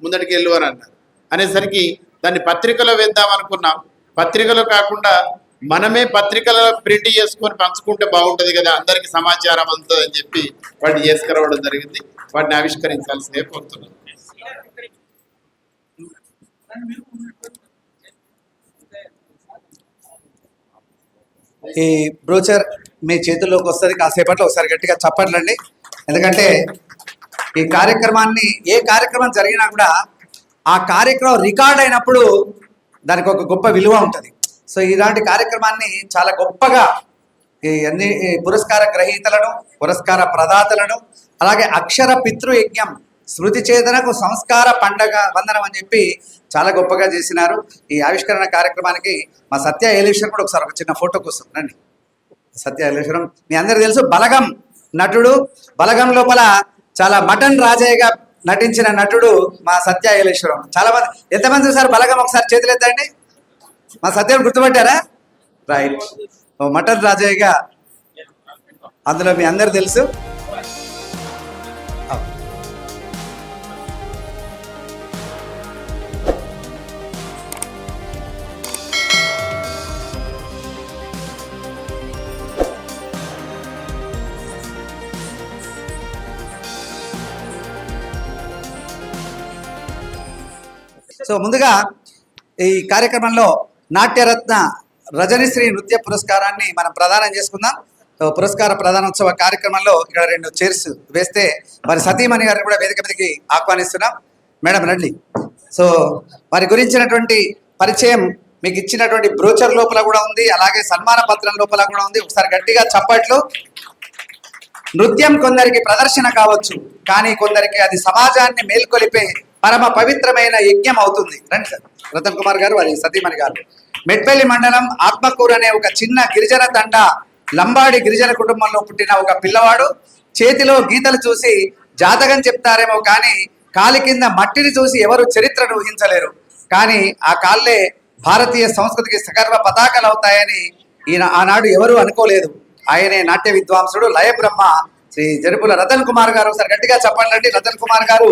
ముందడికి వెళ్ళు అని అన్నారు. అనేసరికి దాన్ని పత్రికలో వేద్దాం అనుకున్నాం. పత్రికలో కాకుండా మనమే పత్రికలలో ప్రింట్ చేసుకొని పంచుకుంటే బాగుంటుంది కదా, అందరికి సమాచారం అందుతుంది అని చెప్పి వాటిని చేసుకురావడం జరిగింది. వాటిని ఆవిష్కరించాల్సిందే కోరుతున్నాను. ఈ బ్రోచర్ మీ చేతుల్లోకి వస్తుంది. కాసేపట్లో ఒకసారి గట్టిగా చప్పట్లండి. ఎందుకంటే ఈ కార్యక్రమాన్ని, ఏ కార్యక్రమం జరిగినా కూడా ఆ కార్యక్రమం రికార్డ్ అయినప్పుడు దానికి ఒక గొప్ప విలువ ఉంటుంది. సో ఇలాంటి కార్యక్రమాన్ని చాలా గొప్పగా ఈ అన్ని పురస్కార గ్రహీతలను, పురస్కార ప్రదాతలను, అలాగే అక్షర పితృయజ్ఞం, స్మృతి చేతనకు సంస్కార పండగ వందనం అని చెప్పి చాలా గొప్పగా చేసినారు. ఈ ఆవిష్కరణ కార్యక్రమానికి మా సత్య ఏలేశ్వరం కూడా ఒకసారి ఒక చిన్న ఫోటో కోసం రండి. సత్య ఏలేశ్వరం మీ అందరికీ తెలుసు, బలగం నటుడు. బలగం లోపల చాలా మటన్ రాజయ్యగా నటించిన నటుడు మా సత్య ఏలేశ్వరం. చాలా మంది, ఎంతమంది చూసారు బలగం? ఒకసారి చేతులు ఎత్తండి. మా సత్యం గుర్తుపట్టారా? రైట్. మటన్ రాజయ్యగా అందులో మీ అందరు తెలుసు. సో ముందుగా ఈ కార్యక్రమంలో నాట్యరత్న రజనిశ్రీ నృత్య పురస్కారాన్ని మనం ప్రదానం చేసుకుందాం. సో పురస్కార ప్రదానోత్సవ కార్యక్రమంలో ఇక్కడ 2 చైర్స్ వేస్తే మరి సతీమణి గారిని కూడా వేదిక మీదకి ఆహ్వానిస్తున్నాం. మేడం రండి. సో వారి గురించినటువంటి పరిచయం మీకు ఇచ్చినటువంటి బ్రోచర్ లోపల కూడా ఉంది, అలాగే సన్మాన పత్రం లోపల కూడా ఉంది. ఒకసారి గట్టిగా చప్పట్లు. నృత్యం కొందరికి ప్రదర్శన కావచ్చు, కానీ కొందరికి అది సమాజాన్ని మేల్కొలిపే పరమ పవిత్రమైన యజ్ఞం అవుతుంది. రండి సార్. రతన్ కుమార్ గారు, వారి సతీమణి గారు. మెట్పల్లి మండలం ఆత్మకూరు అనే ఒక చిన్న గిరిజన తండ, లంబాడి గిరిజన కుటుంబంలో పుట్టిన ఒక పిల్లవాడు చేతిలో గీతలు చూసి జాతకం చెప్తారేమో కానీ కాలి కింద మట్టిని చూసి ఎవరు చరిత్రను ఊహించలేరు. కానీ ఆ కాళ్ళే భారతీయ సంస్కృతికి సగర్వ పతాకాలు అవుతాయని ఆనాడు ఎవరు అనుకోలేదు. ఆయనే నాట్య విద్వాంసుడు లయ బ్రహ్మ శ్రీ జరుపుల రతన్ కుమార్ గారు. ఒకసారి గట్టిగా చెప్పండి. రతన్ కుమార్ గారు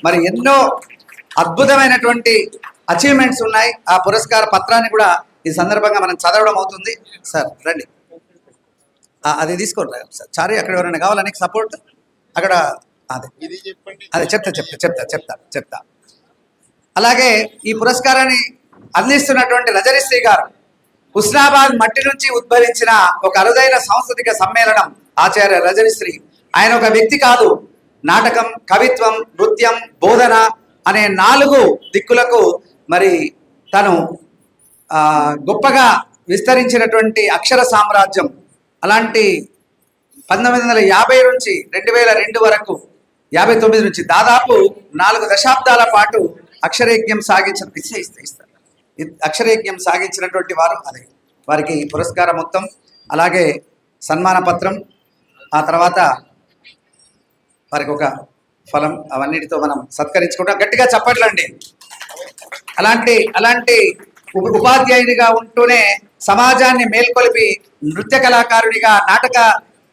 మరి ఎన్నో అద్భుతమైనటువంటి అచీవ్మెంట్స్ ఉన్నాయి. ఆ పురస్కార పత్రాన్ని కూడా ఈ సందర్భంగా మనం చదవడం అవుతుంది. సార్ రండి, అది తీసుకోండి సార్. చారి అక్కడ ఎవరైనా కావాలా నీకు సపోర్ట్? అక్కడ అదే చెప్తా. అలాగే ఈ పురస్కారాన్ని అందిస్తున్నటువంటి రజనిశ్రీ గారు హుస్నాబాద్ మట్టి నుంచి ఉద్భవించిన ఒక అరుదైన సాంస్కృతిక సమ్మేళనం ఆచార్య రజనిశ్రీ. ఆయన ఒక వ్యక్తి కాదు, నాటకం, కవిత్వం, నృత్యం, బోధన అనే 4 దిక్కులకు మరి తను గొప్పగా విస్తరించినటువంటి అక్షర సామ్రాజ్యం. అలాంటి 1950 నుంచి 2002 వరకు, 59 నుంచి దాదాపు 4 దశాబ్దాల పాటు అక్షరయజ్ఞం సాగించినటువంటి వారు. అదే వారికి పురస్కారం మొత్తం, అలాగే సన్మాన పత్రం, ఆ తర్వాత వారికి ఒక ఫలం, అవన్నిటితో మనం సత్కరించుకుంటాం. గట్టిగా చప్పట్లండి. అలాంటి ఉపాధ్యాయునిగా ఉంటూనే సమాజాన్ని మేల్కొలిపి నృత్య కళాకారుడిగా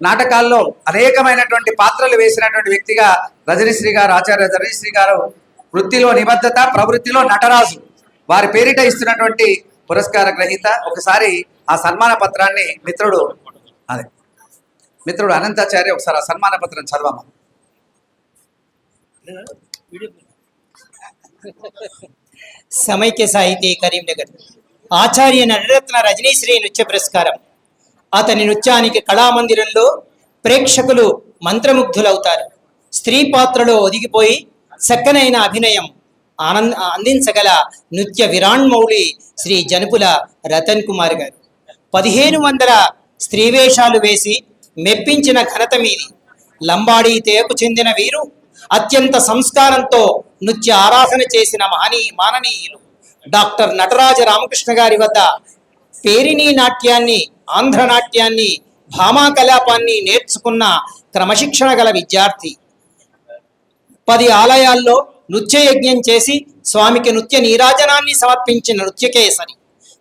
నాటకాల్లో అనేకమైనటువంటి పాత్రలు వేసినటువంటి వ్యక్తిగా రజనిశ్రీ గారు, ఆచార్య రజనిశ్రీ గారు వృత్తిలో నిబద్ధత, ప్రవృత్తిలో నటరాజు. వారి పేరిట ఇస్తున్నటువంటి పురస్కార గ్రహీత. ఒకసారి ఆ సన్మాన పత్రాన్ని మిత్రుడు అనంతాచార్య ఒకసారి ఆ సన్మాన పత్రం చదవమా. సమైక్య సాహితీ కరీంనగర్ ఆచార్య నటరత్న రజనీశ్రీ నృత్య పురస్కారం. అతని నృత్యానికి కళామందిరంలో ప్రేక్షకులు మంత్రముగ్ధులవుతారు. స్త్రీ పాత్రలో ఒదిగిపోయి చక్కనైన అభినయం అందించగల నృత్య విరాణ్మౌళి శ్రీ జనుపుల రతన్ కుమార్ గారు. 1500 స్త్రీవేషాలు వేసి మెప్పించిన ఘనత మీది. లంబాడీ తెగకు చెందిన వీరు అత్యంత సంస్కారంతో నృత్య ఆరాధన చేసిన మాననీయులు. డాక్టర్ నటరాజ రామకృష్ణ గారి వద్ద పేరిణీ నాట్యాన్ని, ఆంధ్ర నాట్యాన్ని, భామా కలాపాన్ని నేర్చుకున్న క్రమశిక్షణ గల విద్యార్థి. 10 ఆలయాల్లో నృత్య యజ్ఞం చేసి స్వామికి నృత్య నీరాజనాన్ని సమర్పించిన నృత్యకేసరి.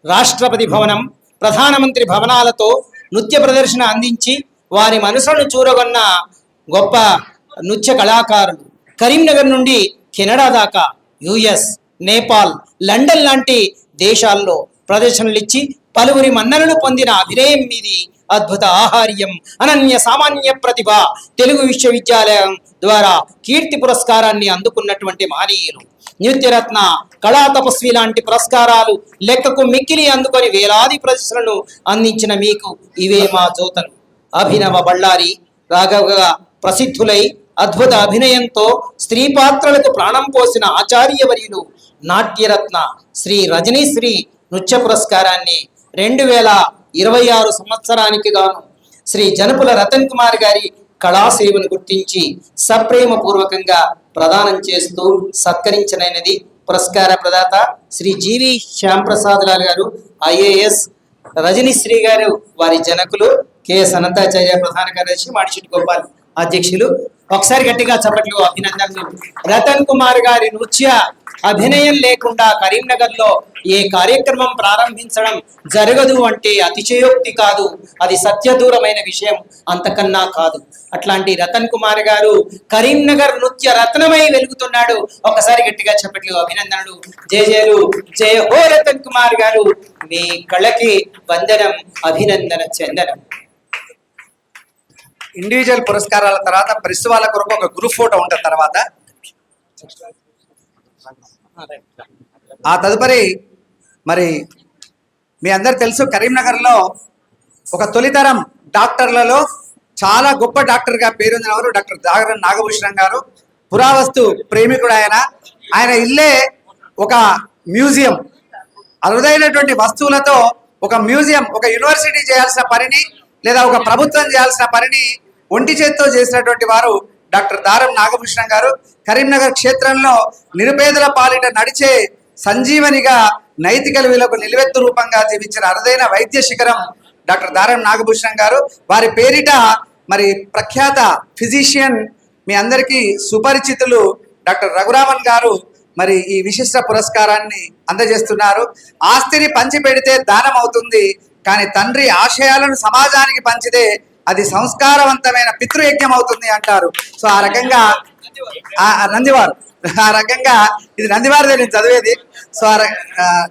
రాష్ట్రపతి భవనం, ప్రధానమంత్రి భవనాలతో నృత్య ప్రదర్శన అందించి వారి మనసులను చూరగొన్న గొప్ప నృత్య కళాకారులు. కరీంనగర్ నుండి కెనడా దాకా, యుఎస్, నేపాల్, లండన్ లాంటి దేశాల్లో ప్రదర్శనలు ఇచ్చి పలువురి మన్ననలు పొందిన అభినయం మీది అద్భుత ఆహార్యం, అనన్య సామాన్య ప్రతిభ. తెలుగు విశ్వవిద్యాలయం ద్వారా కీర్తి పురస్కారాన్ని అందుకున్నటువంటి మహనీయులు. నృత్యరత్న, కళా తపస్వి లాంటి పురస్కారాలు లెక్కకు మిక్కిలి అందుకొని వేలాది ప్రదర్శనలు అందించిన మీకు ఇవే మా జోతలు. అభినవ బళ్ళారి రాఘవగా ప్రసిద్ధులై అద్భుత అభినయంతో స్త్రీ పాత్రలకు ప్రాణం పోసిన ఆచార్యవర్యులు నాట్యరత్న శ్రీ రజనీశ్రీ నృత్య పురస్కారాన్ని 2026 సంవత్సరానికి గాను శ్రీ జనపుల రతన్ కుమార్ గారి కళాసేవను గుర్తించి సప్రేమ పూర్వకంగా ప్రదానం చేస్తూ సత్కరించనైనది. పురస్కార ప్రదాత శ్రీ జీవి శ్యాంప్రసాద్ లాల్ గారు, ఐఏఎస్, రజనీశ్రీ గారు వారి జనకులు, కెఎస్ అనంతాచార్య ప్రధాన కార్యదర్శి, మాడిశెట్టి గోపాల్ అధ్యక్షులు. ఒకసారి గట్టిగా చప్పట్లు, అభినందనలు. రతన్ కుమార్ గారి నృత్య అభినయం లేకుండా కరీంనగర్ లో ఏ కార్యక్రమం ప్రారంభించడం జరగదు అంటే అతిశయోక్తి కాదు, అది సత్యదూరమైన విషయం అంతకన్నా కాదు. అట్లాంటి రతన్ కుమార్ గారు కరీంనగర్ నృత్య రత్నమై వెలుగుతున్నాడు. ఒకసారి గట్టిగా చప్పట్లు, అభినందనలు, జయజయలు. జయ హో రతన్ కుమార్ గారు, మీ కళకి వందనం, అభినందన చందనం. ఇండివిజువల్ పురస్కారాల తర్వాత ప్రెస్ వాళ్ళ కొరకు ఒక గ్రూప్ ఫోటో ఉంటుంది. తర్వాత ఆ తదుపరి మరి మీ అందరు తెలుసు, కరీంనగర్లో ఒక తొలితరం డాక్టర్లలో చాలా గొప్ప డాక్టర్గా పేరొందినవారు డాక్టర్ దాగరం నాగభూషణం గారు. పురావస్తు ప్రేమికుడు ఆయన ఇల్లే ఒక మ్యూజియం. అరుదైనటువంటి వస్తువులతో ఒక మ్యూజియం, ఒక యూనివర్సిటీ చేయాల్సిన పనిని లేదా ఒక ప్రభుత్వం చేయాల్సిన పనిని ఒంటి చేత్తో చేసినటువంటి వారు డాక్టర్ దారం నాగభూషణం గారు. కరీంనగర్ క్షేత్రంలో నిరుపేదల పాలిట నడిచే సంజీవనిగా, నైతిక విలువలకు నిలువెత్తు రూపంగా జీవించిన అరుదైన వైద్య శిఖరం డాక్టర్ దారం నాగభూషణం గారు. వారి పేరిట మరి ప్రఖ్యాత ఫిజిషియన్, మీ అందరికీ సుపరిచితులు డాక్టర్ రఘురామన్ గారు మరి ఈ విశిష్ట పురస్కారాన్ని అందజేస్తున్నారు. ఆస్తిని పంచి పెడితే దానం అవుతుంది, కానీ తండ్రి ఆశయాలను సమాజానికి పంచితే అది సంస్కారవంతమైన పితృయజ్ఞం అవుతుంది అంటారు. సో ఆ రకంగా నందివారు, ఆ రకంగా ఇది నందివారిదే నేను చదివేది. సో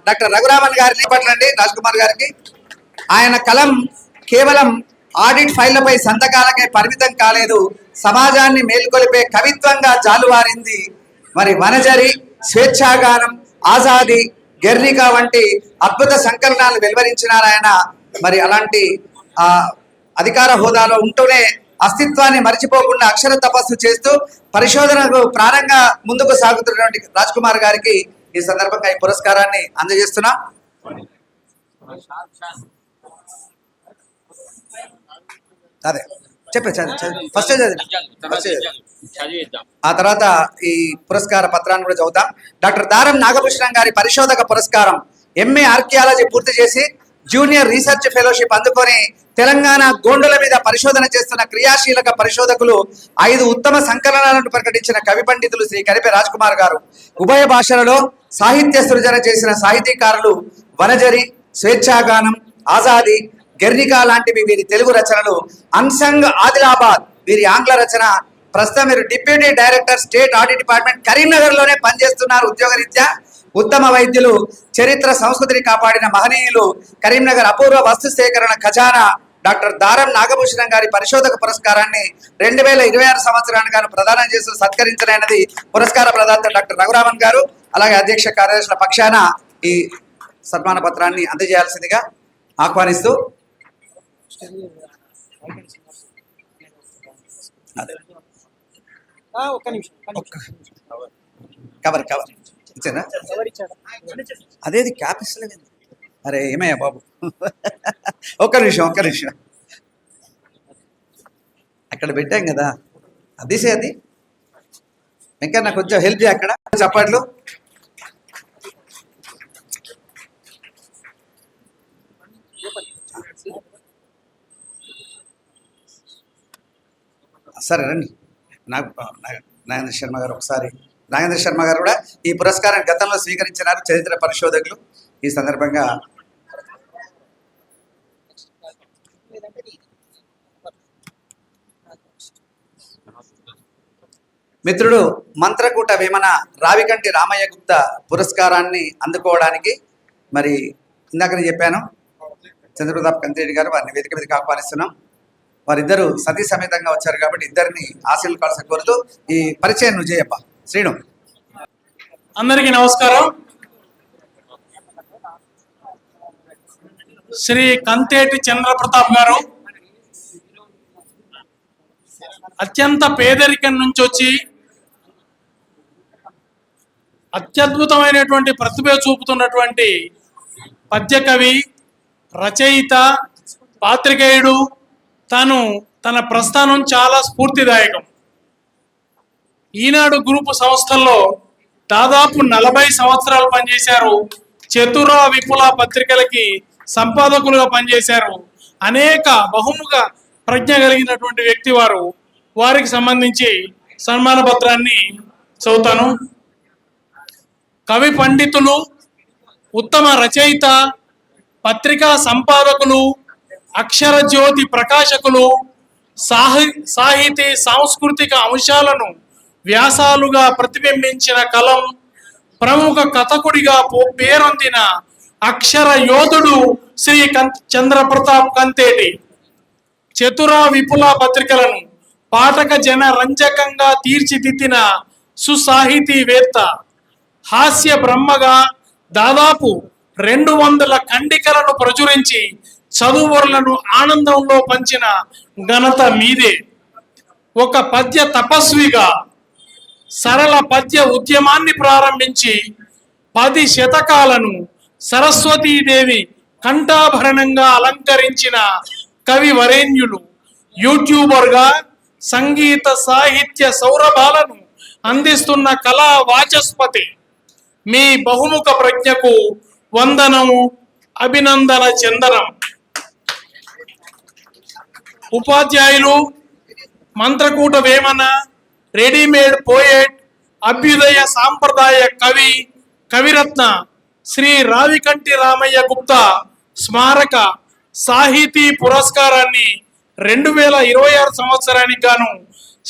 డాక్టర్ రఘురామన్ గారిని పట్లండి, రాజ్ కుమార్ గారికి. ఆయన కలం కేవలం ఆడిట్ ఫైళ్లపై సంతకాలకే పరిమితం కాలేదు, సమాజాన్ని మేల్కొలిపే కవిత్వంగా జాలువారింది. మరి వనజరి, స్వేచ్ఛాగానం, ఆజాది, గెర్నిక వంటి అద్భుత సంకలనాలు వెలువరించినారు ఆయన. మరి అలాంటి అధికార హోదాలో ఉంటూనే అస్తిత్వాన్ని మర్చిపోకుండా అక్షర తపస్సు చేస్తూ పరిశోధనకు ప్రారంగా ముందుకు సాగుతున్నటువంటి రాజ్ కుమార్ గారికి ఈ సందర్భంగా ఈ పురస్కారాన్ని అందజేస్తున్నాం. అదే ఫస్ట్ ఆ తర్వాత ఈ పురస్కార పత్రాన్ని కూడా చదువుతాం. డాక్టర్ దారం నాగభూషణం గారి పరిశోధక పురస్కారం. ఎంఏ ఆర్కియాలజీ పూర్తి చేసి జూనియర్ రీసెర్చ్ ఫెలోషిప్ అందుకొని తెలంగాణ గోండుల మీద పరిశోధన చేస్తున్న క్రియాశీలక పరిశోధకులు, 5 ఉత్తమ సంకలనాలను ప్రకటించిన కవి పండితులు శ్రీ కరిపే రాజ్ కుమార్ గారు. ఉభయ భాషలలో సాహిత్య సృజన చేసిన సాహితీకారులు వనజరి, స్వేచ్ఛాగానం, ఆజాది, గెర్నికా లాంటివి వీరి తెలుగు రచనలు. అన్సంగ్ ఆదిలాబాద్ వీరి ఆంగ్ల రచన. ప్రస్తుతం మీరు deputy director, state audit department, Karimnagar లోనే పనిచేస్తున్నారు ఉద్యోగరీత్యా. ఉత్తమ వైద్యులు, చరిత్ర సంస్కృతిని కాపాడిన మహనీయులు, కరీంనగర్ అపూర్వ వస్తు సేకరణ ఖజానా డాక్టర్ దారం నాగభూషణం గారి పరిశోధక పురస్కారాన్ని 2026 సంవత్సరానికి గాను ప్రదానం చేస్తూ సత్కరించలేనది పురస్కార ప్రదాత డాక్టర్ రఘురామన్ గారు. అలాగే అధ్యక్ష కార్యదర్శుల పక్షాన ఈ సన్మాన పత్రాన్ని అందజేయాల్సిందిగా ఆహ్వానిస్తూ కవర్ ఇచ్చారా? అదేది క్యాప్ ఇస్తలేదు. అరే ఏమయ్యా బాబు, ఒక్క నిమిషం అక్కడ పెట్టాం కదా, అదిసే అది వెంకన్న కొంచెం హెల్ప్ చేయ. అక్కడ చప్పట్లు. సరే రండి. నాగేంద్ర శర్మ గారు ఒకసారి. నాగేంద్ర శర్మ గారు కూడా ఈ పురస్కారాన్ని గతంలో స్వీకరించినారు, చరిత్ర పరిశోధకులు. ఈ సందర్భంగా మిత్రుడు మంత్రకూట వేమన రావికంటి రామయ్య గుప్తా పురస్కారాన్ని అందుకోవడానికి మరి ఇందాక నేను చెప్పాను చంద్రప్రతాప్ కంతిరెడ్డి గారు వారిని వేదిక మీదకి ఆహ్వానిస్తున్నాం. వారిద్దరూ సతీ సమేతంగా వచ్చారు కాబట్టి ఇద్దరిని ఆశీర్వాదాలు కోరుతూ ఈ పరిచయం నువ్వు చేయప్ప. శ్రీను. అందరికీ నమస్కారం. శ్రీ కంతేటి చంద్రప్రతాప్ గారు అత్యంత పేదరికం నుంచి వచ్చి అత్యద్భుతమైనటువంటి ప్రతిభ చూపుతున్నటువంటి పద్యకవి, రచయిత, పాత్రికేయుడు. తన ప్రస్థానం చాలా స్ఫూర్తిదాయకం. ఈనాడు గ్రూపు సంస్థల్లో దాదాపు 40 సంవత్సరాలు పనిచేశారు. చతుర విపుల పత్రికలకి సంపాదకులుగా పనిచేశారు. అనేక బహుముఖ ప్రజ్ఞ కలిగినటువంటి వ్యక్తి వారు. వారికి సంబంధించి సన్మాన పత్రాన్ని చదువుతాను. కవి పండితులు, ఉత్తమ రచయిత, పత్రికా సంపాదకులు, అక్షర జ్యోతి ప్రకాశకులు, సాహితీ సాంస్కృతిక అంశాలను వ్యాసాలుగా ప్రతిబింబించిన కలం, ప్రముఖ కథకుడిగా పేరొందిన అక్షర యోధుడు శ్రీ చంద్రప్రతాప్ కంతేటి. చతుర విపుల పత్రికలను పాఠక జన రంజకంగా తీర్చిదిద్దిన సుసాహితీవేత్త. హాస్య బ్రహ్మగా దాదాపు 200 ఖండికలను ప్రచురించి చదువురులను ఆనందంలో పంచిన ఘనత మీదే. ఒక పద్య తపస్విగా సరళ పద్య ఉద్యమాన్ని ప్రారంభించి 10 శతకాలను సరస్వతీదేవి కంఠాభరణంగా అలంకరించిన కవి వరేణ్యులు. యూట్యూబర్గా సంగీత సాహిత్య సౌరభాలను అందిస్తున్న కళా వాచస్పతి. మీ బహుముఖ ప్రజ్ఞకు వందనం, అభినందన చందనం. ఉపాధ్యాయులు, మంత్రకూట వేమన, రెడీమేడ్ పోయెట్, అభ్యుదయ సాంప్రదాయ కవి, కవిరత్న శ్రీ రావికంటి రామయ్య గుప్తా స్మారక సాహితీ పురస్కారాన్ని 2026 సంవత్సరానికి గాను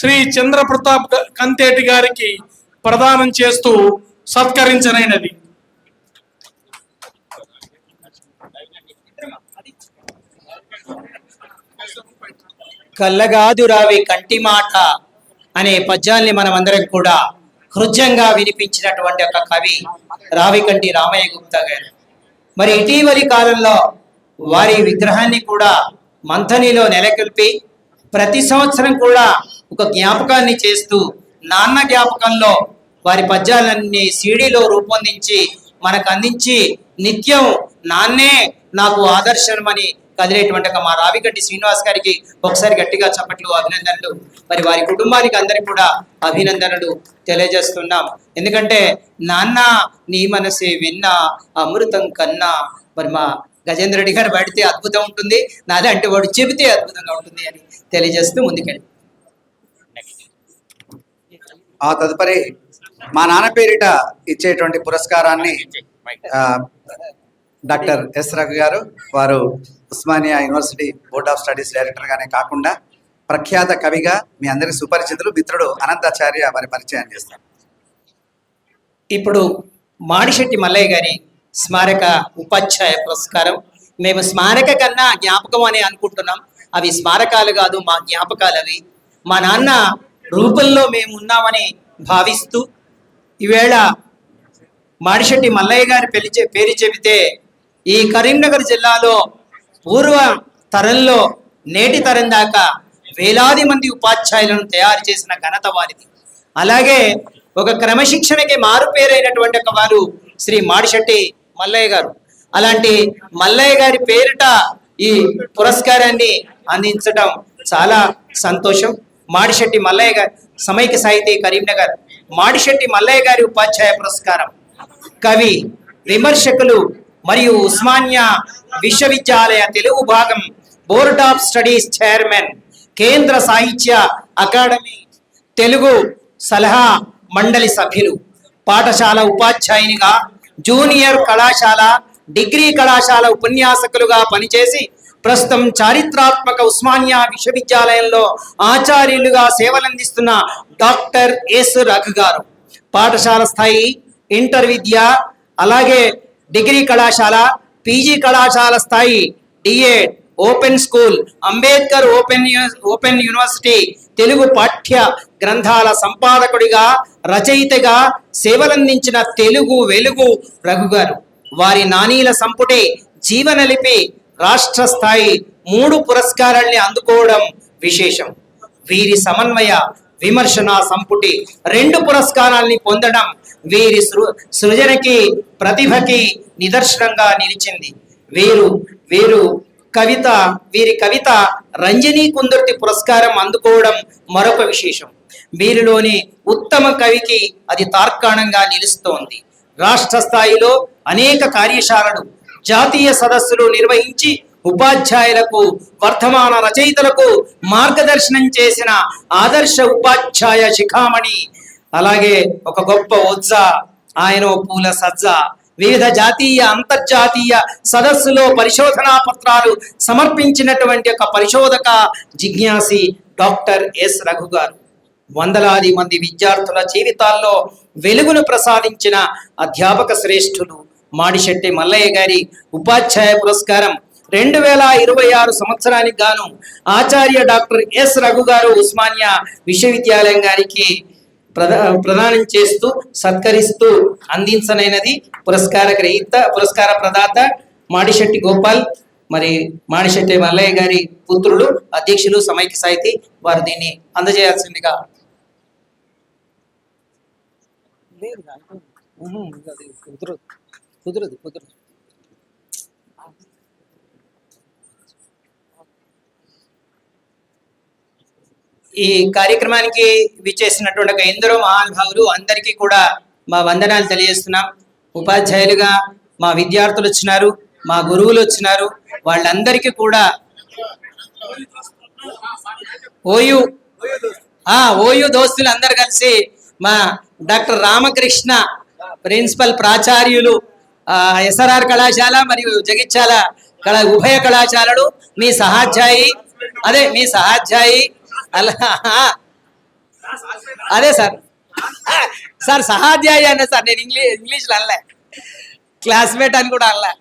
శ్రీ చంద్రప్రతాప్ కంతేటి గారికి ప్రదానం చేస్తూ సత్కరించనైనది. కల్లగాదు రావి కంటి మాట అనే పద్యాల్ని మనం అందరం కూడా హృదయంగా వినిపించినటువంటి ఒక కవి రావికంటి రామయ్య గుప్తా గారు. మరి ఇటీవలి కాలంలో వారి విగ్రహాన్ని కూడా మంథనిలో నెలకొల్పి ప్రతి సంవత్సరం కూడా ఒక జ్ఞాపకాన్ని చేస్తూ నాన్న జ్ఞాపకంలో వారి పద్యాలన్నీ సీడీలో రూపొందించి మనకు అందించి నిత్యం నాన్నే నాకు ఆదర్శనమని కదిలేటువంటి మా రావికంటి శ్రీనివాస్ గారికి ఒకసారి గట్టిగా చప్పట్లు, అభినందనలు. మరి వారి కుటుంబానికి అందరికి కూడా అభినందనలు తెలియజేస్తున్నాం. ఎందుకంటే నాన్న నీ మనసే విన్నా అమృతం కన్నా. మరి మా గజేంద్ర రెడ్డి గారు పడితే అద్భుతం ఉంటుంది, నాదే అంటే వాడు చెబితే అద్భుతంగా ఉంటుంది అని తెలియజేస్తూ ముందుకెళ్ళి ఆ తదుపరి మా నాన్న పేరిట ఇచ్చేటువంటి పురస్కారాన్ని డాక్టర్ ఎస్ రఘు గారు, వారు Osmania university board of studies director గానే కాకుండా ప్రఖ్యాత కవిగా మీ అందరికి సుపరిచితులు మిత్రుడు అనంతాచార్య వారి పరిచయం చేస్తారు. ఇప్పుడు మాడిశెట్టి మల్లయ్య గారి స్మారక ఉపాధ్యాయ పురస్కారం. మేము స్మారక కన్నా జ్ఞాపకం అని అనుకుంటున్నాం, అవి స్మారకాలు కాదు, మా జ్ఞాపకాలు అవి. మా నాన్న రూపంలో మేము ఉన్నామని భావిస్తూ ఈవేళ మాడిశెట్టి మల్లయ్య గారి పేరు చెబితే ఈ కరీంనగర్ జిల్లాలో పూర్వ తరంలో నేటి తరం దాకా వేలాది మంది ఉపాధ్యాయులను తయారు చేసిన ఘనత వారిది. అలాగే ఒక క్రమశిక్షణకి మారుపేరైనటువంటి ఒక వారు శ్రీ మాడిశెట్టి మల్లయ్య గారు. అలాంటి మల్లయ్య గారి పేరిట ఈ పురస్కారాన్ని అందించడం చాలా సంతోషం. మాడిశెట్టి మల్లయ్య గారు సమైక్య సాహితీ కరీంనగర్ మాడిశెట్టి మల్లయ్య గారి ఉపాధ్యాయ పురస్కారం. కవి, విమర్శకులు మరియు ఉస్మానియా విశ్వవిద్యాలయ తెలుగు భాగం బోర్డ్ ఆఫ్ స్టడీస్ చైర్మన్, కేంద్ర సాహిత్య అకాడమీ తెలుగు సలహా మండలి సభ్యులు, పాఠశాల ఉపాధ్యాయునిగా, జూనియర్ కళాశాల, డిగ్రీ కళాశాల ఉపన్యాసకులుగా పనిచేసి ప్రస్తుతం చారిత్రాత్మక ఉస్మానియా విశ్వవిద్యాలయంలో ఆచార్యులుగా సేవలందిస్తున్న డాక్టర్ ఎస్ రఘు గారు. పాఠశాల స్థాయి, ఇంటర్ విద్య, అలాగే డిగ్రీ కళాశాల, పీజీ కళాశాల స్థాయి, D Ed, open school, Ambedkar open university Telugu పాఠ్య గ్రంథాల సంపాదకుడిగా, రచయితగా సేవలందించిన తెలుగు వెలుగు రఘు గారు. వారి నానీల సంపుటి జీవనలిపి రాష్ట్ర స్థాయి 3 పురస్కారాల్ని అందుకోవడం విశేషం. వీరి సమన్వయ విమర్శన సంపుటి 2 పురస్కారాల్ని పొందడం వీరి సృజనకి, ప్రతిభకి నిదర్శనంగా నిలిచింది. వీరి కవిత రంజనీ కుందుర్తి పురస్కారం అందుకోవడం మరొక విశేషం. వీరిలోని ఉత్తమ కవికి అది తార్కాణంగా నిలుస్తోంది. రాష్ట్ర స్థాయిలో అనేక కార్యశాలలు, జాతీయ సదస్సులు నిర్వహించి ఉపాధ్యాయులకు, వర్ధమాన రచయితలకు మార్గదర్శనం చేసిన ఆదర్శ ఉపాధ్యాయ శిఖామణి. అలాగే ఒక గొప్ప ఓజ్జా, ఆయన పూల సజ్జ. వివిధ జాతీయ, అంతర్జాతీయ సదస్సులో పరిశోధనా పత్రాలు సమర్పించినటువంటి ఒక పరిశోధక జిజ్ఞాసి డాక్టర్ ఎస్ రఘు గారు. వందలాది మంది విద్యార్థుల జీవితాల్లో వెలుగును ప్రసాదించిన అధ్యాపక శ్రేష్ఠులు. మాడిశెట్టి మల్లయ్య గారి ఉపాధ్యాయ పురస్కారం 2026 సంవత్సరానికి గాను ఆచార్య డాక్టర్ ఎస్ రఘు గారు ఉస్మానియా విశ్వవిద్యాలయం గారికి ప్రదానం చేస్తూ, సత్కరిస్తూ అందించనైనది. పురస్కార ప్రదాత మాడిశెట్టి గోపాల్, మరి మాడిశెట్టి మల్లయ్య గారి పుత్రులు, అధ్యక్షులు సమైక్య సాహితీ, వారు దీన్ని అందజేయాల్సిందిగా. ఈ కార్యక్రమానికి విచ్చేసినటువంటి ఒక ఎందరో మహానుభావులు అందరికీ కూడా మా వందనాలు తెలియజేస్తున్నాం. ఉపాధ్యాయులుగా మా విద్యార్థులు వచ్చినారు, మా గురువులు వచ్చినారు. వాళ్ళందరికీ కూడా ఓయూ దోస్తులు అందరు కలిసి మా డాక్టర్ రామకృష్ణ ప్రిన్సిపల్ ప్రాచార్యులు, ఎస్ఆర్ఆర్ కళాశాల మరియు జగిత్యాల ఉభయ కళాశాలలు, మీ సహాధ్యాయి, అలా అదే సార్ సహాధ్యాయి అన్న సార్, నేను ఇంగ్లీష్లో అనలే, క్లాస్మేట్ అని కూడా అనలే.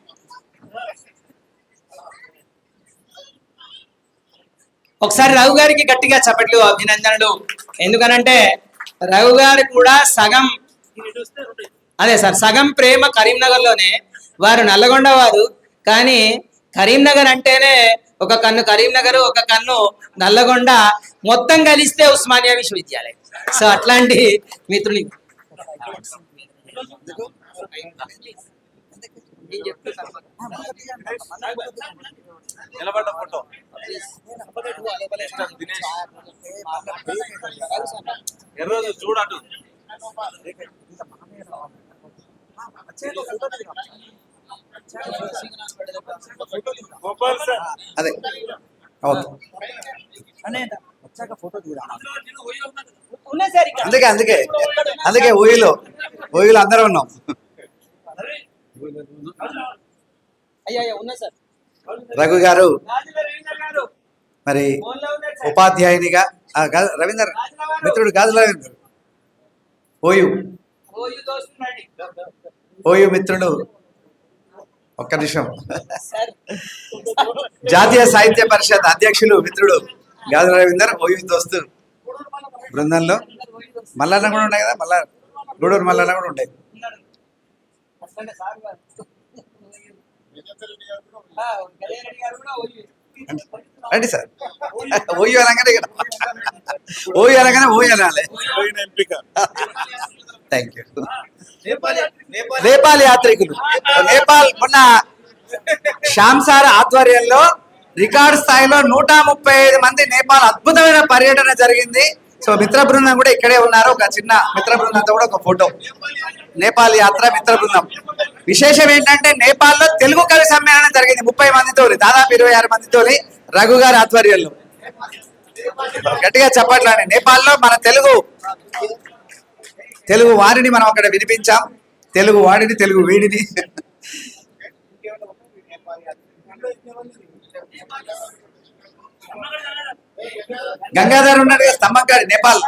ఒకసారి రఘు గారికి గట్టిగా చప్పట్లు, అభినందనలు. ఎందుకనంటే రఘు గారు కూడా సగం ప్రేమ కరీంనగర్లోనే. వారు నల్లగొండ వారు, కానీ కరీంనగర్ అంటేనే ఒక కన్ను కరీంనగర్, ఒక కన్ను నల్లగొండ, మొత్తం కలిస్తే ఉస్మానియా విశ్వవిద్యాలయం. సో అట్లాంటి మిత్రులు. చూడటు అదే ఓకే. అందుకే ఊయిలో అందరూ ఉన్నాం. రఘు గారు మరి ఉపాధ్యాయునిగా, రవీందర్ మిత్రుడు గాజుల రవీందర్, ఓయూ మిత్రుడు. ఒక్క నిమిషం. జాతీయ సాహిత్య పరిషత్ అధ్యక్షులు మిత్రుడు గాజుల రవీందర్, ఓయూ దోస్తు బృందంలో. మల్లన్న కూడా ఉన్నాయి కదా, గూడూరు మల్లన్న కూడా ఉంటాయి. రండి సార్. ఓయూ అనగానే ఓయూ అనాలి. Thank you. నేపాల్ యాత్రికులు, నేపాల్ మొన్న శ్యామ్సార్ ఆధ్వర్యంలో రికార్డు స్థాయిలో 135 మంది నేపాల్ అద్భుతమైన పర్యటన జరిగింది. సో మిత్ర బృందం కూడా ఇక్కడే ఉన్నారు. ఒక చిన్న మిత్ర బృందంతో కూడా ఒక ఫోటో. నేపాల్ యాత్ర మిత్ర బృందం. విశేషం ఏంటంటే నేపాల్లో తెలుగు కవి సమ్మేళనం జరిగింది 30 మందితో, దాదాపు 26 మందితో, రఘు గారి ఆధ్వర్యంలో. గట్టిగా చెప్పట్లండి. నేపాల్లో మన తెలుగు వారిని మనం అక్కడ వినిపించాం, తెలుగు వాడిని తెలుగు వీడిని. గంగాధర్ ఉన్నాడు కదా స్తంభం గారి, నేపాల్.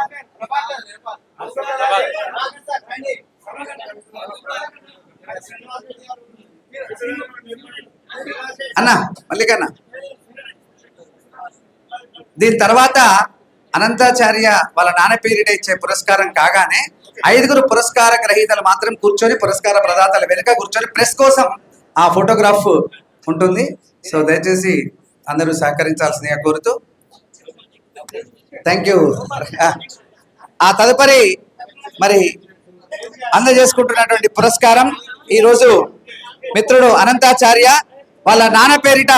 అన్న మల్లికన్న, దీని తర్వాత అనంతాచార్య వాళ్ళ నాన్న పేరిట ఇచ్చే పురస్కారం కాగానే 5 పురస్కార గ్రహీతలు మాత్రం కూర్చొని, పురస్కార ప్రదాతల వెనుక కూర్చొని ప్రెస్ కోసం ఆ ఫోటోగ్రాఫ్ ఉంటుంది. సో దయచేసి అందరూ సహకరించాల్సిందిగా కోరుతూ థ్యాంక్ యూ. ఆ తదుపరి మరి అందజేసుకుంటున్నటువంటి పురస్కారం ఈరోజు మిత్రుడు అనంతాచార్య వాళ్ళ నాన్న పేరిట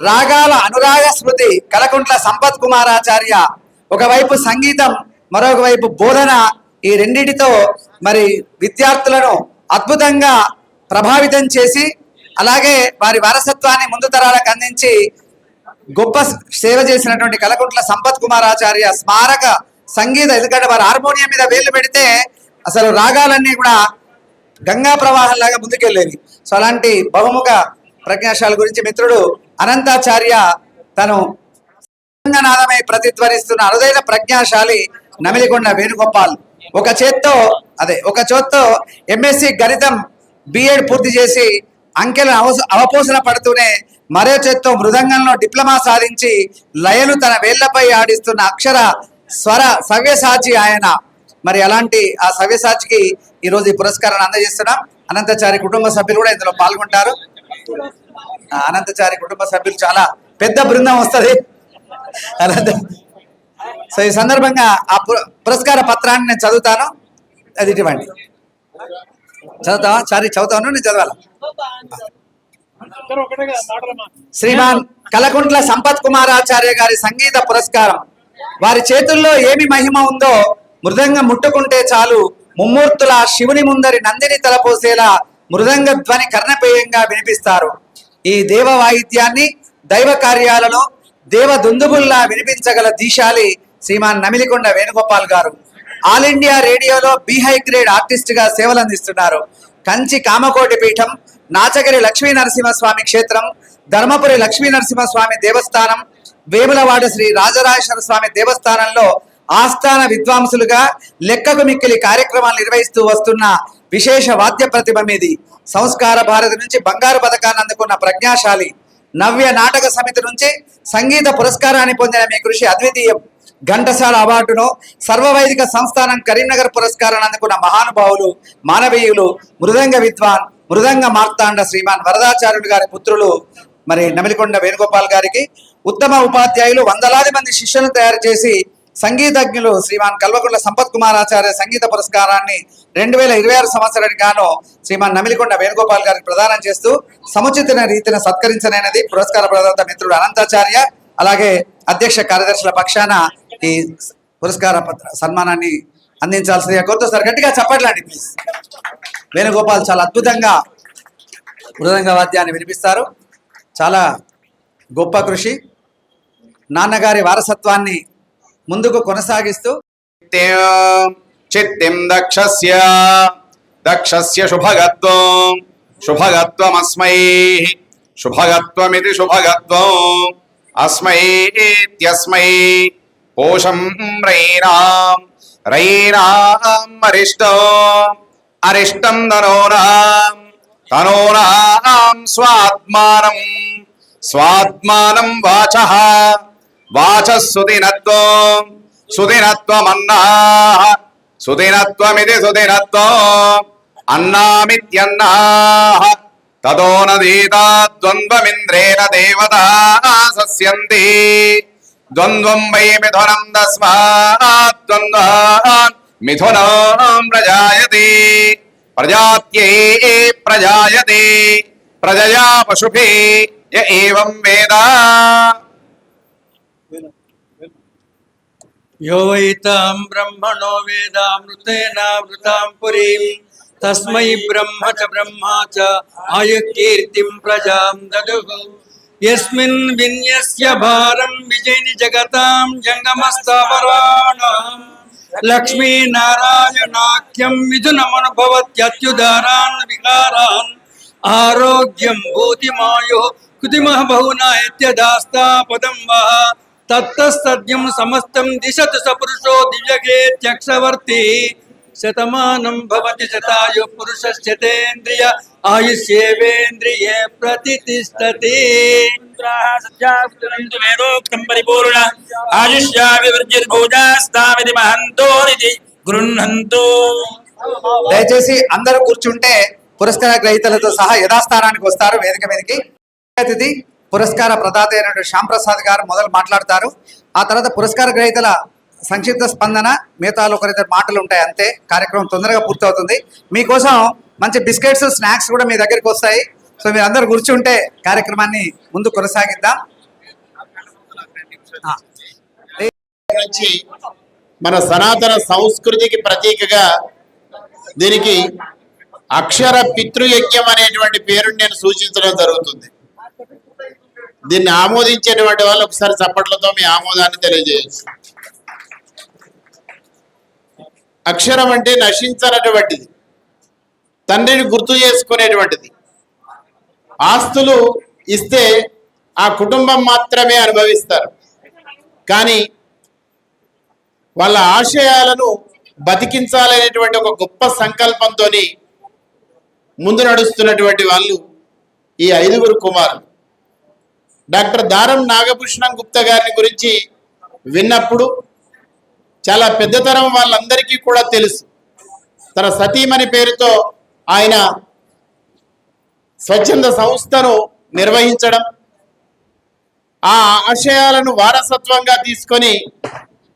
రాగాల అనురాగ స్మృతి కలకుంట్ల సంపత్ కుమారాచార్య. ఒకవైపు సంగీతం, మరొక వైపు బోధన, ఈ రెండిటితో మరి విద్యార్థులను అద్భుతంగా ప్రభావితం చేసి, అలాగే వారి వారసత్వాన్ని ముందు తరాలకు అందించి గొప్ప సేవ చేసినటువంటి కలకుంట్ల సంపత్ కుమారాచార్య స్మారక సంగీత, ఎందుకంటే వారు హార్మోనియం మీద వేళ్ళు పెడితే అసలు రాగాలన్నీ కూడా గంగా ప్రవాహంలాగా ముందుకెళ్ళేవి. సో అలాంటి బహుముఖ ప్రజ్ఞాశాల గురించి మిత్రుడు అనంతాచార్య తను నాదమై ప్రతిధ్వనిస్తున్న అరుదైన ప్రజ్ఞాశాలి నమిలికొండ వేణుగోపాల్. ఒక చేత్తో ఎంఎస్సి గణితం బిఎడ్ పూర్తి చేసి అంకెలను అవపోసన పడుతూనే మరో చేత్తో మృదంగంలో డిప్లొమా సాధించి లయను తన వేళ్లపై ఆడిస్తున్న అక్షర స్వర సవ్యసాచి ఆయన. మరి అలాంటి ఆ సవ్యసాచికి ఈరోజు ఈ పురస్కారాన్ని అందజేస్తున్నాం. అనంతాచారి కుటుంబ సభ్యులు కూడా ఇందులో పాల్గొంటారు. అనంతాచారి కుటుంబ సభ్యులు చాలా పెద్ద బృందం వస్తుంది. సో ఈ సందర్భంగా ఆ పురస్కార పత్రాన్ని నేను చదువుతాను, అది ఇటువంటి చదువుతావా? చదువుతాను, నేను చదవాలా? శ్రీమాన్ కలకుంట్ల సంపత్ కుమారాచార్య గారి సంగీత పురస్కారం. వారి చేతుల్లో ఏమి మహిమ ఉందో మృదంగం ముట్టుకుంటే చాలు ముమ్మూర్తుల శివుని ముందరి నందిని తలపోసేలా మృదంగ ధ్వని కర్ణపేయంగా వినిపిస్తారు. ఈ దేవ వాయిద్యాన్ని దైవ కార్యాలలో దేవ దుందుబుల్లా వినిపించగల దీశాలి శ్రీమాన్ నమిలికొండ వేణుగోపాల్ గారు. ఆల్ ఇండియా రేడియోలో బీహై గ్రేడ్ ఆర్టిస్ట్ గా సేవలు అందిస్తున్నారు. కంచి కామకోటి పీఠం, నాచగిరి లక్ష్మీ నరసింహస్వామి క్షేత్రం, ధర్మపురి లక్ష్మీ నరసింహస్వామి దేవస్థానం, వేములవాడ శ్రీ రాజరాజేశ్వర స్వామి దేవస్థానంలో ఆస్థాన విద్వాంసులుగా లెక్కకు మిక్కిలి కార్యక్రమాలు నిర్వహిస్తూ వస్తున్న విశేష వాద్య ప్రతిభ మీది. సంస్కార భారతి నుంచి బంగారు పథకాన్ని అందుకున్న ప్రజ్ఞాశాలి. నవ్య నాటక సమితి నుంచి సంగీత పురస్కారాన్ని పొందిన మీ కృషి అద్వితీయం. ఘంటసాల అవార్డును, సర్వవైదిక సంస్థానం కరీంనగర్ పురస్కారాన్ని అందుకున్న మహానుభావులు, మానవీయులు, మృదంగ విద్వాన్, మృదంగ మార్తాండ శ్రీమాన్ వరదాచార్యుడు గారి పుత్రులు మరి నమిలికొండ వేణుగోపాల్ గారికి ఉత్తమ ఉపాధ్యాయులు, వందలాది మంది శిష్యులను తయారు చేసి సంగీతజ్ఞులు శ్రీమాన్ కల్వకుంట్ల సంపత్ కుమారాచార్య సంగీత పురస్కారాన్ని 2026 సంవత్సరానికి గాను శ్రీమాన్ నమిలికొండ వేణుగోపాల్ గారికి ప్రదానం చేస్తూ సముచిత రీతిని సత్కరించనైనది పురస్కార ప్రదాత మిత్రుడు అనంతాచార్య. అలాగే అధ్యక్ష కార్యదర్శుల పక్షాన ఈ పురస్కార సన్మానాన్ని అందించాల్సిందిగా కోరుతూ, సార్ గట్టిగా చెప్పట్లండి ప్లీజ్. వేణుగోపాల్ చాలా అద్భుతంగా మృదంగ వాద్యాన్ని వినిపిస్తారు. చాలా గొప్ప కృషి. నాన్నగారి వారసత్వాన్ని ముందుకు కొనసాగిస్తూ చిత్తిం దక్షస్య శుభగత్వమస్మై శుభగత్వమితి శుభగత్వం అస్మైత్యస్మై కోశం రయీనాం అరిష్టం తనోనాం స్వాత్మానం వాచః సుదినత్వమన్నాః సుదినత్వమితి సుదినత్వం అన్నామిత్యన్నాః తదోనదీతా ద్వంద్వమింద్రేణ దేవతా సస్యంతి ద్వంద్వం వై మిథునం తస్మాత్ ద్వంద్వాన్ మిథునం ప్రజాయతే ప్రజయా పశుభి య ఏవం వేద. यो वैतां ब्रह्मणो वेदामृतेनामृतां पुरीं तस्मै ब्रह्म च आयुकीर्तिं प्रजां ददुः యస్మిన్ విన్యస్య భారం విజయని జగతాం జంగమస్తావరాణం లక్ష్మీ నారాయణాఖ్యం మిథునమనుభవత్యత్యుదారాన్ విహారాన్ ఆరోగ్యం భూతిమాయు కృతిమః బహునాయత్యదాస్తా పదం వః తత్తస్తద్యం సమస్తం దిశతు సపురుషో దివ్యగేత్యక్షవర్తి శతమానం భవతి శతాయు పురుషస్యతేంద్రియ ఆయుష్యేవేంద్రియే ప్రతిష్టతి. వేదోక్తం పరిపూర్ణ ఆయుష్యాభివృద్ధిర్భూజాస్తామితి మహంతోనితి గృహంతు. దయచేసి అందరూ కూర్చుంటే పురస్కార గ్రహీతలతో సహా యథాస్థానానికి వస్తారు. వేదిక మీదకి అతిథి పురస్కార ప్రదాత అయినటువంటి శ్యామ్ ప్రసాద్ గారు మొదలు మాట్లాడతారు. ఆ తర్వాత పురస్కార గ్రహీతల సంక్షిప్త స్పందన, మిగతాలో ఒకరిద్దరు మాటలు ఉంటాయి, అంతే. కార్యక్రమం తొందరగా పూర్తవుతుంది. మీకోసం మంచి బిస్కెట్స్, స్నాక్స్ కూడా మీ దగ్గరికి వస్తాయి. సో మీరు అందరు కూర్చుంటే కార్యక్రమాన్ని ముందు కొనసాగిద్దాం. నుంచి మన సనాతన సంస్కృతికి ప్రతీకగా దీనికి అక్షర పితృయజ్ఞం అనేటువంటి పేరుని నేను సూచించడం జరుగుతుంది. దీన్ని ఆమోదించేటువంటి వాళ్ళు ఒకసారి చప్పట్లతో మీ ఆమోదాన్ని తెలియజేయచ్చు. అక్షరం అంటే నశించనటువంటిది, తండ్రిని గుర్తు చేసుకునేటువంటిది. ఆస్తులు ఇస్తే ఆ కుటుంబం మాత్రమే అనుభవిస్తారు, కానీ వాళ్ళ ఆశయాలను బతికించాలనేటువంటి ఒక గొప్ప సంకల్పంతో ముందు నడుస్తున్నటువంటి వాళ్ళు ఈ 5 కుమారులు. డాక్టర్ దారం నాగభూషణం గుప్తా గారిని గురించి విన్నప్పుడు చాలా పెద్దతరం వాళ్ళందరికీ కూడా తెలుసు. తన సతీమణి పేరుతో ఆయన స్వచ్ఛంద సంస్థను నిర్వహించడం, ఆ ఆశయాలను వారసత్వంగా తీసుకొని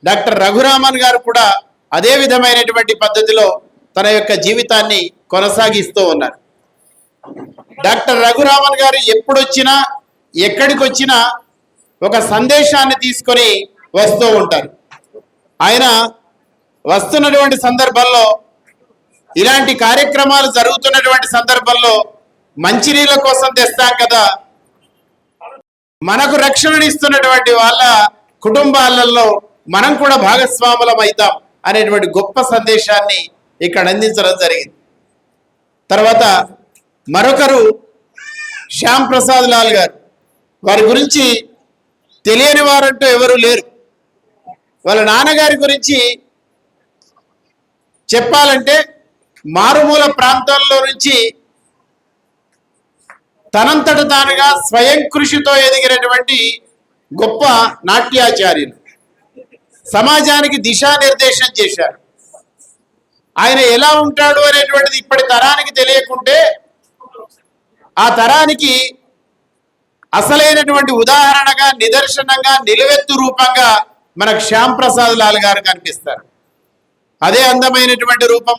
డాక్టర్ రఘురామన్ గారు కూడా అదే విధమైనటువంటి పద్ధతిలో తన యొక్క జీవితాన్ని కొనసాగిస్తూ ఉన్నారు. డాక్టర్ రఘురామన్ గారు ఎప్పుడొచ్చినా ఎక్కడికి వచ్చినా ఒక సందేశాన్ని తీసుకొని వస్తూ ఉంటారు. ఆయన వస్తున్నటువంటి సందర్భంలో, ఇలాంటి కార్యక్రమాలు జరుగుతున్నటువంటి సందర్భంలో మంచినీళ్ళ కోసం తెస్తాం కదా, మనకు రక్షణనిస్తున్నటువంటి వాళ్ళ కుటుంబాలలో మనం కూడా భాగస్వాములం అవుతాం అనేటువంటి గొప్ప సందేశాన్ని ఇక్కడ అందించడం జరిగింది. తర్వాత మరొకరు శ్యామ్ ప్రసాద్ లాల్ గారు. వారి గురించి తెలియని వారంటూ ఎవరు లేరు. వాళ్ళ నాన్నగారి గురించి చెప్పాలంటే మారుమూల ప్రాంతాల్లో నుంచి తనంతట తానుగా స్వయం కృషితో ఎదిగినటువంటి గొప్ప నాట్యాచార్యులు. సమాజానికి దిశానిర్దేశం చేశారు. ఆయన ఎలా ఉంటాడు అనేటువంటిది ఇప్పటి తరానికి తెలియకుంటే ఆ తరానికి అసలైనటువంటి ఉదాహరణగా, నిదర్శనంగా, నిలువెత్తు రూపంగా మనకు శ్యామ్ ప్రసాద్ లాల్ గారు కనిపిస్తారు. అదే అందమైనటువంటి రూపం,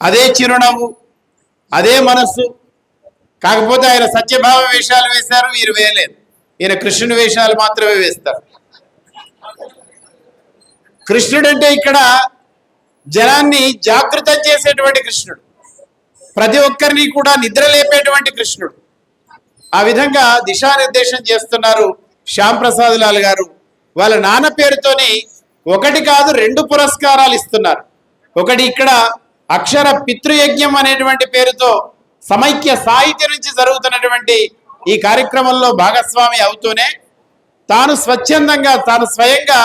అదే చిరునవ్వు, అదే మనస్సు. కాకపోతే ఆయన సత్యభావ వేషాలు వేశారు, వీరు వేయలేదు. ఈయన కృష్ణుని వేషాలు మాత్రమే వేస్తారు. కృష్ణుడు అంటే ఇక్కడ జనాన్ని జాగృతం చేసేటువంటి కృష్ణుడు, ప్రతి ఒక్కరిని కూడా నిద్రలేపేటువంటి కృష్ణుడు. ఆ విధంగా దిశానిర్దేశం చేస్తున్నారు శ్యామ్ ప్రసాద్ లాల్ గారు. వాళ్ళ నాన్న పేరుతోని 1 కాదు 2 పురస్కారాలు ఇస్తున్నారు. ఒకటి ఇక్కడ అక్షర పితృయజ్ఞం అనేటువంటి పేరుతో సమైక్య సాహిత్య నుంచి జరుగుతున్నటువంటి ఈ కార్యక్రమంలో భాగస్వామి అవుతూనే తాను స్వచ్ఛందంగా, తాను స్వయంగా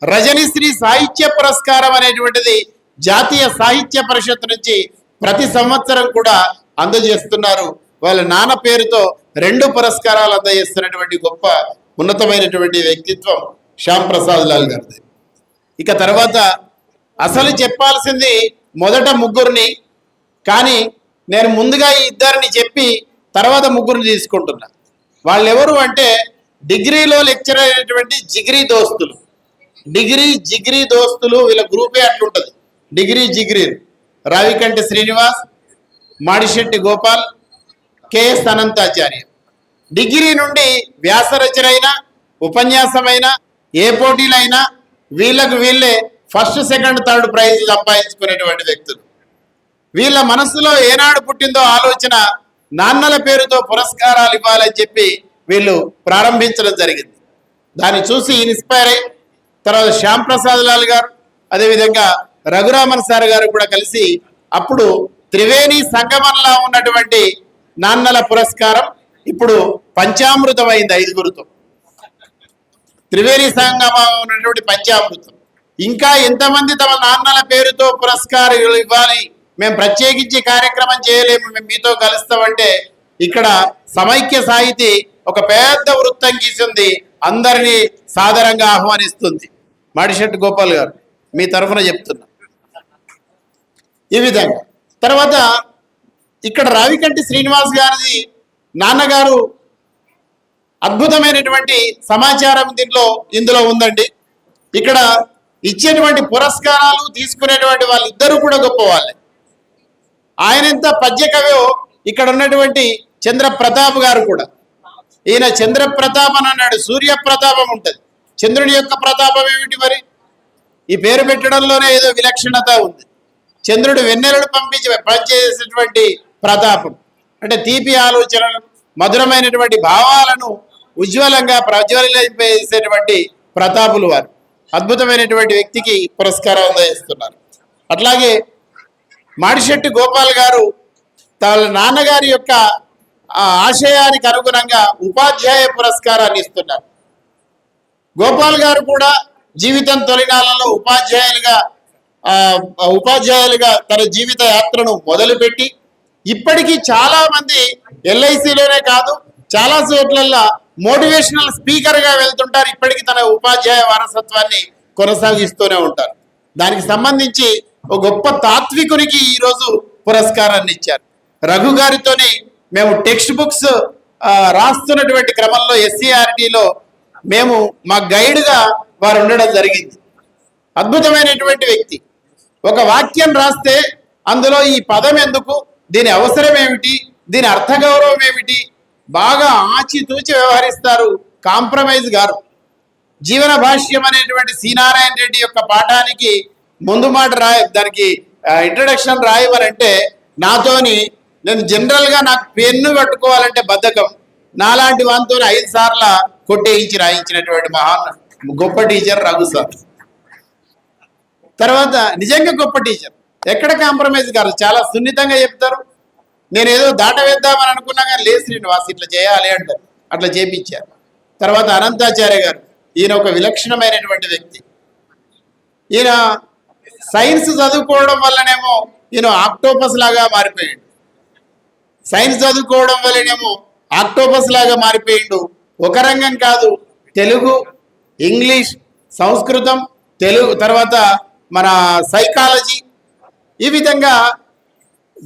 రజనీశ్రీ సాహిత్య పురస్కారం అనేటువంటిది జాతీయ సాహిత్య పరిషత్ నుంచి ప్రతి సంవత్సరం కూడా అందజేస్తున్నారు. వాళ్ళ నాన్న పేరుతో 2 పురస్కారాలు అందజేస్తున్నటువంటి గొప్ప ఉన్నతమైనటువంటి వ్యక్తిత్వం శ్యామ్ ప్రసాద్ లాల్ గారిది. ఇక తర్వాత అసలు చెప్పాల్సింది మొదట 3 కానీ నేను ముందుగా ఈ 2 చెప్పి తర్వాత 3 తీసుకుంటున్నా. వాళ్ళు ఎవరు అంటే డిగ్రీలో లెక్చర్ అయినటువంటి జిగ్రీ దోస్తులు. జిగ్రీ దోస్తులు వీళ్ళ గ్రూపే అట్లుంటది. జిగ్రీ రావికంటి శ్రీనివాస్, మాడిశెట్టి గోపాల్, కెఎస్ అనంతాచార్య. డిగ్రీ నుండి వ్యాసరచన అయినా, ఉపన్యాసమైనా, ఏ పోటీలైనా వీళ్ళకు వీళ్ళే ఫస్ట్, సెకండ్, థర్డ్ ప్రైజ్ సంపాదించుకునేటువంటి వ్యక్తులు. వీళ్ళ మనసులో ఏనాడు పుట్టిందో ఆలోచన నాన్నల పేరుతో పురస్కారాలు ఇవ్వాలని చెప్పి వీళ్ళు ప్రారంభించడం జరిగింది. దాన్ని చూసి ఇన్స్పైర్ అయ్యి తర్వాత శ్యామ్ ప్రసాద్ లాల్ గారు అదేవిధంగా రఘురామన్ సార్ గారు కూడా కలిసి అప్పుడు త్రివేణి సంగమంలా ఉన్నటువంటి నాన్నల పురస్కారం ఇప్పుడు పంచామృతం అయింది 5గురితో. త్రివేణి సంగమం ఉన్నటువంటి పంచామృతం. ఇంకా ఎంతమంది తమ నాన్నల పేరుతో పురస్కారాలు ఇవ్వాలి, మేము ప్రత్యేకించి కార్యక్రమం చేయలేము, మేము మీతో కలుస్తామంటే ఇక్కడ సమైక్య సాహితీ ఒక పెద్ద వృత్తం గీసింది, అందరినీ సాదరంగా ఆహ్వానిస్తుంది. మాడిశెట్టి గోపాల్ గారు మీ తరఫున చెప్తున్నా. ఈ విధంగా తర్వాత ఇక్కడ రావికంటి శ్రీనివాస్ గారిది నాన్నగారు అద్భుతమైనటువంటి సమాచారం ఇందులో ఉందండి. ఇక్కడ ఇచ్చేటువంటి పురస్కారాలు తీసుకునేటువంటి వాళ్ళిద్దరూ కూడా గొప్ప వాళ్ళే. ఆయన ఎంత పద్యకవో ఇక్కడ ఉన్నటువంటి చంద్ర ప్రతాప్ గారు కూడా, ఈయన చంద్ర ప్రతాప్ అని అన్నాడు, సూర్య ప్రతాపం ఉంటుంది, చంద్రుని యొక్క ప్రతాపం ఏమిటి మరి? ఈ పేరు పెట్టడంలోనే ఏదో విలక్షణత ఉంది. చంద్రుడు వెన్నెలను పనిచేసేటువంటి ప్రతాపం అంటే తీపి ఆలోచనలను, మధురమైనటువంటి భావాలను ఉజ్వలంగా ప్రజ్వలింపేసేటువంటి ప్రతాపులు వారు. అద్భుతమైనటువంటి వ్యక్తికి పురస్కారం అందజేస్తున్నారు. అట్లాగే మాడిశెట్టి గోపాల్ గారు తన నాన్నగారి యొక్క ఆశయానికి అనుగుణంగా ఉపాధ్యాయ పురస్కారాన్ని ఇస్తున్నారు. గోపాల్ గారు కూడా జీవితం తొలినాళ్ళలో ఉపాధ్యాయులుగా తన జీవిత యాత్రను మొదలుపెట్టి ఇప్పటికీ చాలా మంది ఎల్ఐసిలోనే కాదు చాలా చోట్ల మోటివేషనల్ స్పీకర్గా వెళ్తుంటారు. ఇప్పటికీ తన ఉపాధ్యాయ వారసత్వాన్ని కొనసాగిస్తూనే ఉంటారు. దానికి సంబంధించి ఒక గొప్ప తాత్వికునికి ఈరోజు పురస్కారాన్ని ఇచ్చారు. రఘు గారితోని మేము టెక్స్ట్ బుక్స్ రాస్తున్నటువంటి క్రమంలో ఎస్సీఆర్టీలో మేము మా గైడ్గా వారు ఉండడం జరిగింది. అద్భుతమైనటువంటి వ్యక్తి. ఒక వాక్యం రాస్తే అందులో ఈ పదం ఎందుకు, దీని అవసరం ఏమిటి, దీని అర్థగౌరవం ఏమిటి, బాగా ఆచితూచి వ్యవహరిస్తారు. కాంప్రమైజ్ గారు జీవన భాష్యం అనేటువంటి శ్రీనారాయణ రెడ్డి యొక్క పాఠానికి ముందు మాట దానికి ఇంట్రడక్షన్ రాయమనంటే నాతోని నేను జనరల్గా నాకు పెన్ను పట్టుకోవాలంటే బద్ధకం, నాలాంటి వానితో 5 సార్లు కొట్టేయించి రాయించినటువంటి గొప్ప టీచర్ రఘు సార్. తర్వాత నిజంగా గొప్ప టీచర్, ఎక్కడ కాంప్రమైజ్ గారు, చాలా సున్నితంగా చెప్తారు. నేను ఏదో దాట వేద్దామని అనుకున్నా కానీ లేదు శ్రీనివాస్ ఇట్లా చేయాలి అంటారు, అట్లా చేపించారు. తర్వాత అనంతాచార్య గారు, ఈయన ఒక విలక్షణమైనటువంటి వ్యక్తి. ఈయన సైన్స్ చదువుకోవడం వల్లనేమో ఈయన ఆక్టోపస్ లాగా మారిపోయాడు. సైన్స్ చదువుకోవడం వల్లనేమో ఆక్టోపస్ లాగా మారిపోయిండు. ఒక రంగం కాదు, తెలుగు, ఇంగ్లీష్, సంస్కృతం, తెలుగు, తర్వాత మన సైకాలజీ, ఈ విధంగా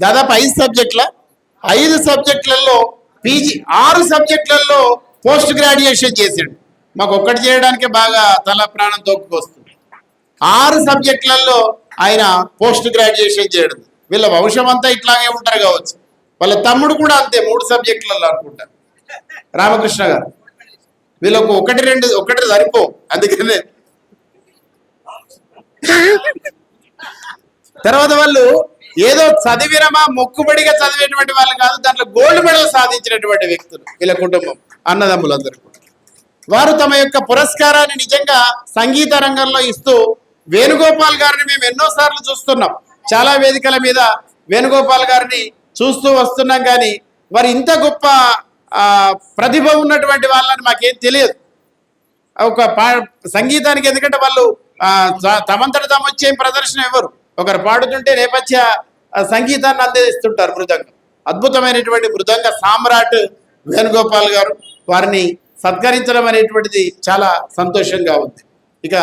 దాదాపు 5 సబ్జెక్టులలో పీజీ, 6 సబ్జెక్టులలో పోస్ట్ గ్రాడ్యుయేషన్ చేసాడు. మాకు ఒక్కటి చేయడానికే బాగా తల ప్రాణం తోక్కుకొస్తుంది. 6 సబ్జెక్టులలో ఆయన పోస్ట్ గ్రాడ్యుయేషన్ చేయడం. వీళ్ళ వంశం అంతా ఇట్లాగే ఉంటారు కావచ్చు. వాళ్ళ తమ్ముడు కూడా అంతే 3 సబ్జెక్టులలో అనుకుంటారు, రామకృష్ణ గారు. వీళ్ళకు ఒకటి సరిపో, అందుకనే తర్వాత వాళ్ళు ఏదో చదివినమా మొక్కుబడిగా చదివేటువంటి వాళ్ళు కాదు, దాంట్లో గోల్డ్ మెడల్ సాధించినటువంటి వ్యక్తులు వీళ్ళ కుటుంబం, అన్నదమ్ములందరూ కూడా. వారు తమ యొక్క పురస్కారాన్ని నిజంగా సంగీత రంగంలో ఇస్తూ వేణుగోపాల్ గారిని మేము ఎన్నోసార్లు చూస్తున్నాం, చాలా వేదికల మీద వేణుగోపాల్ గారిని చూస్తూ వస్తున్నాం. కానీ వారు ఇంత గొప్ప ప్రతిభ ఉన్నటువంటి వాళ్ళని మాకేం తెలియదు. ఒక సంగీతానికి, ఎందుకంటే వాళ్ళు తమంతట తాము వచ్చే ప్రదర్శన ఎవరు, ఒకరు పాడుతుంటే నేపథ్య సంగీతాన్ని అందిస్తుంటారు. మృదంగం, అద్భుతమైనటువంటి మృదంగ సామ్రాట్ వేణుగోపాల్ గారు. వారిని సత్కరించడం అనేటువంటిది చాలా సంతోషంగా ఉంది. ఇక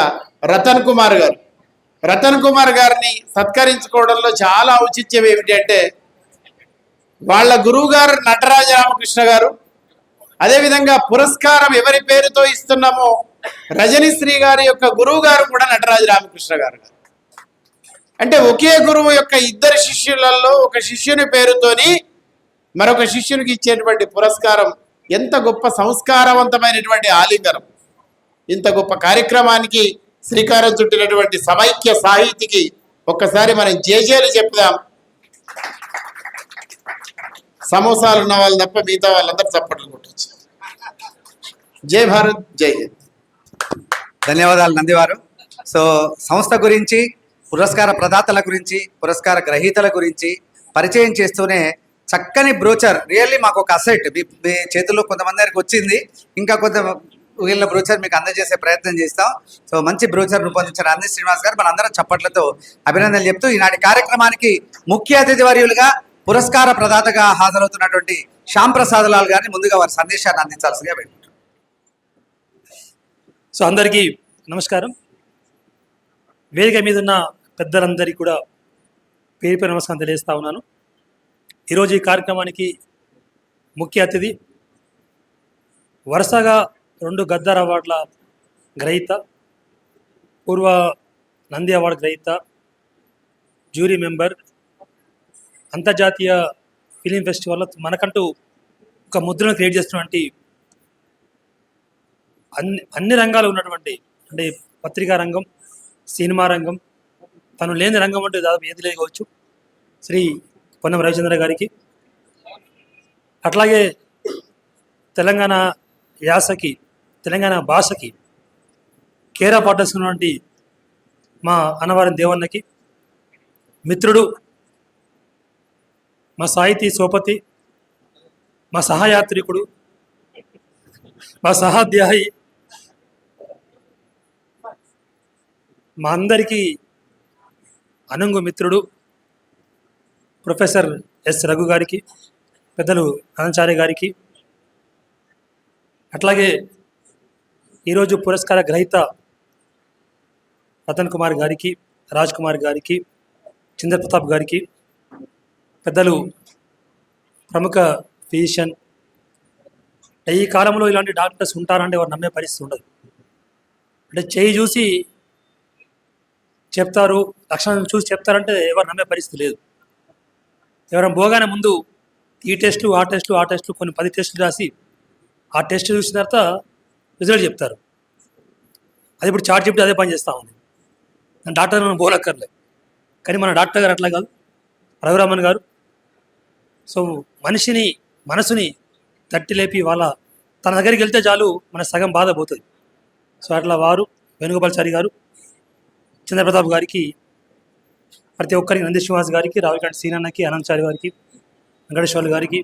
రతన్ కుమార్ గారిని సత్కరించుకోవడంలో చాలా ఔచిత్యం ఏమిటి అంటే, వాళ్ళ గురువు గారు నటరాజ రామకృష్ణ గారు, అదేవిధంగా పురస్కారం ఎవరి పేరుతో ఇస్తున్నామో రజనీశ్రీ గారి యొక్క గురువు గారు కూడా నటరాజ రామకృష్ణ గారు. అంటే ఒకే గురువు యొక్క 2 శిష్యులలో ఒక శిష్యుని పేరుతోని మరొక శిష్యునికి ఇచ్చేటువంటి పురస్కారం ఎంత గొప్ప సంస్కారవంతమైనటువంటి ఆలింగనం. ఇంత గొప్ప కార్యక్రమానికి శ్రీకారం చుట్టినటువంటి సమైక్య సాహితీకి ఒక్కసారి మనం జేజేలు చెప్దాం. సమోసాలు ఉన్న వాళ్ళు తప్ప మిగతా వాళ్ళందరూ చప్పట్లు కొట్టచ్చు. జై భారత్, జై హింద్. ధన్యవాదాలు నందివారు. సో సంస్థ గురించి, పురస్కార ప్రదాతల గురించి, పురస్కార గ్రహీతల గురించి పరిచయం చేస్తూనే చక్కని బ్రోచర్, రియల్లీ మాకు ఒక అసెట్ మీ చేతుల్లో కొంతమంది దగ్గరికి వచ్చింది, ఇంకా కొంత వీళ్ళ బ్రోచర్ మీకు అందజేసే ప్రయత్నం చేస్తాం. సో మంచి బ్రోచర్ రూపొందించిన అంది శ్రీనివాస్ గారు మనందరం చప్పట్లతో అభినందనలు చెప్తూ ఈనాటి కార్యక్రమానికి ముఖ్య అతిథి వర్యులుగా పురస్కార ప్రదాతగా హాజరవుతున్నటువంటి శ్యామ్ ప్రసాద్ లాల్ గారిని ముందుగా వారి సందేశాన్ని అందించాల్సిందిగా వేడుకుంటున్నాం. సో అందరికీ నమస్కారం. వేదిక మీద ఉన్న పెద్దలందరికీ కూడా పేరు పేరు నమస్కారం తెలియజేస్తా ఉన్నాను. ఈరోజు ఈ కార్యక్రమానికి ముఖ్య అతిథి వరుసగా 2 గద్దర్ అవార్డుల గ్రహీత, పూర్వ నంది అవార్డు గ్రహీత, జ్యూరీ మెంబర్, అంతర్జాతీయ ఫిలిం ఫెస్టివల్లో మనకంటూ ఒక ముద్రను క్రియేట్ చేస్తున్నటువంటి అన్ని రంగాలు ఉన్నటువంటి, అంటే పత్రికా రంగం, సినిమా రంగం, తను లేని రంగం అంటే దాదాపు ఏది లేదు కావచ్చు, శ్రీ పొన్నం రవిచంద్ర గారికి, అట్లాగే తెలంగాణ యాసకి, తెలంగాణ భాషకి కేరా పాటిస్తున్నటువంటి మా అన్నవరం దేవన్నకి, మిత్రుడు, మా సాహితీ సోపతి, మా సహయాత్రికుడు, మా సహాధ్యాయి, మా అందరికీ అనంగు మిత్రుడు ప్రొఫెసర్ ఎస్ రఘు గారికి, పెద్దలు అనంచార్య గారికి, అట్లాగే ఈరోజు పురస్కార గ్రహీత రతన్ కుమార్ గారికి, రాజ్ కుమార్ గారికి, చంద్ర ప్రతాప్ గారికి, పెద్దలు ప్రముఖ ఫిజిషియన్. ఈ కాలంలో ఇలాంటి డాక్టర్స్ ఉంటారంటే ఎవరు నమ్మే పరిస్థితి ఉండదు. అంటే చేయి చూసి చెప్తారు, లక్షణం చూసి చెప్తారంటే ఎవరు నమ్మే పరిస్థితి లేదు. ఎవరైనా పోగానే ముందు ఈ టెస్టులు ఆ టెస్టులు కొన్ని 10 టెస్టులు రాసి ఆ టెస్ట్ చూసిన తర్వాత రిజల్ట్ చెప్తారు. అది ఇప్పుడు చార్ట్ చెప్తే అదే పని చేస్తూ ఉంది. డాక్టర్ మనం పోలక్కర్లేదు, కానీ మన డాక్టర్ గారు అట్లా కాదు, రఘురామన్ గారు. సో మనసుని తట్టి లేపి తన దగ్గరికి వెళ్తే చాలు మన సగం బాధ పోతుంది. సో అట్లా వారు, వేణుగోపాల్చారి గారు, చంద్రప్రతాప్ గారికి, ప్రతి ఒక్కరికి, నంది శ్రీనివాస్ గారికి, రావికంటి సీనన్నకి, అనంతచారి గారికి, వెంకటేశ్వర్లు గారికి,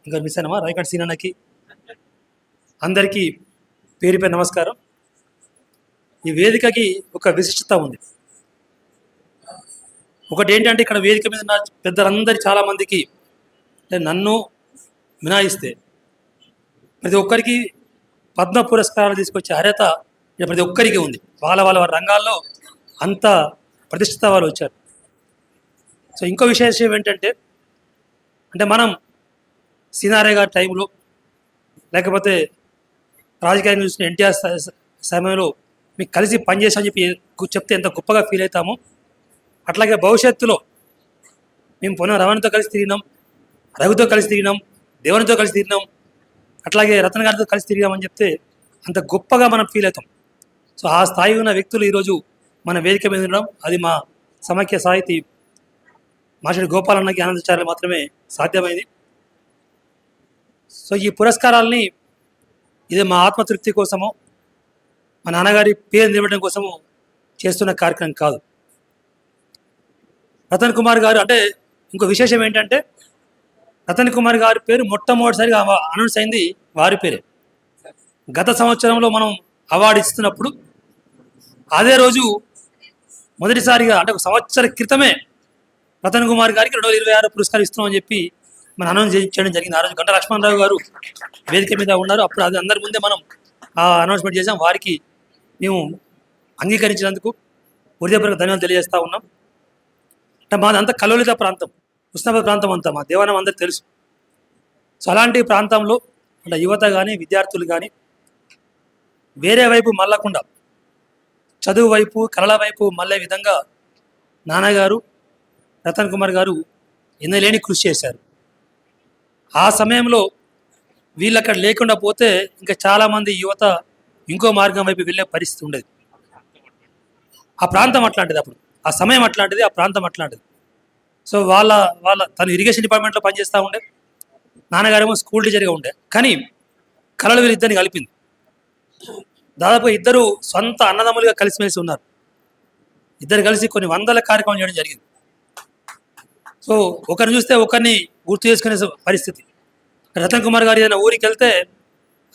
ఇంకా మిస్ అయినమా రావికంటి సీనన్నకి, అందరికీ పేరు పేరు నమస్కారం. ఈ వేదికకి ఒక విశిష్టత ఉంది. ఒకటి ఏంటంటే ఇక్కడ వేదిక మీద ఉన్న పెద్దలందరి చాలామందికి, నన్ను మినాయిస్తే ప్రతి ఒక్కరికి పద్మ పురస్కారాలు తీసుకొచ్చే అర్హత ప్రతి ఒక్కరికి ఉంది. వాళ్ళ రంగాల్లో అంత ప్రతిష్ఠిత వాళ్ళు వచ్చారు. సో ఇంకో విశేషం ఏంటంటే, అంటే మనం సీనారే గారి టైంలో, లేకపోతే రాజకీయాన్ని చూసిన ఎన్టీఆర్ సమయంలో మీకు కలిసి పనిచేసామని చెప్తే ఎంత గొప్పగా ఫీల్ అవుతామో, అట్లాగే భవిష్యత్తులో మేము పొన్న రమణతో కలిసి తిరిగినాం, రఘుతో కలిసి తిరిగినాం, దేవనితో కలిసి తిరిగినాం, అట్లాగే రతన్ గారితో కలిసి తిరిగామని చెప్తే అంత గొప్పగా మనం ఫీల్ అవుతాం. సో ఆ స్థాయి ఉన్న వ్యక్తులు ఈరోజు మన వేదిక మీద ఉండడం, అది మా సమైక్య సాహితీ మాస్టర్ గోపాలన్నకి, ఆనందాచార్యులు మాత్రమే సాధ్యమైంది. సో ఈ పురస్కారాలని ఇది మా ఆత్మతృప్తి కోసమో, మా నాన్నగారి పేరు నిలబడడం కోసము చేస్తున్న కార్యక్రమం కాదు. రతన్ కుమార్ గారు అంటే ఇంకో విశేషం ఏంటంటే, రతన్ కుమార్ గారి పేరు మొట్టమొదటిసారిగా అనౌన్స్ అయింది వారి పేరే. గత సంవత్సరంలో మనం అవార్డు ఇస్తున్నప్పుడు అదే రోజు మొదటిసారిగా, అంటే ఒక సంవత్సర క్రితమే రతన్ కుమార్ గారికి 2026 పురస్కారం ఇస్తున్నామని చెప్పి మనం అనౌన్స్ చేయడం జరిగింది. ఆ రోజు గంట లక్ష్మణరావు గారు వేదిక మీద ఉన్నారు. అప్పుడు అది అందరి ముందే మనం ఆ అనౌన్స్మెంట్ చేసాం. వారికి మేము అంగీకరించినందుకు హృదయపూర్వక ధన్యవాదాలు తెలియజేస్తూ ఉన్నాం. అంటే మాది అంతా కలోలిత ప్రాంతం, ఉస్నాబాద్ ప్రాంతం అంతా మా దేవానం అందరికి తెలుసు. సో అలాంటి ప్రాంతంలో అంటే యువత కానీ, విద్యార్థులు కానీ వేరే వైపు మళ్ళకుండా చదువు వైపు, కళల వైపు మళ్ళే విధంగా నాన్నగారు, రతన్ కుమార్ గారు ఎన్నలేని కృషి చేశారు. ఆ సమయంలో వీళ్ళు అక్కడ లేకుండా పోతే ఇంకా చాలామంది యువత ఇంకో మార్గం వైపు వెళ్ళే పరిస్థితి ఉండేది. ఆ ప్రాంతం అట్లాంటిది, అప్పుడు ఆ సమయం అట్లాంటిది, ఆ ప్రాంతం అట్లాంటిది. సో తను ఇరిగేషన్ డిపార్ట్మెంట్లో పనిచేస్తూ ఉండే, నాన్నగారేమో స్కూల్ టీచర్గా ఉండే. కానీ కళలు వీళ్ళిద్దరిని కలిపింది. దాదాపు ఇద్దరు సొంత అన్నదమ్ములుగా కలిసిమెలిసి ఉన్నారు. ఇద్దరు కలిసి కొన్ని వందల కార్యక్రమాలు చేయడం జరిగింది. సో ఒకరిని చూస్తే ఒకరిని గుర్తు చేసుకునే పరిస్థితి. రతన్ కుమార్ గారు ఏదైనా ఊరికి వెళ్తే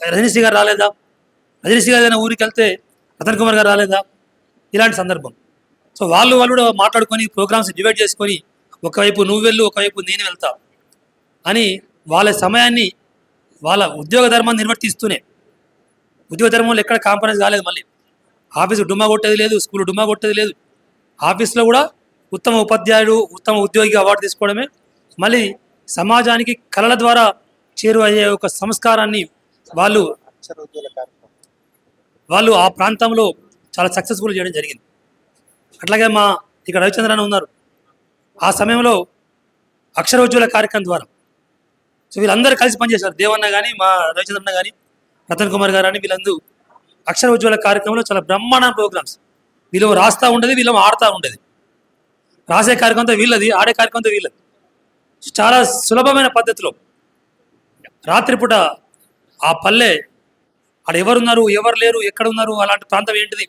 రజనీశ్రీ గారు రాలేదా, రజనీశ్రీ గారు ఏదైనా ఊరికి వెళ్తే రతన్ కుమార్ గారు రాలేదా, ఇలాంటి సందర్భం. సో వాళ్ళు కూడా మాట్లాడుకొని ప్రోగ్రామ్స్ డివైడ్ చేసుకొని ఒకవైపు నువ్వు వెళ్ళు, ఒకవైపు నేను వెళ్తా అని వాళ్ళ సమయాన్ని వాళ్ళ ఉద్యోగ ధర్మాన్ని నిర్వర్తిస్తూనే, ఉద్యోగ ధర్మంలో ఎక్కడ కాంప్రమైజ్ కాలేదు. మళ్ళీ ఆఫీసు డుమ్మా కొట్టేది లేదు, స్కూల్ డుమ్మా కొట్టేది లేదు. ఆఫీస్లో కూడా ఉత్తమ ఉపాధ్యాయుడు, ఉత్తమ ఉద్యోగి అవార్డు తీసుకోవడమే. మళ్ళీ సమాజానికి కళల ద్వారా చేరువయ్యే ఒక సంస్కారాన్ని వాళ్ళు ఆ ప్రాంతంలో చాలా సక్సెస్ఫుల్ చేయడం జరిగింది. అట్లాగే మా ఇక్కడ రవిచంద్రన్ ఉన్నారు. ఆ సమయంలో అక్షరోజ్వల కార్యక్రమం ద్వారా సో వీళ్ళందరూ కలిసి పనిచేశారు. దేవన్న కానీ, మా రవిచంద్రన్న కానీ, రతన్ కుమార్ గారు అని వీళ్ళందరూ అక్షరోజ్వల కార్యక్రమంలో చాలా బ్రహ్మాండ ప్రోగ్రామ్స్. వీళ్ళు రాస్తూ ఉండేది, వీళ్ళు ఆడుతూ ఉండేది. రాసే కార్యక్రమంతో వీళ్ళది, ఆడే కార్యక్రమంతో వీళ్ళది. చాలా సులభమైన పద్ధతిలో రాత్రిపూట ఆ పల్లె ఆడ ఎవరున్నారు, ఎవరు లేరు, ఎక్కడ ఉన్నారు, అలాంటి ప్రాంతం ఏంటిది,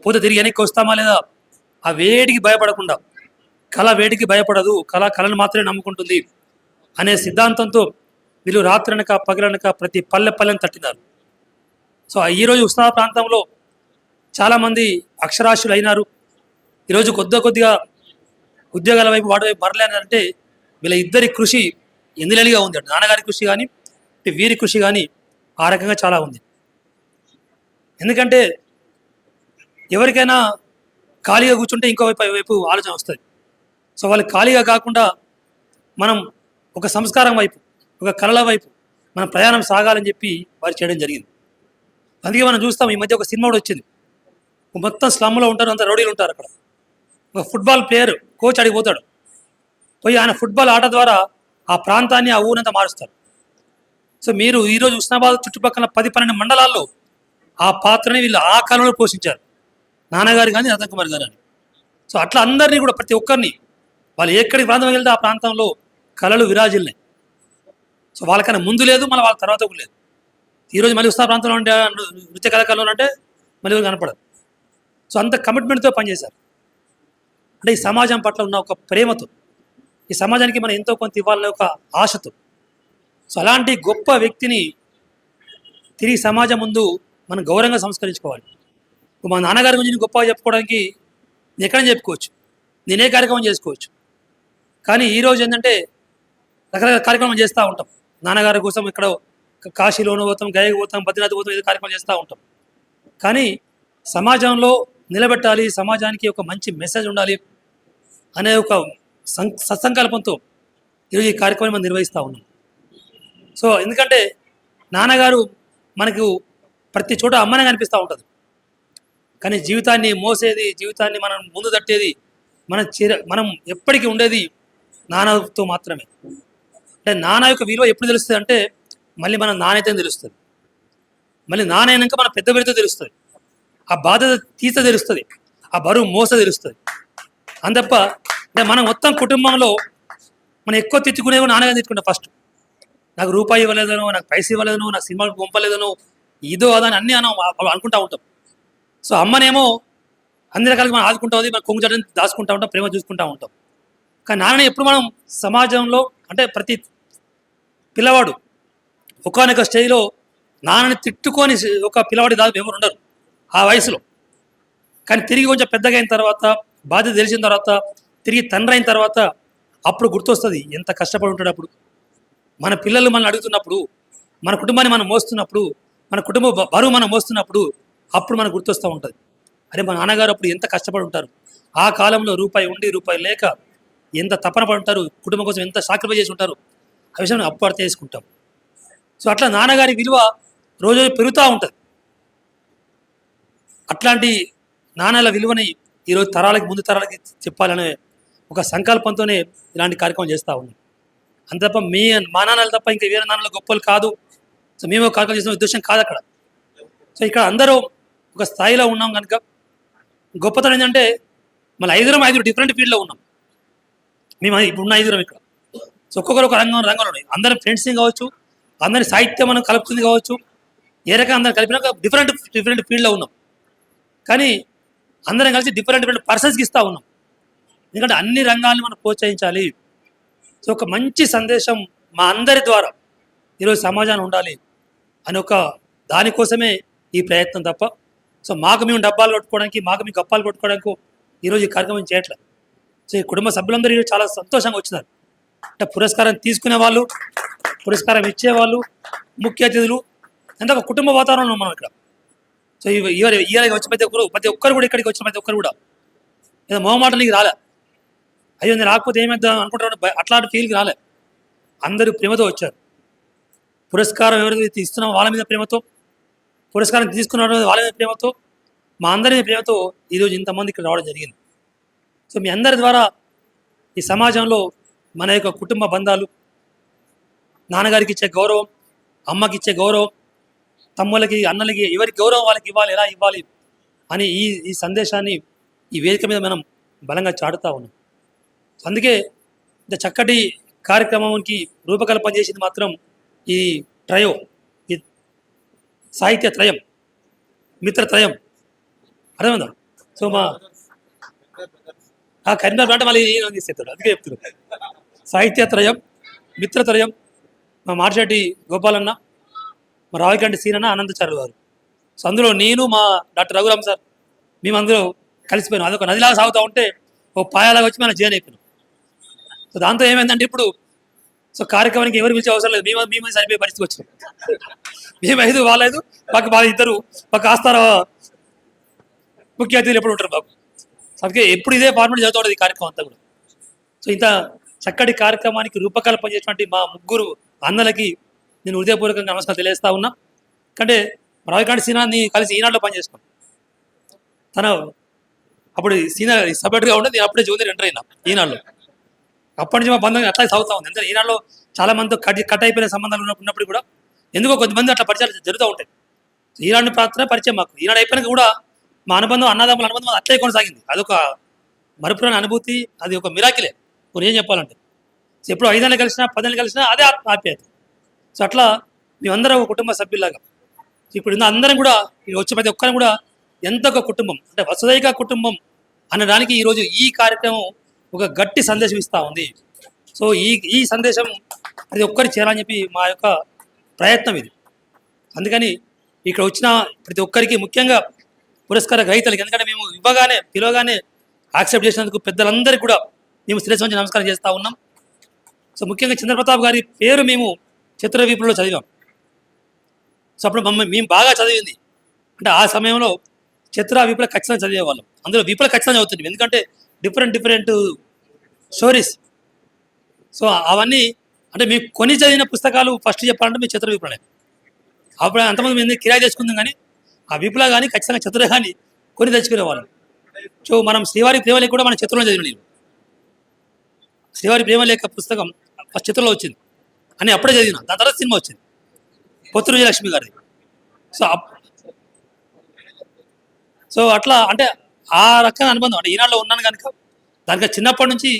పోతే తిరిగి వెనక్కి వస్తామా లేదా, ఆ వేడికి భయపడకుండా, కళ వేడికి భయపడదు, కళను మాత్రమే నమ్ముకుంటుంది అనే సిద్ధాంతంతో వీళ్ళు రాత్రనక పగలనక ప్రతి పల్లెని తట్టినారు. సో ఈరోజు ఉస్నా ప్రాంతంలో చాలామంది అక్షరాస్యులు అయినారు. ఈరోజు కొద్దిగా ఉద్యోగాల వైపు వాటి వైపు మరలేనంటే వీళ్ళ ఇద్దరి కృషి ఎన్నిలనిగా ఉంది. నాన్నగారి కృషి కానీ, వీరి కృషి కానీ ఆ రకంగా చాలా ఉంది. ఎందుకంటే ఎవరికైనా ఖాళీగా కూర్చుంటే ఇంకో వైపు ఆలోచన వస్తుంది. సో వాళ్ళు ఖాళీగా కాకుండా మనం ఒక సంస్కారం వైపు, ఒక కళల వైపు మనం ప్రయాణం సాగాలని చెప్పి వారు చేయడం జరిగింది. అందుకే మనం చూస్తాం, ఈ మధ్య ఒక సినిమా కూడా వచ్చింది. మొత్తం స్లమ్లో ఉంటారు, అంత రౌడీలు ఉంటారు. అక్కడ ఒక ఫుట్బాల్ ప్లేయర్ కోచ్ అడిగిపోతాడు, పోయి ఆయన ఫుట్బాల్ ఆట ద్వారా ఆ ప్రాంతాన్ని, ఆ ఊరంతా మారుస్తారు. సో మీరు ఈరోజు ఉస్నాబాద్ చుట్టుపక్కల 10-12 మండలాల్లో ఆ పాత్రని వీళ్ళు ఆ కాలంలో పోషించారు, నాన్నగారు కానీ, రతన్ కుమార్ గారు అని. సో అట్లా అందరినీ కూడా ప్రతి ఒక్కరిని వాళ్ళు ఎక్కడికి ప్రాంతం వెళ్తే ఆ ప్రాంతంలో కళలు విరాజిల్లాయి. సో వాళ్ళకన్నా ముందు లేదు, మళ్ళీ వాళ్ళ తర్వాత కూడా లేదు. ఈరోజు మళ్ళీ ఉస్నా ప్రాంతంలో అంటే నృత్య కళాకారులు అంటే మళ్ళీ కనపడదు. సో అంత కమిట్మెంట్తో పనిచేశారు. అంటే ఈ సమాజం పట్ల ఉన్న ఒక ప్రేమతో, ఈ సమాజానికి మనం ఎంతో కొంత ఇవ్వాలనే ఒక ఆశతో. సో అలాంటి గొప్ప వ్యక్తిని తిరిగి సమాజం ముందు మనం గౌరవంగా సంస్కరించుకోవాలి. మా నాన్నగారి గురించి నేను గొప్పగా చెప్పుకోవడానికి నేను ఎక్కడైనా చెప్పుకోవచ్చు, నేనే కార్యక్రమం చేసుకోవచ్చు. కానీ ఈరోజు ఏంటంటే రకరకాల కార్యక్రమం చేస్తూ ఉంటాం. నాన్నగారి కోసం ఇక్కడ కాశీలోనూ పోతాం, గయకు పోతాం, బద్రీనాథ్ పోతాం, ఏదో కార్యక్రమం చేస్తూ ఉంటాం. కానీ సమాజంలో నిలబెట్టాలి, సమాజానికి ఒక మంచి మెసేజ్ ఉండాలి అనే ఒక సత్సంకల్పంతో ఈరోజు ఈ కార్యక్రమం మనం నిర్వహిస్తూ ఉన్నాం. సో ఎందుకంటే నాన్నగారు మనకు ప్రతి చోట అమ్మనే కనిపిస్తూ ఉంటుంది. కానీ జీవితాన్ని మోసేది, జీవితాన్ని మనం ముందు తట్టేది, మనం ఎప్పటికీ ఉండేది నాన్నతో మాత్రమే. అంటే నాన్న యొక్క విలువ ఎప్పుడు తెలుస్తుంది అంటే మళ్ళీ మన నాన్నైతే తెలుస్తుంది, మళ్ళీ నాన్న అయినాక మన పెద్ద బిడ్డతో తెలుస్తుంది, ఆ బాధ్యత తీస్తే తెలుస్తుంది, ఆ బరువు మోస తెలుస్తుంది. అంతప్ప అంటే మనం మొత్తం కుటుంబంలో మనం ఎక్కువ తిట్టుకునేవో నాన్నగా తిట్టుకుంటాం. ఫస్ట్ నాకు రూపాయి ఇవ్వలేదనో, నాకు పైసలు ఇవ్వలేదనో, నాకు సినిమాకి పంపలేదనో, ఇదో అదని అన్నీ అనుకుంటూ ఉంటాం. సో అమ్మనేమో అన్ని రకాలుగా మనం ఆదుకుంటుంది, మనం కొంగు జడని దాచుకుంటూ ఉంటాం, ప్రేమ చూసుకుంటూ ఉంటాం. కానీ నాన్నని ఎప్పుడు మనం సమాజంలో అంటే ప్రతి పిల్లవాడు ఒకనొక స్టేజ్లో నాన్నని తిట్టుకొని ఒక పిల్లవాడి దాదాపు ఎవరు ఉండరు ఆ వయసులో. కానీ తిరిగి కొంచెం పెద్దగా అయిన తర్వాత, బాధ్యత తెలిసిన తర్వాత, తిరిగి తండ్రి అయిన తర్వాత అప్పుడు గుర్తొస్తుంది ఎంత కష్టపడి ఉంటాడు. అప్పుడు మన పిల్లలు మనల్ని అడుగుతున్నప్పుడు, మన కుటుంబాన్ని మనం మోస్తున్నప్పుడు, మన కుటుంబ బరువు మనం మోస్తున్నప్పుడు అప్పుడు మనకు గుర్తొస్తూ ఉంటుంది, అరే మా నాన్నగారు అప్పుడు ఎంత కష్టపడి ఉంటారు, ఆ కాలంలో రూపాయి ఉండి రూపాయి లేక ఎంత తపన పడి ఉంటారు, కుటుంబం కోసం ఎంత సాక్రిఫైస్ చేసి ఉంటారు, ఆ విషయం అప్పు అర్థం చేసుకుంటాం. సో అట్లా నాన్నగారి విలువ రోజు పెరుగుతూ ఉంటుంది. అట్లాంటి నాన్నల విలువని ఈరోజు తరాలకి, ముందు తరాలకి చెప్పాలనే ఒక సంకల్పంతోనే ఇలాంటి కార్యక్రమం చేస్తూ ఉన్నాం. అంత తప్ప మా నాన్నలు తప్ప ఇంకా వేరే నాన్నలు గొప్పలు కాదు, సో మేము కార్యక్రమం చేసిన ఉద్దేశం కాదు అక్కడ. సో ఇక్కడ అందరూ ఒక స్థాయిలో ఉన్నాం కనుక గొప్పతనం ఏంటంటే మళ్ళీ ఐదుగురు డిఫరెంట్ ఫీల్డ్లో ఉన్నాం. మేము ఇప్పుడు ఉన్న ఐదుగురం ఇక్కడ. సో ఒక్కొక్కరు ఒక రంగంలో ఉన్నాయి. అందరం ఫ్రెండ్స్ని కావచ్చు, అందరి సాహిత్యం మనం కలుపుతుంది కావచ్చు, ఏ రకంగా అందరం కలిపినాక డిఫరెంట్ డిఫరెంట్ ఫీల్డ్లో ఉన్నాం, కానీ అందరం కలిసి డిఫరెంట్ డిఫరెంట్ పర్సన్స్కి ఇస్తూ ఉన్నాం. ఎందుకంటే అన్ని రంగాల్ని మనం ప్రోత్సహించాలి. సో ఒక మంచి సందేశం మా అందరి ద్వారా ఈరోజు సమాజాన్ని ఉండాలి అని ఒక దానికోసమే ఈ ప్రయత్నం తప్ప సో మాకు మేము డబ్బాలు కొట్టుకోవడానికి మాకు మేము గప్పాలు కొట్టుకోవడానికి ఈరోజు ఈ కార్యక్రమం చేయట్లేదు. సో ఈ కుటుంబ సభ్యులందరూ ఈరోజు చాలా సంతోషంగా వచ్చినారు. అంటే పురస్కారం తీసుకునే వాళ్ళు, పురస్కారం ఇచ్చేవాళ్ళు, ముఖ్య అతిథులు, అంతా ఒక కుటుంబ వాతావరణంలో మనం ఇక్కడ. సో ఇయర్ వచ్చి ప్రతి ఒక్కరు కూడా ఇక్కడికి వచ్చిన ప్రతి ఒక్కరు కూడా ఏదో మొహమాటలకి రాలే, అయ్యో నేను రాకపోతే ఏమైద్దాం అనుకుంటారు అట్లాంటి ఫీల్కి రాలే. అందరూ ప్రేమతో వచ్చారు. పురస్కారం ఎవరైతే ఇస్తున్నామో వాళ్ళ మీద ప్రేమతో, పురస్కారం తీసుకున్న వాళ్ళ మీద ప్రేమతో, మా అందరి మీద ప్రేమతో ఈరోజు ఇంతమంది ఇక్కడ రావడం జరిగింది. సో మీ అందరి ద్వారా ఈ సమాజంలో మన యొక్క కుటుంబ బంధాలు, నాన్నగారికి ఇచ్చే గౌరవం, అమ్మకి ఇచ్చే గౌరవం, తమ్ముళ్ళకి అన్నలకి ఎవరికి గౌరవం వాళ్ళకి ఇవ్వాలి, ఎలా ఇవ్వాలి అని ఈ సందేశాన్ని ఈ వేదిక మీద మనం బలంగా చాటుతూ ఉన్నాం. అందుకే ఇంత చక్కటి కార్యక్రమానికి రూపకల్పన చేసింది మాత్రం ఈ ట్రయో, ఈ సాహిత్య త్రయం, మిత్రత్రయం, అర్థమైందా? సో మా కరీంనగర్ అంటే మళ్ళీ తీసేస్తాడు, అందుకే చెప్తున్నాడు. సాహిత్య త్రయం, మిత్రత్రయం, మా మార్షెట్టి గోపాలన్న, మా రావికంటి సీనన్న, అనంతచార్య గారు. సో అందులో నేను, మా డాక్టర్ రఘురామ్ సార్, మేము అందులో కలిసిపోయినాం. అదొక నదిలాగా సాగుతూ ఉంటే ఓ పాయలాగా వచ్చి మనం జైన్ అయిపోయినాం. సో దాంతో ఏమైందంటే ఇప్పుడు సో కార్యక్రమానికి ఎవరు పిలిచే అవసరం లేదు, మేము సరిపోయే పరిస్థితి వచ్చినాం. మేము 5 వాళ్ళ 5 మాకు బాగా ఇద్దరు మాకు ఆస్తార ముఖ్య అతిథులు ఎప్పుడు ఉంటారు బాబు. అందుకే ఎప్పుడు ఇదే ఫార్మాట్ చదువుతూ ఉంటుంది ఈ కార్యక్రమం అంతా కూడా. సో ఇంత చక్కటి కార్యక్రమానికి రూపకల్పన చేసినటువంటి మా ముగ్గురు అన్నలకి నేను హృదయపూర్వకంగా నమస్కారం తెలియజేస్తా ఉన్నా. అంటే రావికాంటి సీనాన్ని కలిసి ఈనాడులో పనిచేసుకున్నాం. తన అప్పుడు సీనియర్ సపరేట్గా ఉండేది, నేను అప్పుడే జూనియర్ ఎంటర్ అయినా ఈనాడులో. అప్పటి నుంచి మా బంధం అట్లా సాగుతూ ఉంది. ఎందుకంటే ఈనాడులో చాలా మందితో కట్ అయిపోయిన సంబంధాలు ఉన్నప్పుడు కూడా ఎందుకో కొద్దిమంది అట్లా పరిచయాలు జరుగుతూ ఉంటాయి. ఈనాడుని పాత్ర పరిచయం మాకు. ఈనాడు అయిపోయినాక కూడా మా అనుబంధం, అన్నదమ్ముల అనుబంధం అట్లే కొనసాగింది. అదొక మరుపురాని అనుభూతి, అది ఒక మిరాకిలే కొన్ని ఏం చెప్పాలంటే. సో ఎప్పుడు 5 ఏళ్ళు కలిసినా 10 ఏళ్ళు కలిసినా అదే ఆప్యాయత. సో అట్లా మేమందరం ఒక కుటుంబ సభ్యులాగా ఇప్పుడు అందరం కూడా వచ్చే ప్రతి ఒక్కరం కూడా ఎంత ఒక కుటుంబం, అంటే వసుదైక కుటుంబం అనడానికి ఈరోజు ఈ కార్యక్రమం ఒక గట్టి సందేశం ఇస్తూ ఉంది. సో ఈ సందేశం ప్రతి ఒక్కరికి చేరాలని చెప్పి మా యొక్క ప్రయత్నం ఇది. అందుకని ఇక్కడ వచ్చిన ప్రతి ఒక్కరికి, ముఖ్యంగా పురస్కార గ్రహీతలకి, ఎందుకంటే మేము పిలవగానే యాక్సెప్ట్ చేసినందుకు పెద్దలందరికీ కూడా మేము శిరస్సు వంచి నమస్కారం చేస్తూ ఉన్నాం. సో ముఖ్యంగా చంద్రప్రతాప్ గారి పేరు మేము చిత్రవీపులో చదివాం. సో అప్పుడు మేము బాగా చదివింది అంటే ఆ సమయంలో చిత్రవీపులో ఖచ్చితంగా చదివేవాళ్ళం. అందులో వీపులో ఖచ్చితంగా చదువుతుంది, ఎందుకంటే డిఫరెంట్ స్టోరీస్. సో అవన్నీ అంటే మేము కొని చదివిన పుస్తకాలు ఫస్ట్ చెప్పాలంటే మీ చిత్రవీపులనే. అప్పుడు అంతమంది మేము కిరాయి తెచ్చుకుందాం, కానీ ఆ వీపులా కానీ ఖచ్చితంగా చిత్ర కానీ కొని తెచ్చుకునేవాళ్ళం. సో మనం శ్రీవారి ప్రేమ లేక కూడా మన చిత్రంలో చదివిన శ్రీవారి ప్రేమ లేక పుస్తకం ఫస్ట్ చిత్రంలో వచ్చింది అని అప్పుడే చదివిన. దాని తర్వాత సినిమా వచ్చింది పొత్తూరు విజయలక్ష్మి గారిది. సో అట్లా అంటే ఆ రకమైన అనుబంధం. అంటే ఈనాడులో ఉన్నాను కనుక దానికి చిన్నప్పటి నుంచి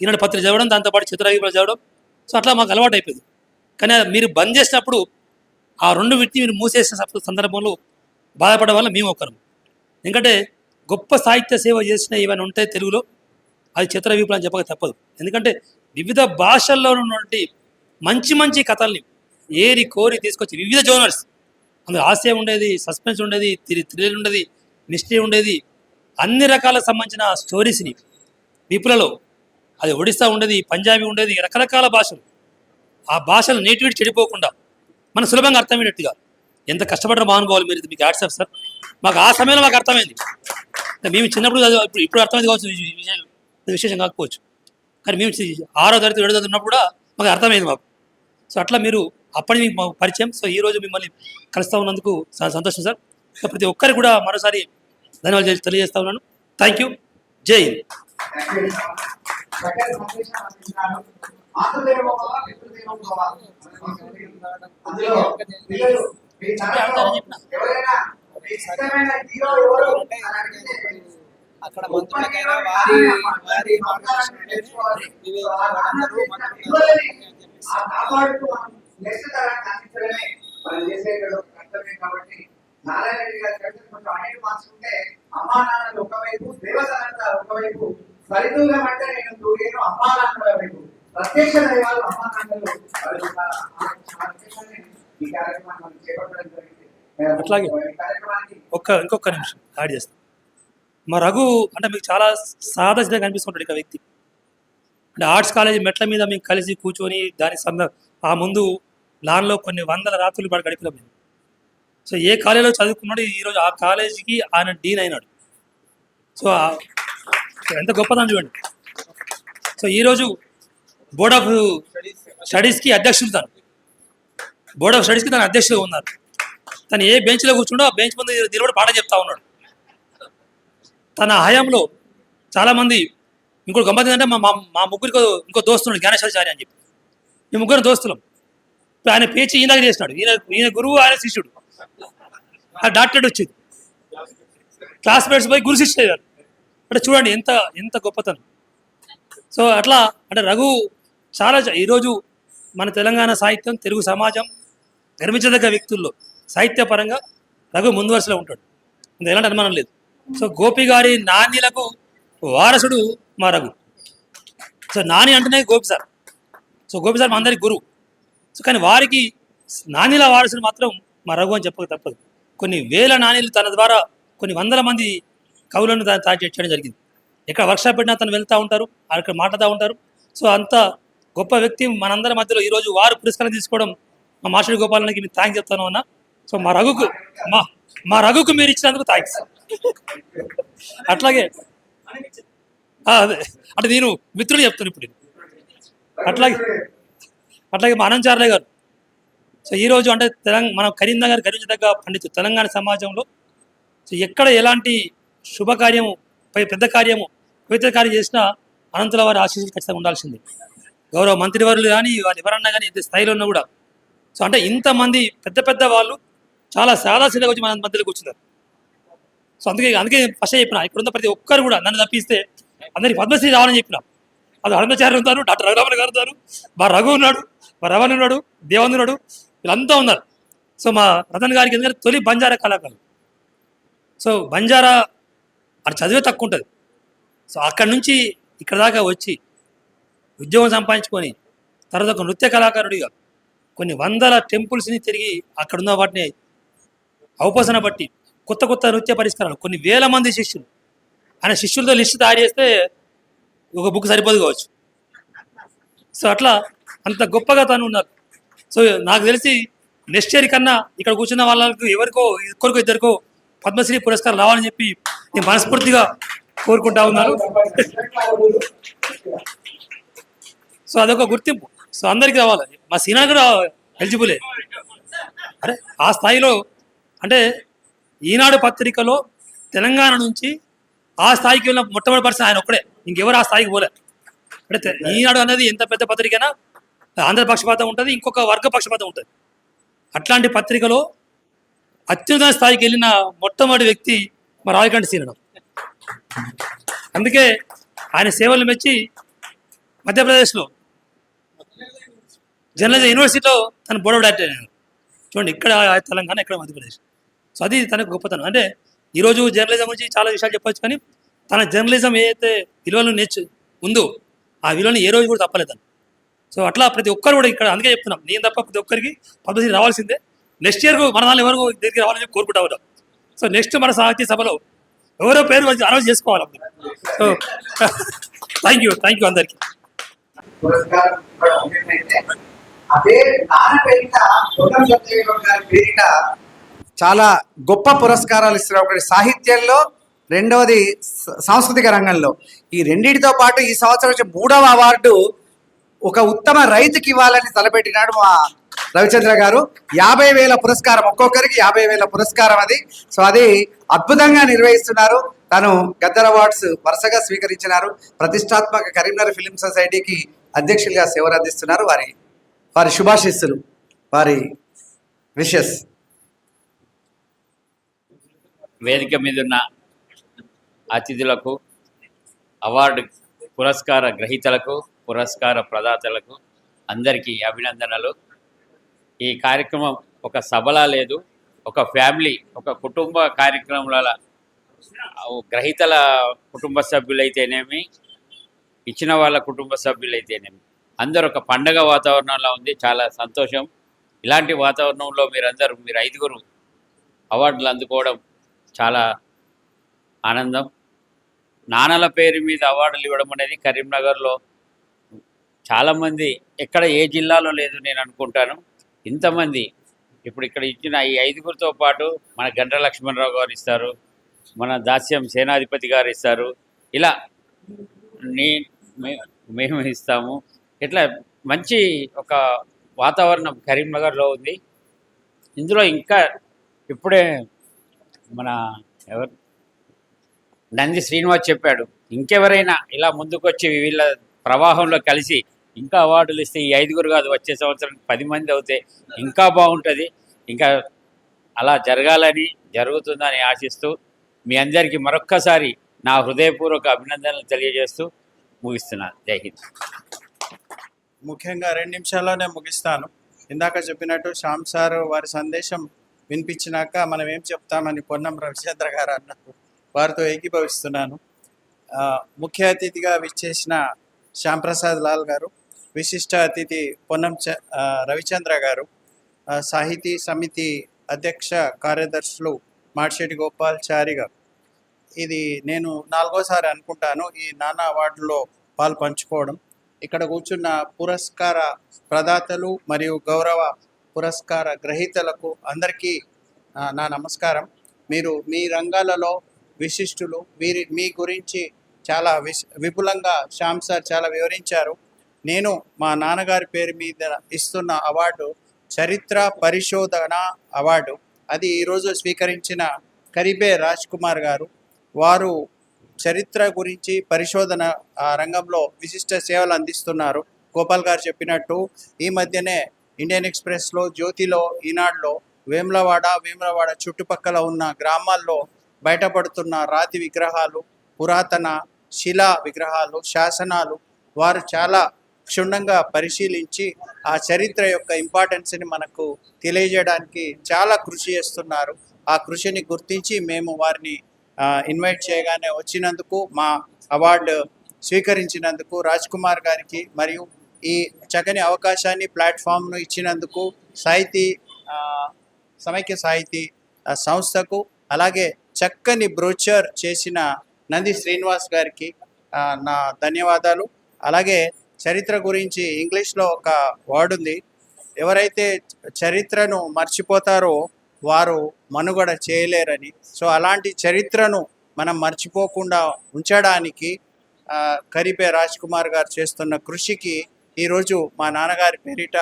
ఈనాడు పత్రిక చదవడం, దాంతోపాటు చిత్రవీపులు చదవడం, సో అట్లా మాకు అలవాటు అయిపోయింది. కానీ మీరు బంద్ చేసినప్పుడు ఆ 2 వీటిని మీరు మూసేసిన సందర్భంలో బాధపడే వల్ల మేము ఒకరం. ఎందుకంటే గొప్ప సాహిత్య సేవ చేసిన ఏమైనా ఉంటాయి తెలుగులో, అది చిత్రవీపులు అని చెప్పక తప్పదు. ఎందుకంటే వివిధ భాషల్లో ఉన్నటువంటి మంచి కథల్ని ఏరి కోరి తీసుకొచ్చి వివిధ జోనర్స్, అందులో హాస్యం ఉండేది, సస్పెన్స్ ఉండేది, థ్రిల్లర్ ఉండేది, మిస్టరీ ఉండేది, అన్ని రకాలకు సంబంధించిన స్టోరీస్ని విపులలో, అది ఒడిస్సా ఉండేది, పంజాబీ ఉండేది, రకరకాల భాషలు. ఆ భాషలు నేటివిటీ చెడిపోకుండా మన సులభంగా అర్థమయ్యేట్టుగా ఎంత కష్టపడ్డ మహానుభావులు మీరు. మీకు యాడ్సాప్ సార్. మాకు ఆ సమయంలో మాకు అర్థమైంది. మేము చిన్నప్పుడు ఇప్పుడు అర్థమైంది కావచ్చు, విశేషం కాకపోవచ్చు, కానీ మేము 6వ తరగతి 7వ తరగతి ఉన్నప్పుడు కూడా మాకు అర్థమైంది మాకు. సో అట్లా మీరు అప్పటి మీకు మాకు పరిచయం. సో ఈరోజు మిమ్మల్ని కలుస్తూ ఉన్నందుకు చాలా సంతోషం సార్. ప్రతి ఒక్కరికి కూడా మరోసారి ధన్యవాదాలు తెలియజేస్తా ఉన్నాను. Thank you. జై హింద్. అక్కడ మంత్రులకైనా వారి నెక్స్ట్ తరానికి అందించడమే మనం చేసే కర్తవ్యం. కాబట్టి నారాయణ రెడ్డి గారి కవిత కొంచెం అన్నిటి మార్చుకుంటే అమ్మా నాన్నలు ఒకవైపు దేవతలంతా ఒకవైపు సరిదూరం అంటే నేను తూగేను అమ్మా నాన్నల వైపు ప్రత్యక్ష దైవాలు అమ్మా నాన్నలు ఈ కార్యక్రమాన్ని మనం చేపట్టడం జరిగింది. అట్లాగే ఈ కార్యక్రమానికి ఇంకొక నిమిషం యాడ్ చేస్తాను. మా రఘు అంటే మీకు చాలా సాదాసిగా కనిపిస్తుంటాడు ఇక వ్యక్తి. అంటే ఆర్ట్స్ కాలేజీ మెట్ల మీద మేము కలిసి కూర్చొని దాని ఆ ముందు లాన్లో కొన్ని వందల రాత్రులు పాటు గడిపినాం మేము. సో ఏ కాలేజీలో చదువుకున్నాడు ఈరోజు ఆ కాలేజీకి ఆయన డీన్ అయినాడు. సో ఎంత గొప్పదని చూడండి. సో ఈరోజు బోర్డ్ ఆఫ్ స్టడీస్కి అధ్యక్షుడు తను. బోర్డ్ ఆఫ్ స్టడీస్కి తను అధ్యక్షుడు ఉన్నారు. తను ఏ బెంచ్లో కూర్చుండో ఆ బెంచ్ ముందు నిలబడి పాఠం చెప్తా ఉన్నాడు. తన హయాంలో చాలామంది ఇంకోటి గమ్మత్ ఏంటంటే మా ముగ్గురికి ఇంకో దోస్తున్నాడు జ్ఞానేశ్వరాచార్య అని చెప్పి. ఈ ముగ్గురు దోస్తులం. ఇప్పుడు ఆయన పేచి ఈయనగా చేసినాడు. ఈయన గురువు, ఆయన శిష్యుడు. ఆ డాక్టరేట్ వచ్చింది. క్లాస్మేట్స్ పోయి గురు శిష్యుడు అయ్యారు. అంటే చూడండి ఎంత గొప్పతనం. సో అట్లా అంటే రఘు చాలా ఈరోజు మన తెలంగాణ సాహిత్యం, తెలుగు సమాజం గర్వించదగ్గ వ్యక్తుల్లో సాహిత్యపరంగా రఘు ముందు వరుసలో ఉంటాడు. ఇంత ఎలాంటి అనుమానం లేదు. సో గోపి గారి నాణ్యులకు వారసుడు మా రఘు. సో నాని అంటేనే Gopi sir. So Gopi sir మా అందరికి గురువు. సో కానీ వారికి నాణ్యుల వారసుడు మాత్రం మా రఘు అని చెప్పక తప్పదు. కొన్ని వేల నాణ్యులు తన ద్వారా కొన్ని వందల మంది కవులను తయారు చేయడం జరిగింది. ఎక్కడ వర్క్షాప్ పెట్టినా తను వెళ్తూ ఉంటారు, అక్కడ మాట్లాడుతూ ఉంటారు. సో అంత గొప్ప వ్యక్తి మనందరి మధ్యలో ఈరోజు వారు పురస్కారం తీసుకోవడం మా మాస్టర్ గోపాలనికి నేను థ్యాంక్స్ చెప్తాను అన్న. సో మా రఘుకు మీరు ఇచ్చినందుకు థ్యాంక్స్. అట్లాగే అదే అంటే నేను మిత్రులు చెప్తాను ఇప్పుడు. అట్లాగే మా అనంచార్య గారు. సో ఈరోజు అంటే మన కరీంనగర్ గర్వించదగ్గ పండితులు తెలంగాణ సమాజంలో. సో ఎక్కడ ఎలాంటి శుభకార్యము, పెద్ద కార్యము, పవిత్ర కార్యం చేసినా అనంతుల వారి ఆశీస్సులు ఖచ్చితంగా ఉండాల్సింది. గౌరవ మంత్రివర్యులు కానీ వారు ఎవరన్నా కానీ ఎంత స్థాయిలో ఉన్నా కూడా. సో అంటే ఇంతమంది పెద్ద వాళ్ళు చాలా సాదాసీదాగా వచ్చి మన మధ్యలో కూర్చున్నారు. సో అందుకే ఫస్ట్ చెప్పిన ఇక్కడున్న ప్రతి ఒక్కరు కూడా నన్ను తప్పిస్తే అందరికి పద్మశ్రీ రావాలని చెప్పిన. అది అరుణాచార్య ఉంటారు, డాక్టర్ రఘురామన్ గారు ఉన్నారు, మా రఘు ఉన్నాడు, మా రవణ్ ఉన్నాడు, దేవన్ ఉన్నాడు, వీళ్ళంతా ఉన్నారు. సో మా రతన్ గారికి ఎందుకంటే తొలి బంజారా కళాకారులు. సో బంజారా అది చదివే తక్కువ ఉంటుంది. సో అక్కడి నుంచి ఇక్కడ దాకా వచ్చి ఉద్యోగం సంపాదించుకొని తర్వాత ఒక నృత్య కళాకారుడిగా కొన్ని వందల టెంపుల్స్ని తిరిగి అక్కడున్న వాటిని అవపోసన బట్టి కొత్త నృత్య పరిష్కారాలు కొన్ని వేల మంది శిష్యులు. ఆయన శిష్యులతో లిస్టు తయారు చేస్తే ఒక బుక్ సరిపోదు కావచ్చు. సో అట్లా అంత గొప్పగా తను ఉన్నారు. సో నాకు తెలిసి నెక్స్ట్ ఇయర్ కన్నా ఇక్కడ కూర్చున్న వాళ్ళకు ఒక్కరికో ఇద్దరికో పద్మశ్రీ పురస్కారం రావాలని చెప్పి నేను మనస్ఫూర్తిగా కోరుకుంటా ఉన్నాను. సో అదొక గుర్తింపు. సో అందరికీ రావాలి. మా సీనా కూడా ఎలిజిబులే. అరే ఆ స్థాయిలో అంటే ఈనాడు పత్రికలో తెలంగాణ నుంచి ఆ స్థాయికి వెళ్ళిన మొట్టమొదటి పర్సన్ ఆయన ఒక్కడే, ఇంకెవరు ఆ స్థాయికి పోలే. అంటే ఈనాడు అనేది ఎంత పెద్ద పత్రికైనా ఆంధ్ర పక్షపాతం ఉంటుంది, ఇంకొక వర్గ పక్షపాతం ఉంటుంది. అట్లాంటి పత్రికలో అత్యున్నత స్థాయికి వెళ్ళిన మొట్టమొదటి వ్యక్తి మా రావికంటి సీనడు. అందుకే ఆయన సేవలు మెచ్చి మధ్యప్రదేశ్లో జర్నలిజం యూనివర్సిటీలో తన బోర్డ్ ఆఫ్ డైరెక్టర్ అయినాడు. చూడండి, ఇక్కడ తెలంగాణ, ఇక్కడ మధ్యప్రదేశ్. సో అది తనకు గొప్పతనం. అంటే ఈరోజు జర్నలిజం గురించి చాలా విషయాలు చెప్పవచ్చు, కానీ తన జర్నలిజం ఏదైతే విలువలను ఉందో ఆ విలువను ఏ రోజు కూడా తప్పలేదు. సో అట్లా ప్రతి ఒక్కరు కూడా ఇక్కడ అందుకే చెప్తున్నాం, నేను తప్ప ప్రతి ఒక్కరికి పద్మశ్రీ రావాల్సిందే. నెక్స్ట్ ఇయర్ మన వాళ్ళు ఎవరు దగ్గరికి రావాలని చెప్పి కోరుకుంటా ఉన్నాం. సో నెక్స్ట్ మన సాహిత్య సభలో ఎవరో పేరు అనౌన్స్ చేసుకోవాలి. సో థ్యాంక్ యూ అందరికీ. చాలా గొప్ప పురస్కారాలు ఇస్తున్నారు. ఒకటి సాహిత్యంలో, రెండవది సాంస్కృతిక రంగంలో. ఈ రెండింటితో పాటు ఈ సంవత్సరం వచ్చే 3వ అవార్డు ఒక ఉత్తమ రైతుకి ఇవ్వాలని తలపెట్టినాడు మా రవిచంద్ర గారు. 50,000 పురస్కారం, ఒక్కొక్కరికి 50,000 పురస్కారం అది. సో అది అద్భుతంగా నిర్వహిస్తున్నారు. తను గద్దర్ అవార్డ్స్ వరుసగా స్వీకరించినారు. ప్రతిష్టాత్మక కరీంనగర్ ఫిలిం సొసైటీకి అధ్యక్షులుగా సేవలు అందిస్తున్నారు. వారి శుభాశీస్సులు, వారి విషెస్. వేదిక మీదున్న అతిథులకు, అవార్డు పురస్కార గ్రహీతలకు, పురస్కార ప్రదాతలకు అందరికీ అభినందనలు. ఈ కార్యక్రమం ఒక సభలా లేదు, ఒక ఫ్యామిలీ, ఒక కుటుంబ కార్యక్రమాల గ్రహీతల కుటుంబ సభ్యులైతేనేమి, ఇచ్చిన వాళ్ళ కుటుంబ సభ్యులైతేనేమి అందరూ ఒక పండగ వాతావరణంలో ఉంది. చాలా సంతోషం. ఇలాంటి వాతావరణంలో మీరు 5గురు అవార్డులు అందుకోవడం చాలా ఆనందం. నాన్నల పేరు మీద అవార్డులు ఇవ్వడం అనేది కరీంనగర్లో చాలామంది ఎక్కడ ఏ జిల్లాలో లేదు నేను అనుకుంటాను. ఇంతమంది ఇప్పుడు ఇక్కడ ఇచ్చిన ఈ 5గురితో పాటు మన గండ్ర లక్ష్మణరావు గారు ఇస్తారు, మన దాస్యం సేనాధిపతి గారు ఇస్తారు, ఇలా మేము ఇస్తాము. ఇట్లా మంచి ఒక వాతావరణం కరీంనగర్లో ఉంది. ఇందులో ఇంకా ఇప్పుడే మన నంది శ్రీనివాస్ చెప్పాడు, ఇంకెవరైనా ఇలా ముందుకొచ్చి వీళ్ళ ప్రవాహంలో కలిసి ఇంకా అవార్డులు ఇస్తే ఈ 5గురు కాదు, వచ్చే సంవత్సరం 10 మంది అవుతే ఇంకా బాగుంటుంది. ఇంకా అలా జరుగుతుందని ఆశిస్తూ మీ అందరికీ మరొక్కసారి నా హృదయపూర్వక అభినందనలు తెలియజేస్తూ ముగిస్తున్నాను. జై హింద్. ముఖ్యంగా 2 నిమిషాల్లోనే ముగిస్తాను. ఇందాక చెప్పినట్టు శ్యామ్ సార్ వారి సందేశం వినిపించినాక మనం ఏం చెప్తామని పొన్నం రవిచంద్ర గారు అన్నారు, వారితో ఏకీభవిస్తున్నాను. ముఖ్య అతిథిగా విచ్చేసిన శ్యామ్ ప్రసాద్ లాల్ గారు, విశిష్ట అతిథి పొన్నం రవిచంద్ర గారు, సాహితీ సమితి అధ్యక్ష కార్యదర్శులు మాడిశెట్టి గోపాల్చారి గారు. ఇది నేను 4వసారి అనుకుంటాను ఈ నానా అవార్డులో పాలు పంచుకోవడం. ఇక్కడ కూర్చున్న పురస్కార ప్రదాతలు మరియు గౌరవ పురస్కార గ్రహీతలకు అందరికీ నా నమస్కారం. మీరు మీ రంగాలలో విశిష్టులు. మీ గురించి చాలా విపులంగా శ్యామ్ సార్ చాలా వివరించారు. నేను మా నాన్నగారి పేరు మీద ఇస్తున్న అవార్డు చరిత్ర పరిశోధన అవార్డు. అది ఈరోజు స్వీకరించిన కరిబే రాజ్ కుమార్ గారు. వారు చరిత్ర గురించి పరిశోధన రంగంలో విశిష్ట సేవలు అందిస్తున్నారు. గోపాల్ గారు చెప్పినట్టు ఈ మధ్యనే ఇండియన్ ఎక్స్ప్రెస్లో, జ్యోతిలో, ఈనాడులో వేములవాడ చుట్టుపక్కల ఉన్న గ్రామాల్లో బయటపడుతున్న రాతి విగ్రహాలు, పురాతన శిలా విగ్రహాలు, శాసనాలు వారు చాలా క్షుణ్ణంగా పరిశీలించి ఆ చరిత్ర యొక్క ఇంపార్టెన్స్ని మనకు తెలియజేయడానికి చాలా కృషి చేస్తున్నారు. ఆ కృషిని గుర్తించి మేము వారిని ఇన్వైట్ చేయగానే వచ్చినందుకు, మా అవార్డు స్వీకరించినందుకు రాజ్ కుమార్ గారికి మరియు ఈ చక్కని అవకాశాన్ని ప్లాట్ఫామ్ను ఇచ్చినందుకు సమైక్య సాహితీ సంస్థకు, అలాగే చక్కని బ్రోచర్ చేసిన నంది శ్రీనివాస్ గారికి నా ధన్యవాదాలు. అలాగే చరిత్ర గురించి ఇంగ్లీష్లో ఒక వర్డ్ ఉంది, ఎవరైతే చరిత్రను మర్చిపోతారో వారు మనుగడ చేయలేరని. సో అలాంటి చరిత్రను మనం మర్చిపోకుండా ఉంచడానికి కరిబే రాజ్ కుమార్ గారు చేస్తున్న కృషికి ఈరోజు మా నాన్నగారి పేరిట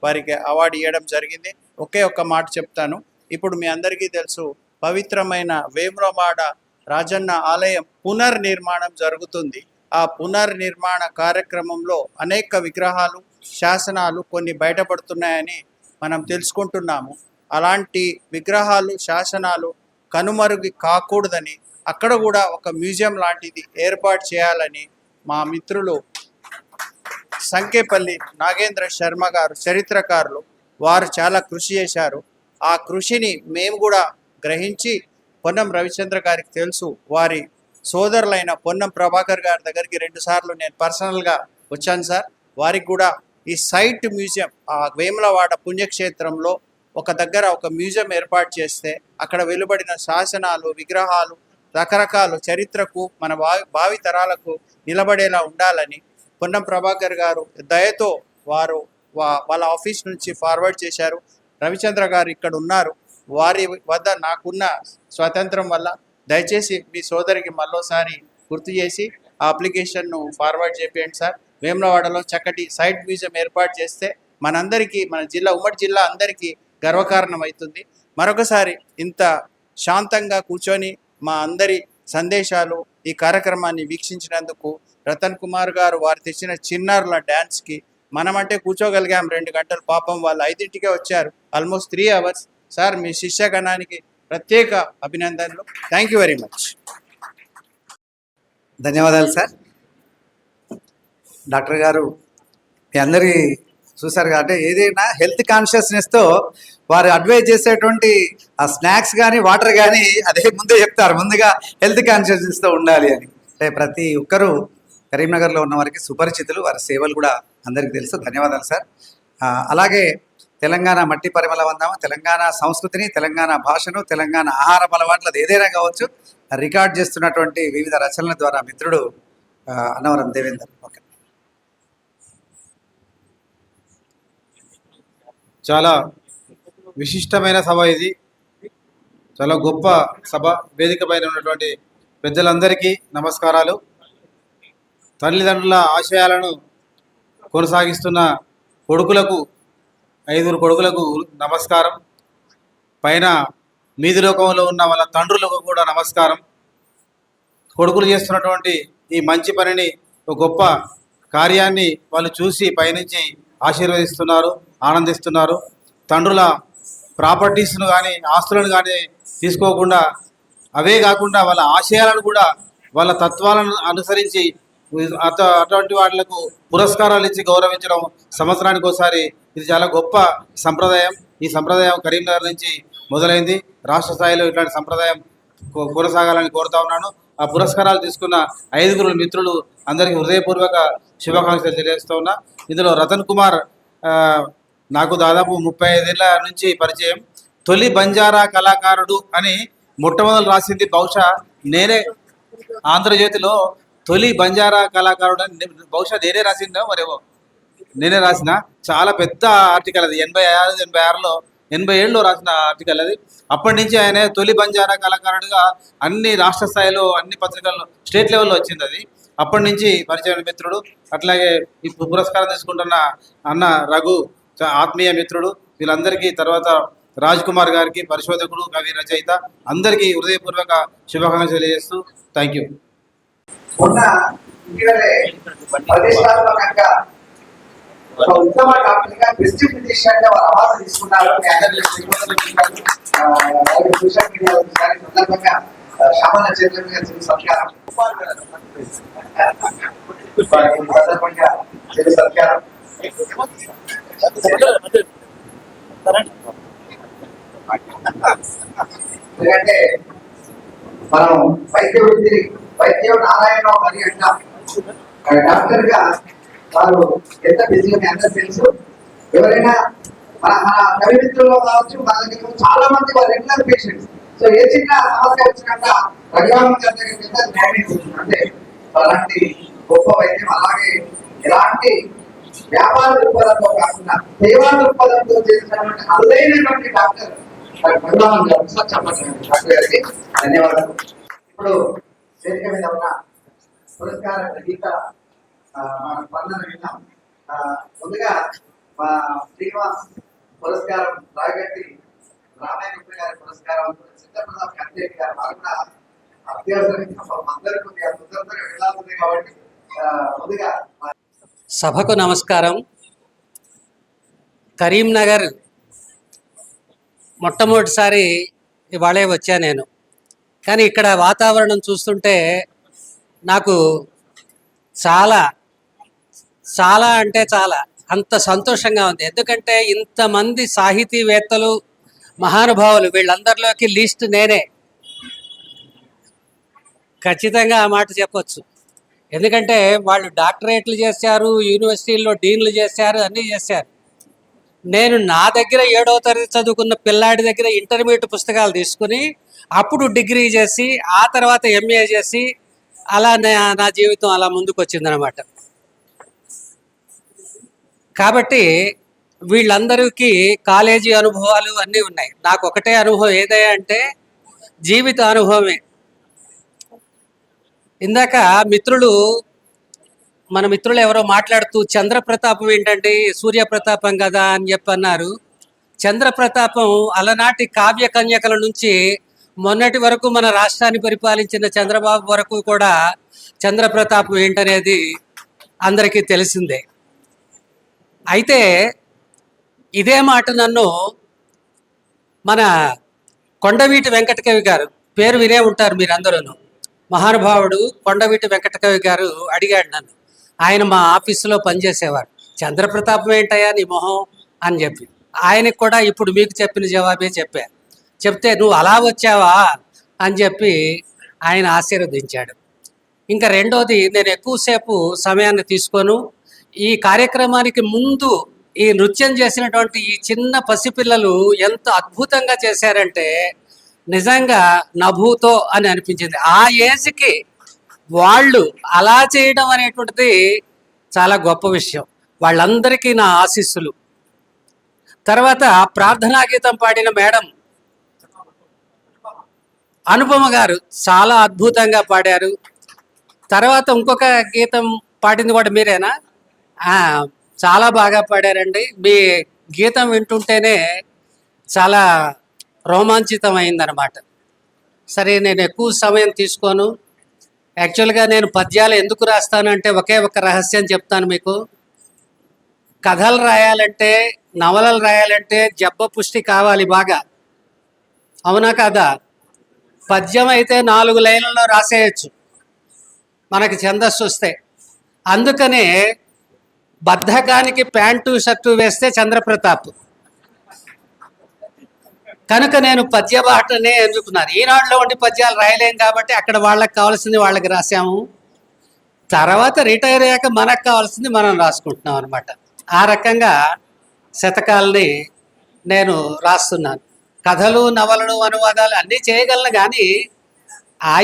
వారికి అవార్డు ఇవ్వడం జరిగింది. ఒకే ఒక్క మాట చెప్తాను. ఇప్పుడు మీ అందరికీ తెలుసు, పవిత్రమైన వేములవాడ రాజన్న ఆలయం పునర్నిర్మాణం జరుగుతుంది. ఆ పునర్నిర్మాణ కార్యక్రమంలో అనేక విగ్రహాలు, శాసనాలు కొన్ని బయటపడుతున్నాయని మనం తెలుసుకుంటున్నాము. అలాంటి విగ్రహాలు, శాసనాలు కనుమరుగు కాకూడదని అక్కడ కూడా ఒక మ్యూజియం లాంటిది ఏర్పాటు చేయాలని మా మిత్రులు సంకేపల్లి నాగేంద్ర శర్మ గారు, చరిత్రకారులు, వారు చాలా కృషి చేశారు. ఆ కృషిని మేము కూడా గ్రహించి పొన్నం రవిచంద్ర గారికి తెలుసు, వారి సోదరులైన పొన్నం ప్రభాకర్ గారి దగ్గరికి 2 సార్లు నేను పర్సనల్గా వచ్చాను సార్. వారికి కూడా ఈ సైట్ మ్యూజియం, ఆ వేములవాడ పుణ్యక్షేత్రంలో ఒక దగ్గర ఒక మ్యూజియం ఏర్పాటు చేస్తే అక్కడ వెలువడిన శాసనాలు, విగ్రహాలు, రకరకాల చరిత్రకు మన భావి తరాలకు నిలబడేలా ఉండాలని పొన్నం ప్రభాకర్ గారు దయతో వారు వాళ్ళ ఆఫీస్ నుంచి ఫార్వర్డ్ చేశారు. రవిచంద్ర గారు ఇక్కడ ఉన్నారు, వారి వద్ద నాకున్న స్వాతంత్రం వల్ల దయచేసి మీ సోదరికి మరోసారి గుర్తు చేసి ఆ అప్లికేషన్ను ఫార్వర్డ్ చేయండి సార్. వేములవాడలో చక్కటి సైట్ మ్యూజియం ఏర్పాటు చేస్తే మనందరికీ, మన జిల్లా, ఉమ్మడి జిల్లా అందరికీ గర్వకారణం అవుతుంది. మరొకసారి ఇంత శాంతంగా కూర్చొని మా అందరి సందేశాలు, ఈ కార్యక్రమాన్ని వీక్షించినందుకు రతన్ కుమార్ గారు వారు తెచ్చిన చిన్నారుల డ్యాన్స్కి మనమంటే కూర్చోగలిగాం 2 గంటలు, పాపం వాళ్ళు 5ంటికే వచ్చారు, ఆల్మోస్ట్ 3 అవర్స్. సార్ మీ శిష్యగణానికి ప్రత్యేక అభినందనలు. Thank you very much. ధన్యవాదాలు సార్. డాక్టర్ గారు మీ అందరి చూసారు కాబట్టి ఏదైనా హెల్త్ కాన్షియస్నెస్తో వారు అడ్వైజ్ చేసేటువంటి ఆ స్నాక్స్ కానీ వాటర్ కానీ అదే ముందే చెప్తారు, ముందుగా హెల్త్ కాన్షియస్తో ఉండాలి అని. అంటే ప్రతి ఒక్కరూ కరీంనగర్లో ఉన్న వారికి సుపరిచితులు, వారి సేవలు కూడా అందరికీ తెలుసు. ధన్యవాదాలు సార్. అలాగే తెలంగాణ మట్టి పరిమళ వందాము, తెలంగాణ సంస్కృతిని, తెలంగాణ భాషను, తెలంగాణ ఆహార అలవాట్లది ఏదైనా కావచ్చు రికార్డ్ చేస్తున్నటువంటి వివిధ రచనల ద్వారా మిత్రుడు అన్నవరం దేవేందర్. ఓకే. చాలా విశిష్టమైన సభ ఇది, చాలా గొప్ప సభ. వేదిక పైన ఉన్నటువంటి పెద్దలందరికీ నమస్కారాలు. తల్లిదండ్రుల ఆశయాలను కొనసాగిస్తున్న కొడుకులకు, 5 కొడుకులకు నమస్కారం. పైన మీది లోకంలో ఉన్న వాళ్ళ తండ్రులకు కూడా నమస్కారం. కొడుకులు చేస్తున్నటువంటి ఈ మంచి పనిని, ఒక గొప్ప కార్యాన్ని వాళ్ళు చూసి పైనుంచి ఆశీర్వదిస్తున్నారు, ఆనందిస్తున్నారు. తండ్రుల ప్రాపర్టీస్ను కానీ ఆస్తులను కానీ తీసుకోకుండా, అవే కాకుండా వాళ్ళ ఆశయాలను కూడా, వాళ్ళ తత్వాలను అనుసరించి అటువంటి వాళ్లకు పురస్కారాలు ఇచ్చి గౌరవించడం సంవత్సరానికి ఒకసారి ఇది చాలా గొప్ప సంప్రదాయం. ఈ సంప్రదాయం కరీంనగర్ నుంచి మొదలైంది. రాష్ట్ర స్థాయిలో ఇట్లాంటి సంప్రదాయం కొనసాగాలని కోరుతా ఉన్నాను. ఆ పురస్కారాలు తీసుకున్న 5 మిత్రులు అందరికీ హృదయపూర్వక శుభాకాంక్షలు తెలియజేస్తూ ఉన్నా. ఇందులో రతన్ కుమార్ నాకు దాదాపు 35 ఏళ్ల నుంచి పరిచయం. తొలి బంజారా కళాకారుడు అని మొట్టమొదలు రాసింది బహుశా నేనే. ఆంధ్రజ్యోతిలో తొలి బంజారా కళాకారుడు అని బహుశా నేనే రాసిందో మరేమో, నేనే రాసిన చాలా పెద్ద ఆర్టికల్ అది. 86లో 87లో రాసిన ఆర్టికల్ అది. అప్పటి నుంచి ఆయన తొలి బంజారా కళాకారుడిగా అన్ని రాష్ట్ర స్థాయిలో, అన్ని పత్రికల్లో, స్టేట్ లెవెల్లో వచ్చింది అది. అప్పటి నుంచి పరిచయం మిత్రుడు. అట్లాగే ఈ పురస్కారం తీసుకుంటున్న అన్న రఘు ఆత్మీయ మిత్రుడు. వీళ్ళందరికీ, తర్వాత రాజ్ కుమార్ గారికి, పరిశోధకుడు, కవి, రచయిత, అందరికీ హృదయపూర్వక శుభాకాంక్షలు తెలియజేస్తూ థ్యాంక్ యూ. ఒక ఉత్తమ డాక్టర్గా బెస్ట్ ఫిజిషియన్ గా వారు అవార్డు తీసుకున్నారు. సోషల్ మీడియా సందర్భంగా శ్యామల చంద్రబాబు గారి సత్కారం సందర్భంగా సత్కారం. ఎందుకంటే మనం వైద్య వృత్తి, వైద్యం నారాయణ అని అంటాం. డాక్టర్ గా వారు ఎంత బిజీగా అందరూ తెలుసు. ఎవరైనా మన కవి మిత్రుల్లో కావచ్చు, మన దగ్గర చాలా మంది వారు రెగ్యులర్ పేషెంట్స్. సో ఏ చిన్న సమస్య వచ్చినాక రఘురామన్ గారి దగ్గరికి వెళ్తే న్యాయం అవుతుంది. అంటే అలాంటి గొప్ప వైద్యం. అలాగే ఎలాంటి వ్యాపార దృక్పథంతో కాకుండా సేవా దృక్పథంతో చేసినటువంటి అరుదైనటువంటి డాక్టర్ రఘురామన్ గారు. చెప్పండి డాక్టర్ గారికి ధన్యవాదాలు. ఇప్పుడు వేదిక మీద ఉన్న పురస్కార గ్రహీత మన స్పందన విన్నాం. ముందుగా మా శ్రీనివాస్ పురస్కారం రాయగట్టి రామయ్య గుప్త గారి పురస్కారం చిత్రప్రసాద్ కంటేటి గారు కూడా అత్యవసరంగా అందరికీ తొందరగా వెళ్ళాల్సింది కాబట్టి ముందుగా సభకు నమస్కారం. కరీంనగర్ మొట్టమొదటిసారి ఇవాళే వచ్చా నేను. కానీ ఇక్కడ వాతావరణం చూస్తుంటే నాకు చాలా చాలా అంటే చాలా అంత సంతోషంగా ఉంది. ఎందుకంటే ఇంతమంది సాహితీవేత్తలు, మహానుభావులు, వీళ్ళందరిలోకి లిస్ట్ నేనే. ఖచ్చితంగా ఆ మాట చెప్పొచ్చు. ఎందుకంటే వాళ్ళు డాక్టరేట్లు చేశారు, యూనివర్సిటీల్లో డీన్లు చేశారు, అన్నీ చేశారు. నేను నా దగ్గర 7వ తరగతి చదువుకున్న పిల్లాడి దగ్గర ఇంటర్మీడియట్ పుస్తకాలు తీసుకుని అప్పుడు డిగ్రీ చేసి ఆ తర్వాత ఎంఏ చేసి అలా నా జీవితం అలా ముందుకు వచ్చిందనమాట. కాబట్టి వీళ్ళందరికీ కాలేజీ అనుభవాలు అన్నీ ఉన్నాయి. నాకు ఒకటే అనుభవం ఏదయ్యా అంటే జీవిత అనుభవమే. ఇందాక మన మిత్రులు ఎవరో మాట్లాడుతూ చంద్రప్రతాపం ఏంటంటే సూర్యప్రతాపం కదా అని చెప్పి అన్నారు. చంద్రప్రతాపం అలనాటి కావ్య కన్యకల నుంచి మొన్నటి వరకు మన రాష్ట్రాన్ని పరిపాలించిన చంద్రబాబు వరకు కూడా చంద్రప్రతాపం ఏంటనేది అందరికీ తెలిసిందే. అయితే ఇదే మాట నన్ను మన కొండవీటి వెంకటకవి గారు, పేరు వినే ఉంటారు మీరందరూ, మహానుభావుడు కొండవీటి వెంకటకవి గారు అడిగాడు నన్ను. ఆయన మా ఆఫీసులో పనిచేసేవారు. చంద్రప్రతాపం ఏంటయ్యా నీ మొహం అని చెప్పి. ఆయనకు కూడా ఇప్పుడు మీకు చెప్పిన జవాబే చెప్పారు. చెప్తే నువ్వు అలా వచ్చావా అని చెప్పి ఆయన ఆశీర్వదించాడు. ఇంకా రెండోది, నేను ఎక్కువసేపు సమయాన్ని తీసుకోను. ఈ కార్యక్రమానికి ముందు ఈ నృత్యం చేసినటువంటి ఈ చిన్న పసిపిల్లలు ఎంత అద్భుతంగా చేశారంటే నిజంగా నభూతో అని అనిపించింది. ఆ ఏజ్కి వాళ్ళు అలా చేయడం అనేటువంటిది చాలా గొప్ప విషయం. వాళ్ళందరికీ నా ఆశీస్సులు. తర్వాత ప్రార్థనా గీతం పాడిన మేడం అనుపమ గారు చాలా అద్భుతంగా పాడారు. తర్వాత ఇంకొక గీతం పాడింది కూడా మీరేనా? చాలా బాగా పాడారండి. మీ గీతం వింటుంటేనే చాలా రోమాంచితం అయిందనమాట. సరే, నేను ఎక్కువ సమయం తీసుకోను. యాక్చువల్గా నేను పద్యాలు ఎందుకు రాస్తానంటే ఒకే ఒక రహస్యం చెప్తాను మీకు. కథలు రాయాలంటే, నవలలు రాయాలంటే జబ్బ పుష్టి కావాలి బాగా, అవునా కాదా? పద్యం అయితే 4 లైన్లలో రాసేయచ్చు మనకి ఛందస్సు వస్తే. అందుకనే బద్ధకానికి ప్యాంటు షర్టు వేస్తే చంద్రప్రతాప్. కనుక నేను పద్య బాటనే ఎన్నుకున్నాను. ఈనాడులో ఉండి పద్యాలు రాయలేం కాబట్టి అక్కడ వాళ్ళకి కావాల్సింది వాళ్ళకి రాసాము. తర్వాత రిటైర్ అయ్యాక మనకు కావాల్సింది మనం రాసుకుంటున్నాం అనమాట. ఆ రకంగా శతకాలని నేను రాస్తున్నాను. కథలు, నవలలు, అనువాదాలు అన్నీ చేయగలను, కానీ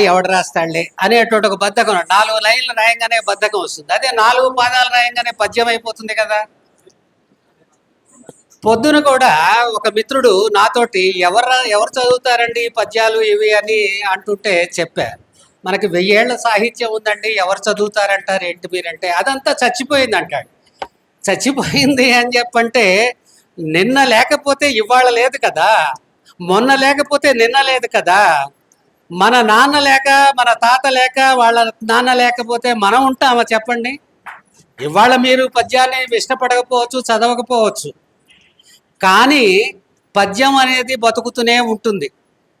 ఎవడు రాస్తాడులే అనేటువంటి ఒక బద్ధకం. 4 లైన్లు రాయంగానే బద్ధకం వస్తుంది. అదే 4 పాదాలు రాయంగానే పద్యం అయిపోతుంది కదా. పొద్దున కూడా ఒక మిత్రుడు నాతోటి ఎవరు చదువుతారండి ఈ పద్యాలు ఇవి అని అంటుంటే చెప్పా, మనకి 1000 ఏళ్ల సాహిత్యం ఉందండి, ఎవరు చదువుతారంటారు ఏంటి మీరంటే, అదంతా చచ్చిపోయింది అంటాడు. చచ్చిపోయింది అని చెప్పంటే నిన్న లేకపోతే ఇవాళ లేదు కదా, మొన్న లేకపోతే నిన్న లేదు కదా. మన నాన్న లేక, మన తాత లేక, వాళ్ళ నాన్న లేకపోతే మనం ఉంటామా చెప్పండి? ఇవాళ మీరు పద్యాన్ని ఇష్టపడకపోవచ్చు, చదవకపోవచ్చు, కానీ పద్యం అనేది బతుకుతూనే ఉంటుంది.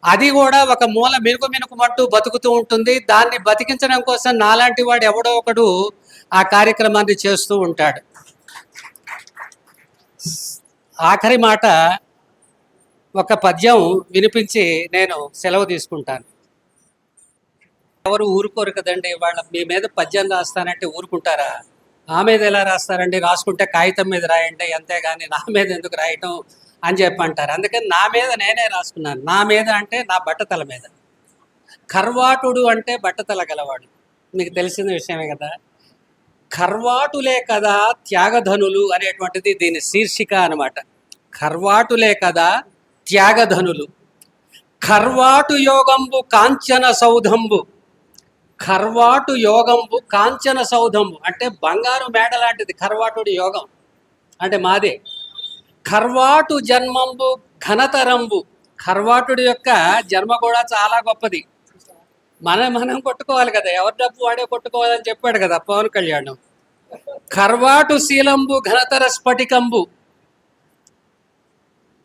అది కూడా ఒక మూల మినుకుమంటూ బతుకుతూ ఉంటుంది. దాన్ని బతికించడం కోసం నాలాంటి వాడు ఎవడో ఒకడు ఆ కార్యక్రమాన్ని చేస్తూ ఉంటాడు. ఆఖరి మాట ఒక పద్యం వినిపించి నేను సెలవు తీసుకుంటాను. ఎవరు ఊరుకోరు కదండి. వాళ్ళ మీ మీద పద్యం రాస్తానంటే ఊరుకుంటారా? ఆ మీద ఎలా రాస్తారండి? రాసుకుంటే కాగితం మీద రాయండి, అంతేగాని నా మీద ఎందుకు రాయటం అని చెప్పి అంటారు. అందుకని నా మీద నేనే రాసుకున్నాను. నా మీద అంటే నా బట్టతల మీద. కర్వాటుడు అంటే బట్టతల గలవాడు, మీకు తెలిసిన విషయమే కదా. కర్వాటులే కదా త్యాగధనులు అనేటువంటిది దీని శీర్షిక అనమాట. కర్వాటులే కదా త్యాగధనులు. కర్వాటు యోగంబు కాంచన సౌధంబు. కర్వాటు యోగంబు కాంచన సౌధంబు అంటే బంగారు మేడ లాంటిది కర్వాటుడి యోగం అంటే మాదే. కర్వాటు జన్మంబు ఘనతరంబు. కర్వాటుడి యొక్క జన్మ కూడా చాలా గొప్పది. మనం కొట్టుకోవాలి కదా, ఎవరి డబ్బు వాడే కొట్టుకోవాలని చెప్పాడు కదా పవన్ కళ్యాణ్. కర్వాటు శీలంబు ఘనతర స్ఫటికంబు.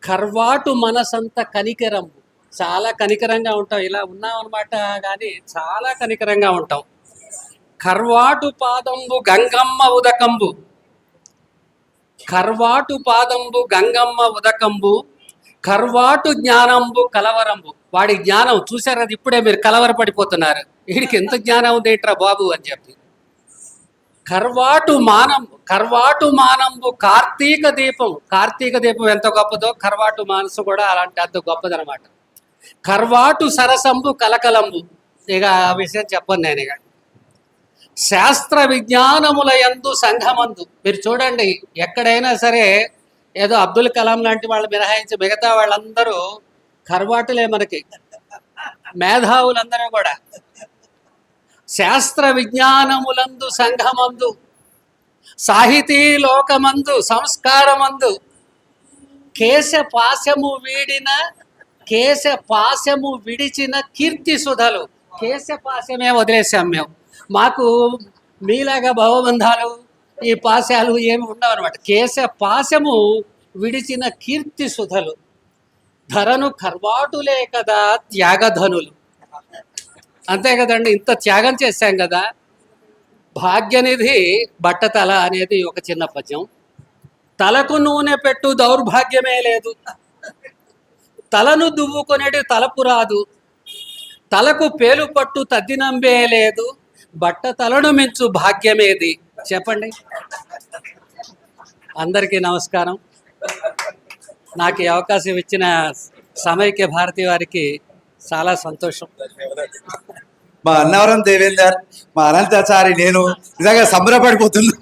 కర్వాటు మనసంత కనికరంబు. చాలా కనికరంగా ఉంటాం, ఇలా ఉన్నాం అనమాట, కానీ చాలా కనికరంగా ఉంటాం. కర్వాటు పాదంబు గంగమ్మ ఉదకంబు. కర్వాటు పాదంబు గంగమ్మ ఉదకంబు. కర్వాటు జ్ఞానంబు కలవరంబు. వాడి జ్ఞానం చూసారు, అది ఇప్పుడే మీరు కలవరపడిపోతున్నారు, వీడికి ఎంత జ్ఞానం ఉందేంట్రా బాబు అని చెప్పి. కర్వాటు మానంబు కార్తీక దీపం. కార్తీక దీపం ఎంత గొప్పదో కర్వాటు మానసు కూడా అలాంటి అంత గొప్పదనమాట. కర్వాటు సరసంబు కలకలంబు. ఇక ఆ విషయం చెప్పను నేను. ఇక శాస్త్ర విజ్ఞానముల యందు సంఘమందు. మీరు చూడండి, ఎక్కడైనా సరే ఏదో అబ్దుల్ కలాం లాంటి వాళ్ళు మినహాయించి మిగతా వాళ్ళందరూ కర్వాటులే మనకి, మేధావులందరూ కూడా. శాస్త్ర విజ్ఞానములందు సంఘమందు, సాహితీ లోకమందు, సంస్కారమందు, కేశపాశము విడిచిన కీర్తి సుధలు. కేశపాశమే వదిలేసాం మేము. మాకు మీలాగా భవబంధాలు ఈ పాశాలు ఏమి ఉండవు అనమాట. కేశపాశము విడిచిన కీర్తి సుధలు. ధరను కర్వాటులే కదా త్యాగధనులు. అంతే కదండి, ఇంత త్యాగం చేశాం కదా. భాగ్యనిధి బట్టతల అనేది ఒక చిన్న పద్యం. తలకు నూనె పెట్టు దౌర్భాగ్యమే లేదు. తలను దువ్వుకొనేటి తలపు రాదు, తలకు పేలు పట్టు తద్దినంబే లేదు, బట్ట తలను మించు భాగ్యమేది. చెప్పండి. అందరికీ నమస్కారం. నాకు ఈ అవకాశం ఇచ్చిన సమైక్య భారతి వారికి చాలా సంతోషం. మా అన్నవరం దేవేందర్, మా అనంతాచారి, నేను నిజంగా సంబరపడిపోతున్నా.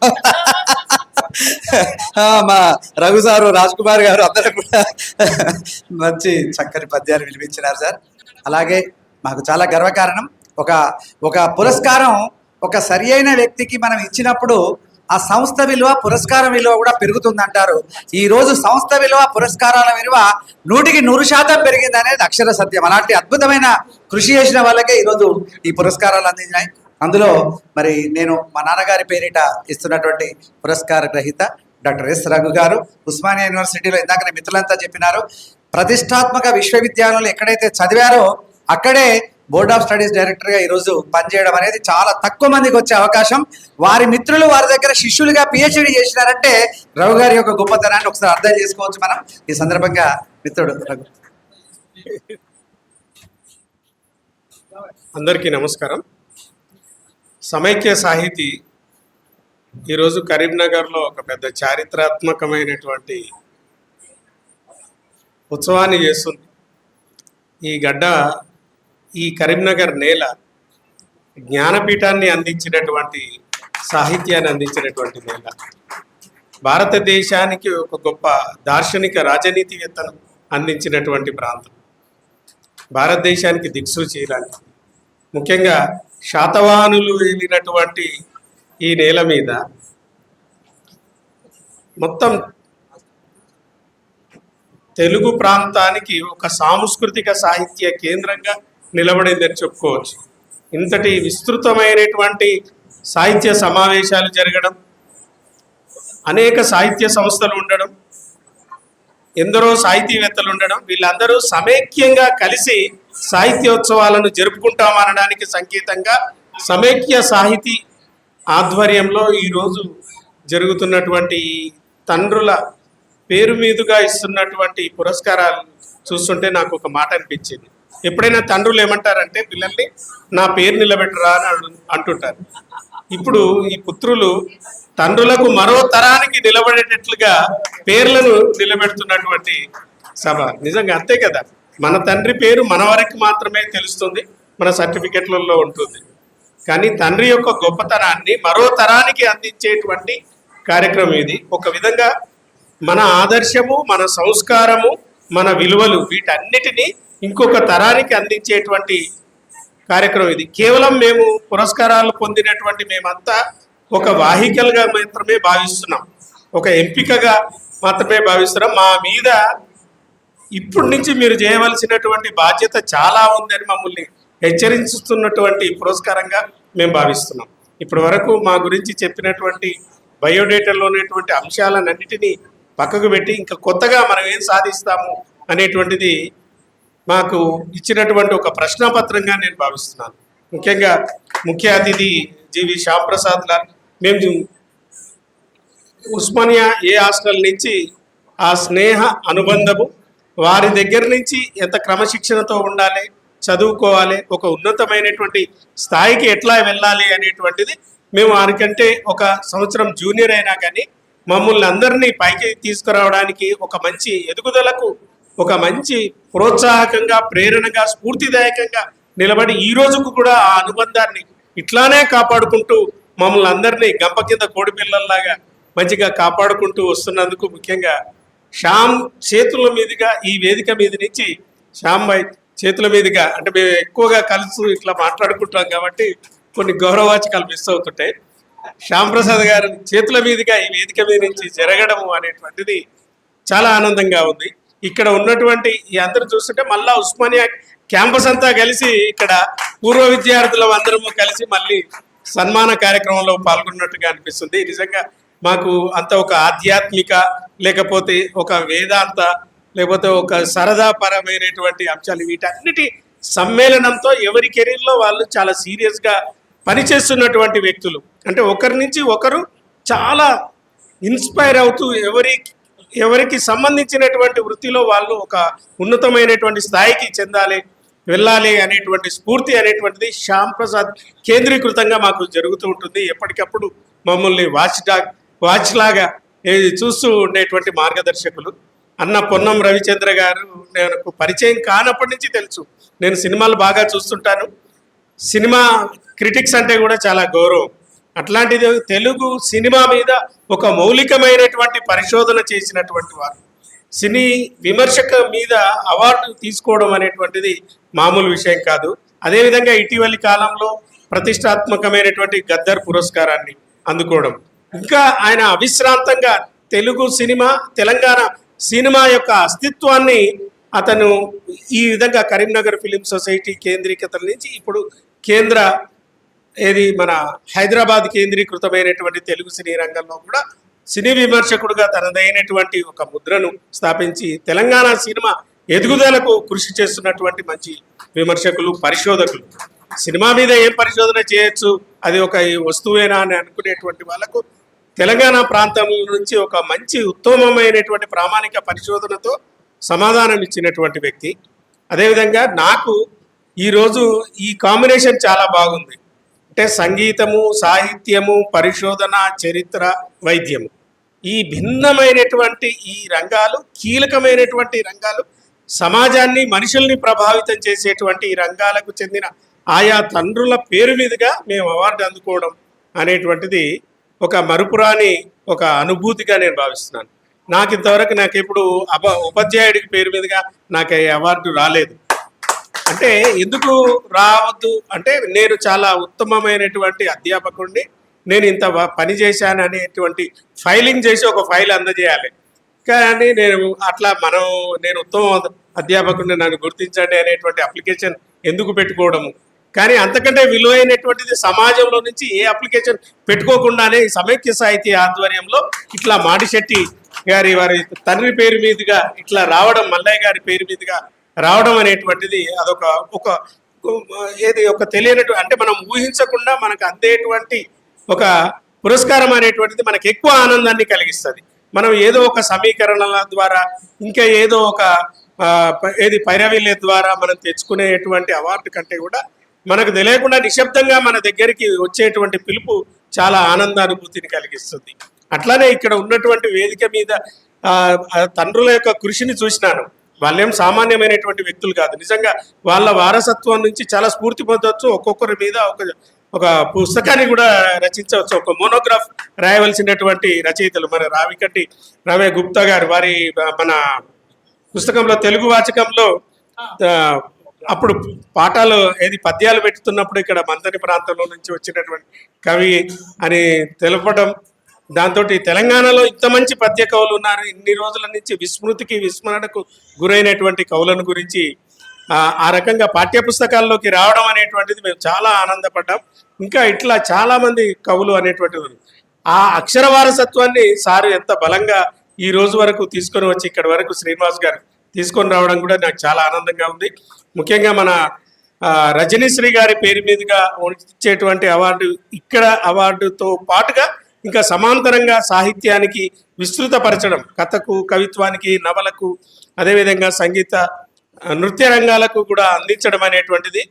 మా రఘు సారు, రాజ్ కుమార్ గారు అందరూ కూడా మంచి చక్కని పద్యాలు వినిపించినారు సార్. అలాగే మాకు చాలా గర్వకారణం, ఒక పురస్కారం ఒక సరి అయిన వ్యక్తికి మనం ఇచ్చినప్పుడు ఆ సంస్థ విలువ, పురస్కారం విలువ కూడా పెరుగుతుందంటారు. ఈ రోజు సంస్థ విలువ, పురస్కారాల విలువ 100% పెరిగింది అనేది అక్షర సత్యం. అలాంటి అద్భుతమైన కృషి చేసిన వాళ్ళకే ఈరోజు ఈ పురస్కారాలు అందించినాయి. అందులో మరి నేను మా నాన్నగారి పేరిట ఇస్తున్నటువంటి పురస్కార గ్రహీత డాక్టర్ ఎస్ రఘు గారు, ఉస్మానియా యూనివర్సిటీలో ఇందాక మిత్రులంతా చెప్పినారు, ప్రతిష్టాత్మక విశ్వవిద్యాలయంలో ఎక్కడైతే చదివారో అక్కడే బోర్డ్ ఆఫ్ స్టడీస్ డైరెక్టర్గా ఈరోజు పనిచేయడం అనేది చాలా తక్కువ మందికి వచ్చే అవకాశం. వారి మిత్రులు వారి దగ్గర శిష్యులుగా పిహెచ్డి చేసినారంటే రఘు గారి యొక్క గొప్పతనాన్ని ఒకసారి అర్థం చేసుకోవచ్చు మనం. ఈ సందర్భంగా మిత్రుడు రఘు. అందరికీ నమస్కారం. సమైక్య సాహితీ ఈరోజు కరీంనగర్లో ఒక పెద్ద చారిత్రాత్మకమైనటువంటి ఉత్సవాన్ని చేస్తుంది. ఈ గడ్డ, ఈ కరీంనగర్ నేల జ్ఞానపీఠాన్ని అందించినటువంటి, సాహిత్యాన్ని అందించినటువంటి నేల. భారతదేశానికి ఒక గొప్ప దార్శనిక రాజనీతివేత్తను అందించినటువంటి ప్రాంతం. భారతదేశానికి దిక్సూచి లాంటిది. ముఖ్యంగా శాతవాహనులు వెళ్ళినటువంటి ఈ నేల మీద మొత్తం తెలుగు ప్రాంతానికి ఒక సాంస్కృతిక సాహిత్య కేంద్రంగా నిలబడిందని చెప్పుకోవచ్చు. ఇంతటి విస్తృతమైనటువంటి సాహిత్య సమావేశాలు జరగడం, అనేక సాహిత్య సంస్థలు ఉండడం, ఎందరో సాహితీవేత్తలు ఉండడం, వీళ్ళందరూ సమైక్యంగా కలిసి సాహిత్యోత్సవాలను జరుపుకుంటామనడానికి సంకేతంగా సమైక్య సాహితీ ఆధ్వర్యంలో ఈరోజు జరుగుతున్నటువంటి తండ్రుల పేరు మీదుగా ఇస్తున్నటువంటి పురస్కారాలు చూస్తుంటే నాకు ఒక మాట అనిపించింది. ఎప్పుడైనా తండ్రులు ఏమంటారంటే పిల్లల్ని నా పేరు నిలబెట్టరా అని అంటుంటారు. ఇప్పుడు ఈ పుత్రులు తండ్రులకు మరో తరానికి నిలబడేటట్లుగా పేర్లను నిలబెడుతున్నటువంటి సభ. నిజంగా అంతే కదా, మన తండ్రి పేరు మన వరకు మాత్రమే తెలుస్తుంది, మన సర్టిఫికెట్లలో ఉంటుంది. కానీ తండ్రి యొక్క గొప్పతనాన్ని మరో తరానికి అందించేటువంటి కార్యక్రమం ఇది. ఒక విధంగా మన ఆదర్శము, మన సంస్కారము, మన విలువలు, వీటన్నిటినీ ఇంకొక తరానికి అందించేటువంటి కార్యక్రమం ఇది. కేవలం మేము పురస్కారాలు పొందినటువంటి మేమంతా ఒక వాహికలుగా మాత్రమే భావిస్తున్నాం, ఒక ఎంపికగా మాత్రమే భావిస్తున్నాం. మా మీద ఇప్పటి నుంచి మీరు చేయవలసినటువంటి బాధ్యత చాలా ఉందని మమ్మల్ని హెచ్చరిస్తున్నటువంటి పురస్కారంగా మేము భావిస్తున్నాం. ఇప్పటి వరకు మా గురించి చెప్పినటువంటి బయోడేటాలో ఉన్నటువంటి అంశాలన్నిటినీ పక్కకు పెట్టి ఇంకా కొత్తగా మనం ఏం సాధిస్తాము అనేటువంటిది మాకు ఇచ్చినటువంటి ఒక ప్రశ్నపత్రంగా నేను భావిస్తున్నాను. ముఖ్యంగా ముఖ్య అతిథి జీవి శ్యాంప్రసాద్ లాల్, మేము ఉస్మానియా ఏ హాస్టల్ నుంచి ఆ స్నేహ అనుబంధము, వారి దగ్గర నుంచి ఎంత క్రమశిక్షణతో ఉండాలి, చదువుకోవాలి, ఒక ఉన్నతమైనటువంటి స్థాయికి ఎట్లా వెళ్ళాలి అనేటువంటిది మేము వారికంటే ఒక సంవత్సరం జూనియర్ అయినా కానీ మమ్మల్ని అందరినీ పైకి తీసుకురావడానికి, ఒక మంచి ఎదుగుదలకు, ఒక మంచి ప్రోత్సాహకంగా, ప్రేరణగా, స్ఫూర్తిదాయకంగా నిలబడి ఈ రోజుకు కూడా ఆ అనుబంధాన్ని ఇట్లానే కాపాడుకుంటూ మమ్మల్ని అందరినీ గంప కింద కోడి పిల్లల్లాగా మంచిగా కాపాడుకుంటూ వస్తున్నందుకు ముఖ్యంగా శ్యామ్ చేతుల మీదుగా, ఈ వేదిక మీద నుంచి శ్యామ్ భాయ్ చేతుల మీదుగా, అంటే మేము ఎక్కువగా కలిసి ఇట్లా మాట్లాడుకుంటాం కాబట్టి కొన్ని గౌరవవాచకాలు మిస్ అవుతుంటాయి. శ్యామ్ ప్రసాద్ గారి చేతుల మీదుగా ఈ వేదిక మీద నుంచి జరగడము అనేటువంటిది చాలా ఆనందంగా ఉంది. ఇక్కడ ఉన్నటువంటి ఈ అందరూ చూస్తుంటే మళ్ళా ఉస్మానియా క్యాంపస్ అంతా కలిసి ఇక్కడ పూర్వ విద్యార్థులు అందరము కలిసి మళ్ళీ సన్మాన కార్యక్రమంలో పాల్గొన్నట్టుగా అనిపిస్తుంది. నిజంగా మాకు అంత ఒక ఆధ్యాత్మిక, లేకపోతే ఒక వేదాంత, లేకపోతే ఒక సరదాపరమైనటువంటి అంశాలు, వీటన్నిటి సమ్మేళనంతో ఎవరి కెరీర్లో వాళ్ళు చాలా సీరియస్గా పనిచేస్తున్నటువంటి వ్యక్తులు. అంటే ఒకరి నుంచి ఒకరు చాలా ఇన్స్పైర్ అవుతూ ఎవరి ఎవరికి సంబంధించినటువంటి వృత్తిలో వాళ్ళు ఒక ఉన్నతమైనటువంటి స్థాయికి వెళ్ళాలి అనేటువంటి స్ఫూర్తి అనేటువంటిది శ్యామ్ ప్రసాద్ కేంద్రీకృతంగా మాకు జరుగుతూ ఉంటుంది. ఎప్పటికప్పుడు మమ్మల్ని వాచ్ లాగా చూస్తూ ఉండేటువంటి మార్గదర్శకులు. అన్న పొన్నం రవిచంద్ర గారు నాకు పరిచయం కానప్పటి నుంచి తెలుసు. నేను సినిమాలు బాగా చూస్తుంటాను, సినిమా క్రిటిక్స్ అంటే కూడా చాలా గౌరవం. అట్లాంటిది తెలుగు సినిమా మీద ఒక మౌలికమైనటువంటి పరిశోధన చేసినటువంటి వారు సినీ విమర్శక మీద అవార్డు తీసుకోవడం అనేటువంటిది మామూలు విషయం కాదు. అదేవిధంగా ఇటీవలి కాలంలో ప్రతిష్టాత్మకమైనటువంటి గద్దర్ పురస్కారాన్ని అందుకోవడం, ఇంకా ఆయన అవిశ్రాంతంగా తెలుగు సినిమా, తెలంగాణ సినిమా యొక్క అస్తిత్వాన్ని అతను ఈ విధంగా కరీంనగర్ ఫిలిం సొసైటీ కేంద్రీకృత నుంచి ఇప్పుడు మన హైదరాబాద్ కేంద్రీకృతమైనటువంటి తెలుగు సినీ రంగంలో కూడా సినీ విమర్శకుడుగా తనదైనటువంటి ఒక ముద్రను స్థాపించి తెలంగాణ సినిమా ఎదుగుదలకు కృషి చేస్తున్నటువంటి మంచి విమర్శకులు, పరిశోధకులు. సినిమా మీద ఏం పరిశోధన చేయొచ్చు, అది ఒక వస్తువేనా అని అనుకునేటువంటి వాళ్ళకు తెలంగాణ ప్రాంతం నుంచి ఒక మంచి ఉత్తమమైనటువంటి ప్రామాణిక పరిశోధనతో సమాధానం ఇచ్చినటువంటి వ్యక్తి. అదేవిధంగా నాకు ఈరోజు ఈ కాంబినేషన్ చాలా బాగుంది. అంటే సంగీతము, సాహిత్యము, పరిశోధన, చరిత్ర, వైద్యము, ఈ భిన్నమైనటువంటి ఈ రంగాలు, కీలకమైనటువంటి రంగాలు, సమాజాన్ని, మనుషుల్ని ప్రభావితం చేసేటువంటి ఈ రంగాలకు చెందిన ఆయా తండ్రుల పేరు మీదుగా మేము అవార్డు అందుకోవడం అనేటువంటిది ఒక మరుపురాని ఒక అనుభూతిగా నేను భావిస్తున్నాను. నాకు ఇంతవరకు ఎప్పుడు ఉపాధ్యాయుడికి పేరు మీదుగా నాకు ఈ అవార్డు రాలేదు. అంటే ఎందుకు రావద్దు అంటే, నేను చాలా ఉత్తమమైనటువంటి అధ్యాపకుడిని, నేను ఇంత పని చేశాను అనేటువంటి ఫైలింగ్ చేసి ఒక ఫైల్ అందజేయాలి. కానీ నేను ఉత్తమ అధ్యాపకుడిని, నన్ను గుర్తించండి అనేటువంటి అప్లికేషన్ ఎందుకు పెట్టుకోవడము. కానీ అంతకంటే విలువైనటువంటిది సమాజంలో నుంచి ఏ అప్లికేషన్ పెట్టుకోకుండానే సమైక్య సాహితీ ఆధ్వర్యంలో ఇట్లా మాడిశెట్టి గారి వారి తండ్రి పేరు మీదుగా ఇట్లా రావడం, మల్లయ్య గారి పేరు మీదుగా రావడం అనేటువంటిది అదొక ఒక తెలియనటువంటి, అంటే మనం ఊహించకుండా మనకు అందేటువంటి ఒక పురస్కారం అనేటువంటిది మనకు ఎక్కువ ఆనందాన్ని కలిగిస్తుంది. మనం ఏదో ఒక సమీకరణల ద్వారా, ఇంకా ఏదో ఒక పైరవీల ద్వారా మనం తెచ్చుకునేటువంటి అవార్డు కంటే కూడా మనకు తెలియకుండా నిశ్శబ్దంగా మన దగ్గరికి వచ్చేటువంటి పిలుపు చాలా ఆనందానుభూతిని కలిగిస్తుంది. అట్లానే ఇక్కడ ఉన్నటువంటి వేదిక మీద తండ్రుల యొక్క కృషిని చూసినాను. వాళ్ళేం సామాన్యమైనటువంటి వ్యక్తులు కాదు. నిజంగా వాళ్ళ వారసత్వం నుంచి చాలా స్ఫూర్తి పొందవచ్చు. ఒక్కొక్కరి మీద ఒక పుస్తకాన్ని కూడా రచించవచ్చు, ఒక మోనోగ్రాఫ్ రాయవలసినటువంటి రచయితలు. మన రావికట్టి రమేష్ గుప్తా గారు వారి మన పుస్తకంలో, తెలుగు వాచకంలో అప్పుడు పాఠాలు పద్యాలు పెట్టుతున్నప్పుడు ఇక్కడ మంతని ప్రాంతంలో నుంచి వచ్చినటువంటి కవి అని తెలపడం, దాంతో తెలంగాణలో ఇంత మంచి పద్య కవులు ఉన్నారు, ఇన్ని రోజుల నుంచి విస్మరణకు గురైనటువంటి కవులను గురించి ఆ రకంగా పాఠ్యపుస్తకాల్లోకి రావడం అనేటువంటిది మేము చాలా ఆనందపడ్డాం. ఇంకా ఇట్లా చాలా మంది కవులు అనేటువంటిది, ఆ అక్షర వారసత్వాన్ని సారు ఎంత బలంగా ఈ రోజు వరకు తీసుకొని వచ్చి ఇక్కడి వరకు శ్రీనివాస్ గారు తీసుకొని రావడం కూడా నాకు చాలా ఆనందంగా ఉంది. ముఖ్యంగా మన రజనీశ్రీ గారి పేరు మీదుగా ఇచ్చేటువంటి అవార్డు, ఇక్కడ అవార్డుతో పాటుగా ఇంకా సమాంతరంగా సాహిత్యానికి విస్తృతపరచడం, కథకు, కవిత్వానికి, నవలకు, అదేవిధంగా సంగీత, నృత్య రంగాలకు కూడా అందించడం అనేటువంటిది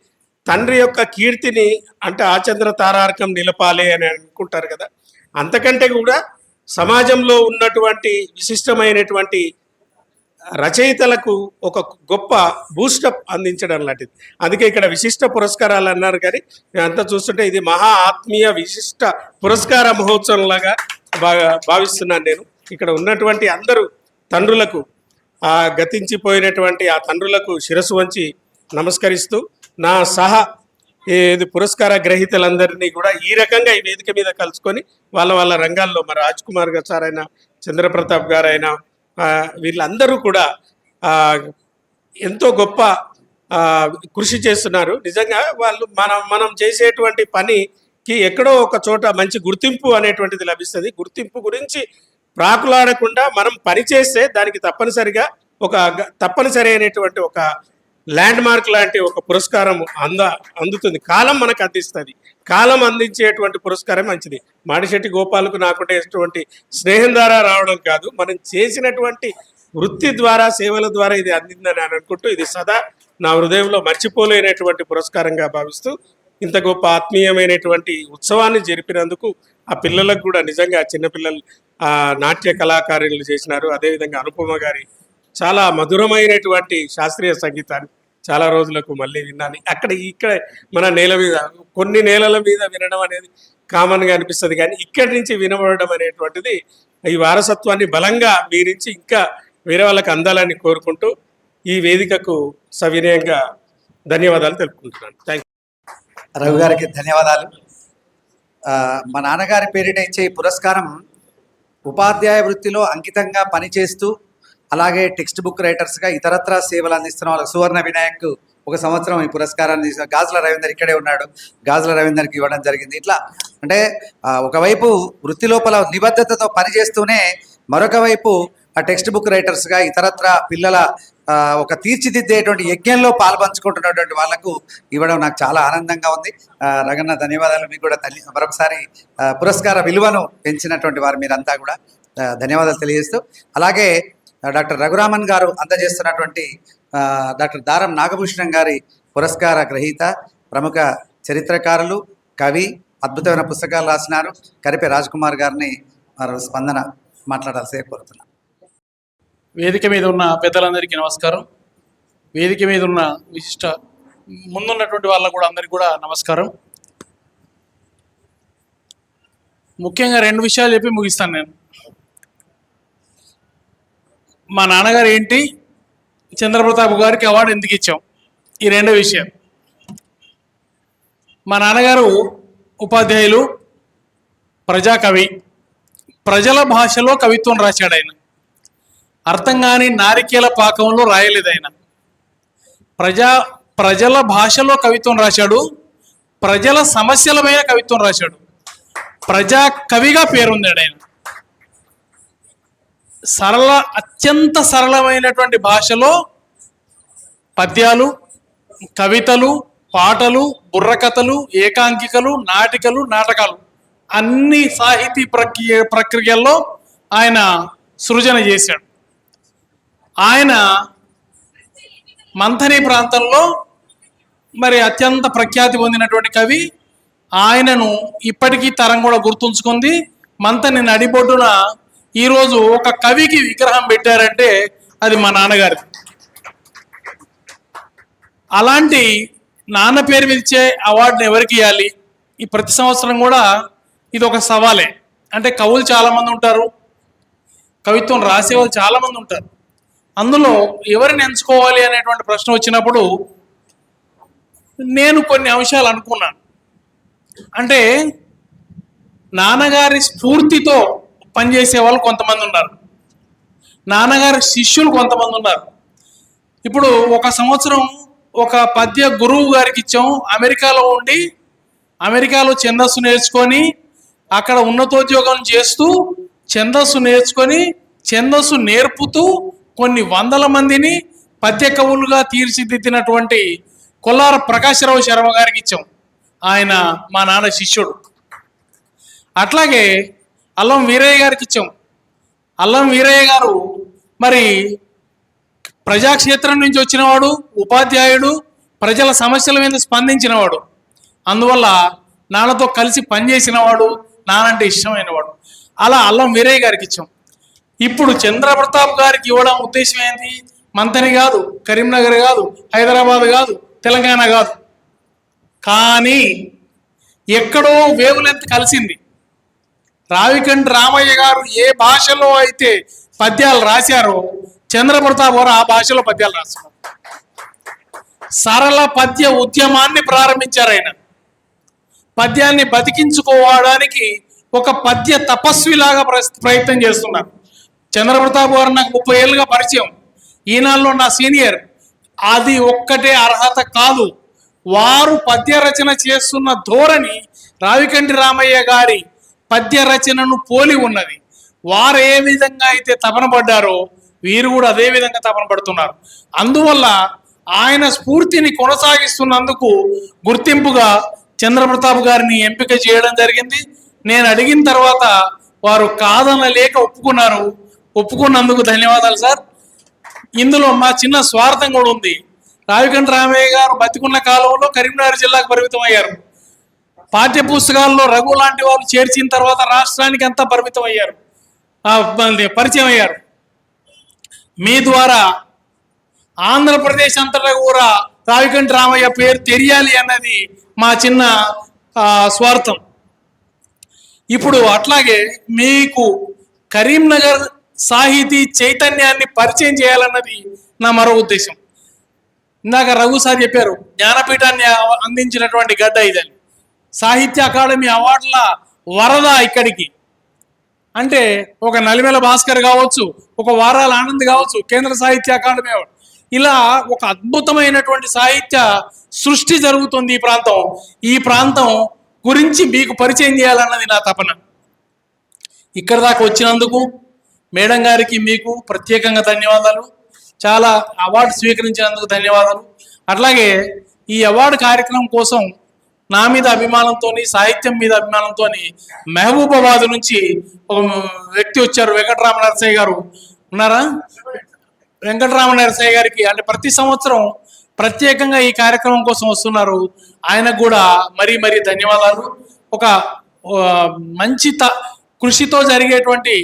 తండ్రి యొక్క కీర్తిని, అంటే ఆచంద్ర తారార్కం నిలపాలి అని అనుకుంటారు కదా, అంతకంటే కూడా సమాజంలో ఉన్నటువంటి విశిష్టమైనటువంటి రచయితలకు ఒక గొప్ప బూస్టప్ అందించడం లాంటిది. అందుకే ఇక్కడ విశిష్ట పురస్కారాలు అన్నారు, కానీ అంతా చూస్తుంటే ఇది మహా ఆత్మీయ విశిష్ట పురస్కార మహోత్సవంలాగా భావిస్తున్నాను నేను. ఇక్కడ ఉన్నటువంటి అందరూ తండ్రులకు, గతించిపోయినటువంటి ఆ తండ్రులకు శిరస్సు వంచి నమస్కరిస్తూ, నా పురస్కార గ్రహీతలందరినీ కూడా ఈ రకంగా ఈ వేదిక మీద కలుసుకొని వాళ్ళ రంగాల్లో, మరి రాజ్ కుమార్ గారు సార్ అయినా, చంద్రప్రతాప్ గారు అయినా, వీళ్ళందరూ కూడా ఎంతో గొప్ప కృషి చేస్తున్నారు. నిజంగా వాళ్ళు మనం చేసేటువంటి పనికి ఎక్కడో ఒక చోట మంచి గుర్తింపు అనేటువంటిది లభిస్తుంది. గుర్తింపు గురించి ప్రాకులాడకుండా మనం పని చేస్తే దానికి తప్పనిసరి అయినటువంటి ఒక ల్యాండ్ మార్క్ లాంటి ఒక పురస్కారం అందుతుంది. కాలం మనకు అందిస్తుంది. కాలం అందించేటువంటి పురస్కారం మంచిది. మాడిశెట్టి గోపాలకు నాకుండేటువంటి స్నేహం ద్వారా రావడం కాదు, మనం చేసినటువంటి వృత్తి ద్వారా, సేవల ద్వారా ఇది అందిందని అనుకుంటూ ఇది సదా నా హృదయంలో మర్చిపోలేనటువంటి పురస్కారంగా భావిస్తూ ఇంత గొప్ప ఆత్మీయమైనటువంటి ఉత్సవాన్ని జరిపినందుకు ఆ పిల్లలకు కూడా నిజంగా చిన్నపిల్లలు నాట్య కళాకారులు చేసినారు. అదేవిధంగా అనుపమ గారి చాలా మధురమైనటువంటి శాస్త్రీయ సంగీతాన్ని చాలా రోజులకు మళ్ళీ విన్నాను. ఇక్కడ మన నేల మీద, కొన్ని నేలల మీద వినడం అనేది కామన్గా అనిపిస్తుంది, కానీ ఇక్కడి నుంచి వినబడడం అనేటువంటిది ఈ వారసత్వాన్ని బలంగా మీరించి ఇంకా వేరే వాళ్ళకి అందాలని కోరుకుంటూ ఈ వేదికకు సవినయంగా ధన్యవాదాలు తెలుపుకుంటున్నాను. Thank you. రఘు గారికి ధన్యవాదాలు. మా నాన్నగారి పేరిట ఇచ్చే ఈ పురస్కారం ఉపాధ్యాయ వృత్తిలో అంకితంగా పనిచేస్తూ అలాగే టెక్స్ట్ బుక్ రైటర్స్గా ఇతరత్రా సేవలు అందిస్తున్న వాళ్ళకి సువర్ణ వినాయక్ ఒక సంవత్సరం ఈ పురస్కారాన్ని గాజుల రవీందర్ ఇక్కడే ఉన్నాడు, గాజుల రవీందర్కి ఇవ్వడం జరిగింది. ఇట్లా అంటే ఒకవైపు వృత్తి లోపల నిబద్ధతతో పనిచేస్తూనే మరొక వైపు ఆ టెక్స్ట్ బుక్ రైటర్స్గా ఇతరత్రా పిల్లల ఒక తీర్చిదిద్దేటువంటి యజ్ఞంలో పాల్పంచుకుంటున్నటువంటి వాళ్లకు ఇవ్వడం నాకు చాలా ఆనందంగా ఉంది. రగన్న ధన్యవాదాలు. మీకు కూడా మరొకసారి పురస్కార విలువను పెంచినటువంటి వారు మీరంతా కూడా ధన్యవాదాలు తెలియజేస్తూ, అలాగే డాక్టర్ రఘురామన్ గారు అందజేస్తున్నటువంటి డాక్టర్ దారం నాగభూషణం గారి పురస్కార గ్రహీత, ప్రముఖ చరిత్రకారులు, కవి, అద్భుతమైన పుస్తకాలు రాసినారు కరిపే రాజ్కుమార్ గారిని స్పందన మాట్లాడాల్సి కోరుతున్నాను. వేదిక మీద ఉన్న పెద్దలందరికీ నమస్కారం. వేదిక మీద ఉన్న విశిష్ట ముందున్నటువంటి వాళ్ళకు కూడా అందరికీ కూడా నమస్కారం. ముఖ్యంగా 2 విషయాలు చెప్పి ముగిస్తాను నేను. మా నాన్నగారు ఏంటి, చంద్రప్రతాప్ గారికి అవార్డు ఎందుకు ఇచ్చాం, ఈ 2 విషయాలు. మా నాన్నగారు ఉపాధ్యాయులు, ప్రజాకవి, ప్రజల భాషలో కవిత్వం రాశాడు. ఆయన అర్థం కాని నారికేల పాకంలో రాయలేదు. ఆయన ప్రజల భాషలో కవిత్వం రాశాడు, ప్రజల సమస్యల మీద కవిత్వం రాశాడు, ప్రజా కవిగా పేరొందాడు. ఆయన అత్యంత సరళమైనటువంటి భాషలో పద్యాలు, కవితలు, పాటలు, బుర్రకథలు, ఏకాంకికలు, నాటికలు, నాటకాలు అన్ని సాహితీ ప్రక్రియల్లో ఆయన సృజన చేశాడు. ఆయన మంథని ప్రాంతంలో మరి అత్యంత ప్రఖ్యాతి పొందినటువంటి కవి. ఆయనను ఇప్పటికీ తరం కూడా గుర్తుంచుకుంది. మంథని నడిబొడ్డున ఈరోజు ఒక కవికి విగ్రహం పెట్టారంటే అది మా నాన్నగారి. అలాంటి నాన్న పేరు మీద ఇచ్చే అవార్డుని ఎవరికి ఇవ్వాలి? ఈ ప్రతి సంవత్సరం కూడా ఇది ఒక సవాలే. అంటే కవులు చాలామంది ఉంటారు, కవిత్వం రాసేవాళ్ళు చాలామంది ఉంటారు. అందులో ఎవరిని ఎంచుకోవాలి అనేటువంటి ప్రశ్న వచ్చినప్పుడు నేను కొన్ని అంశాలు అనుకున్నాను. అంటే నాన్నగారి స్ఫూర్తితో పనిచేసే వాళ్ళు కొంతమంది ఉన్నారు, నాన్నగారి శిష్యులు కొంతమంది ఉన్నారు. ఇప్పుడు ఒక సంవత్సరం ఒక పద్య గురువు గారికి ఇచ్చాం. అమెరికాలో ఉండి అమెరికాలో ఛందస్సు నేర్చుకొని అక్కడ ఉన్నతోద్యోగం చేస్తూ ఛందస్సు నేర్చుకొని ఛందస్సు నేర్పుతూ కొన్ని వందల మందిని పద్య కవులుగా తీర్చిదిద్దినటువంటి కొల్లార ప్రకాశరావు శర్మ గారికి ఇచ్చాం. ఆయన మా నాన్న శిష్యుడు. అట్లాగే అల్లం వీరయ్య గారికి ఇచ్చాం. అల్లం వీరయ్య గారు మరి ప్రజాక్షేత్రం నుంచి వచ్చినవాడు, ఉపాధ్యాయుడు, ప్రజల సమస్యల మీద స్పందించినవాడు. అందువల్ల నాన్నతో కలిసి పనిచేసినవాడు, నానంటే ఇష్టమైనవాడు. అలా అల్లం వీరయ్య గారికి ఇచ్చాం. ఇప్పుడు చంద్రప్రతాప్ గారికి ఇవ్వడం ఉద్దేశం ఏంటి? మంథని కాదు, కరీంనగర్ కాదు, హైదరాబాద్ కాదు, తెలంగాణ కాదు. కానీ ఎక్కడో వేవ్ లెంత్ కలిసింది. రావికంటి రామయ్య గారు ఏ భాషలో అయితే పద్యాలు రాశారో చంద్రప్రతాప్ గారు ఆ భాషలో పద్యాలు రాశారు. సరళ పద్య ఉద్యమాన్ని ప్రారంభించారు. ఆయన పద్యాన్ని బతికించుకోవడానికి ఒక పద్య తపస్విలాగా ప్రయత్నం చేస్తున్నారు. చంద్రప్రతాప్ గారు నాకు 30 ఏళ్ళుగా పరిచయం. ఈనాడులో నా సీనియర్. అది ఒక్కటే అర్హత కాదు, వారు పద్య రచన చేస్తున్న ధోరణి రావికంటి రామయ్య గారి పద్య రచనను పోలి ఉన్నది. వారు ఏ విధంగా అయితే తపన పడ్డారో వీరు కూడా అదే విధంగా తపన పడుతున్నారు. అందువల్ల ఆయన స్ఫూర్తిని కొనసాగిస్తున్నందుకు గుర్తింపుగా చంద్రప్రతాప్ గారిని ఎంపిక చేయడం జరిగింది. నేను అడిగిన తర్వాత వారు కాదనలేక ఒప్పుకున్నారు. ఒప్పుకున్నందుకు ధన్యవాదాలు సార్. ఇందులో మా చిన్న స్వార్థం కూడా ఉంది. రావికంఠ రామయ్య గారు బతికున్న కాలంలో కరీంనగర్ జిల్లాకు పరిమితం అయ్యారు. పాఠ్య పుస్తకాల్లో రఘు లాంటి వాళ్ళు చేర్చిన తర్వాత రాష్ట్రానికి అంతా పరిమితం అయ్యారు, పరిచయం అయ్యారు. మీ ద్వారా ఆంధ్రప్రదేశ్ అంతటా కూడా రావికంఠ రామయ్య పేరు తెలియాలి అన్నది మా చిన్న స్వార్థం. ఇప్పుడు అట్లాగే మీకు కరీంనగర్ సాహితీ చైతన్యాన్ని పరిచయం చేయాలన్నది నా మరో ఉద్దేశం. ఇందాక రఘు సార్ చెప్పారు, జ్ఞానపీఠాన్ని అందించినటువంటి గడ్డ ఇదని. సాహిత్య అకాడమీ అవార్డుల వరద ఇక్కడికి అంటే ఒక నలిమెల భాస్కర్ కావచ్చు, ఒక వారాల ఆనంద్ కావచ్చు, కేంద్ర సాహిత్య అకాడమీ అవార్డు, ఇలా ఒక అద్భుతమైనటువంటి సాహిత్య సృష్టి జరుగుతుంది ఈ ప్రాంతం. ఈ ప్రాంతం గురించి మీకు పరిచయం చేయాలన్నది నా తపన. ఇక్కడ దాకా వచ్చినందుకు మేడం గారికి మీకు ప్రత్యేకంగా ధన్యవాదాలు. చాలా అవార్డు స్వీకరించినందుకు ధన్యవాదాలు. అట్లాగే ఈ అవార్డు కార్యక్రమం కోసం నా మీద అభిమానంతో, సాహిత్యం మీద అభిమానంతో మహబూబాబాద్ నుంచి ఒక వ్యక్తి వచ్చారు, వెంకటరామ నరసయ్య గారు ఉన్నారా? వెంకటరామ నరసయ్య గారికి అంటే ప్రతి సంవత్సరం ప్రత్యేకంగా ఈ కార్యక్రమం కోసం వస్తున్నారు. ఆయనకు కూడా మరీ మరీ ధన్యవాదాలు. ఒక మంచి కృషితో జరిగేటువంటి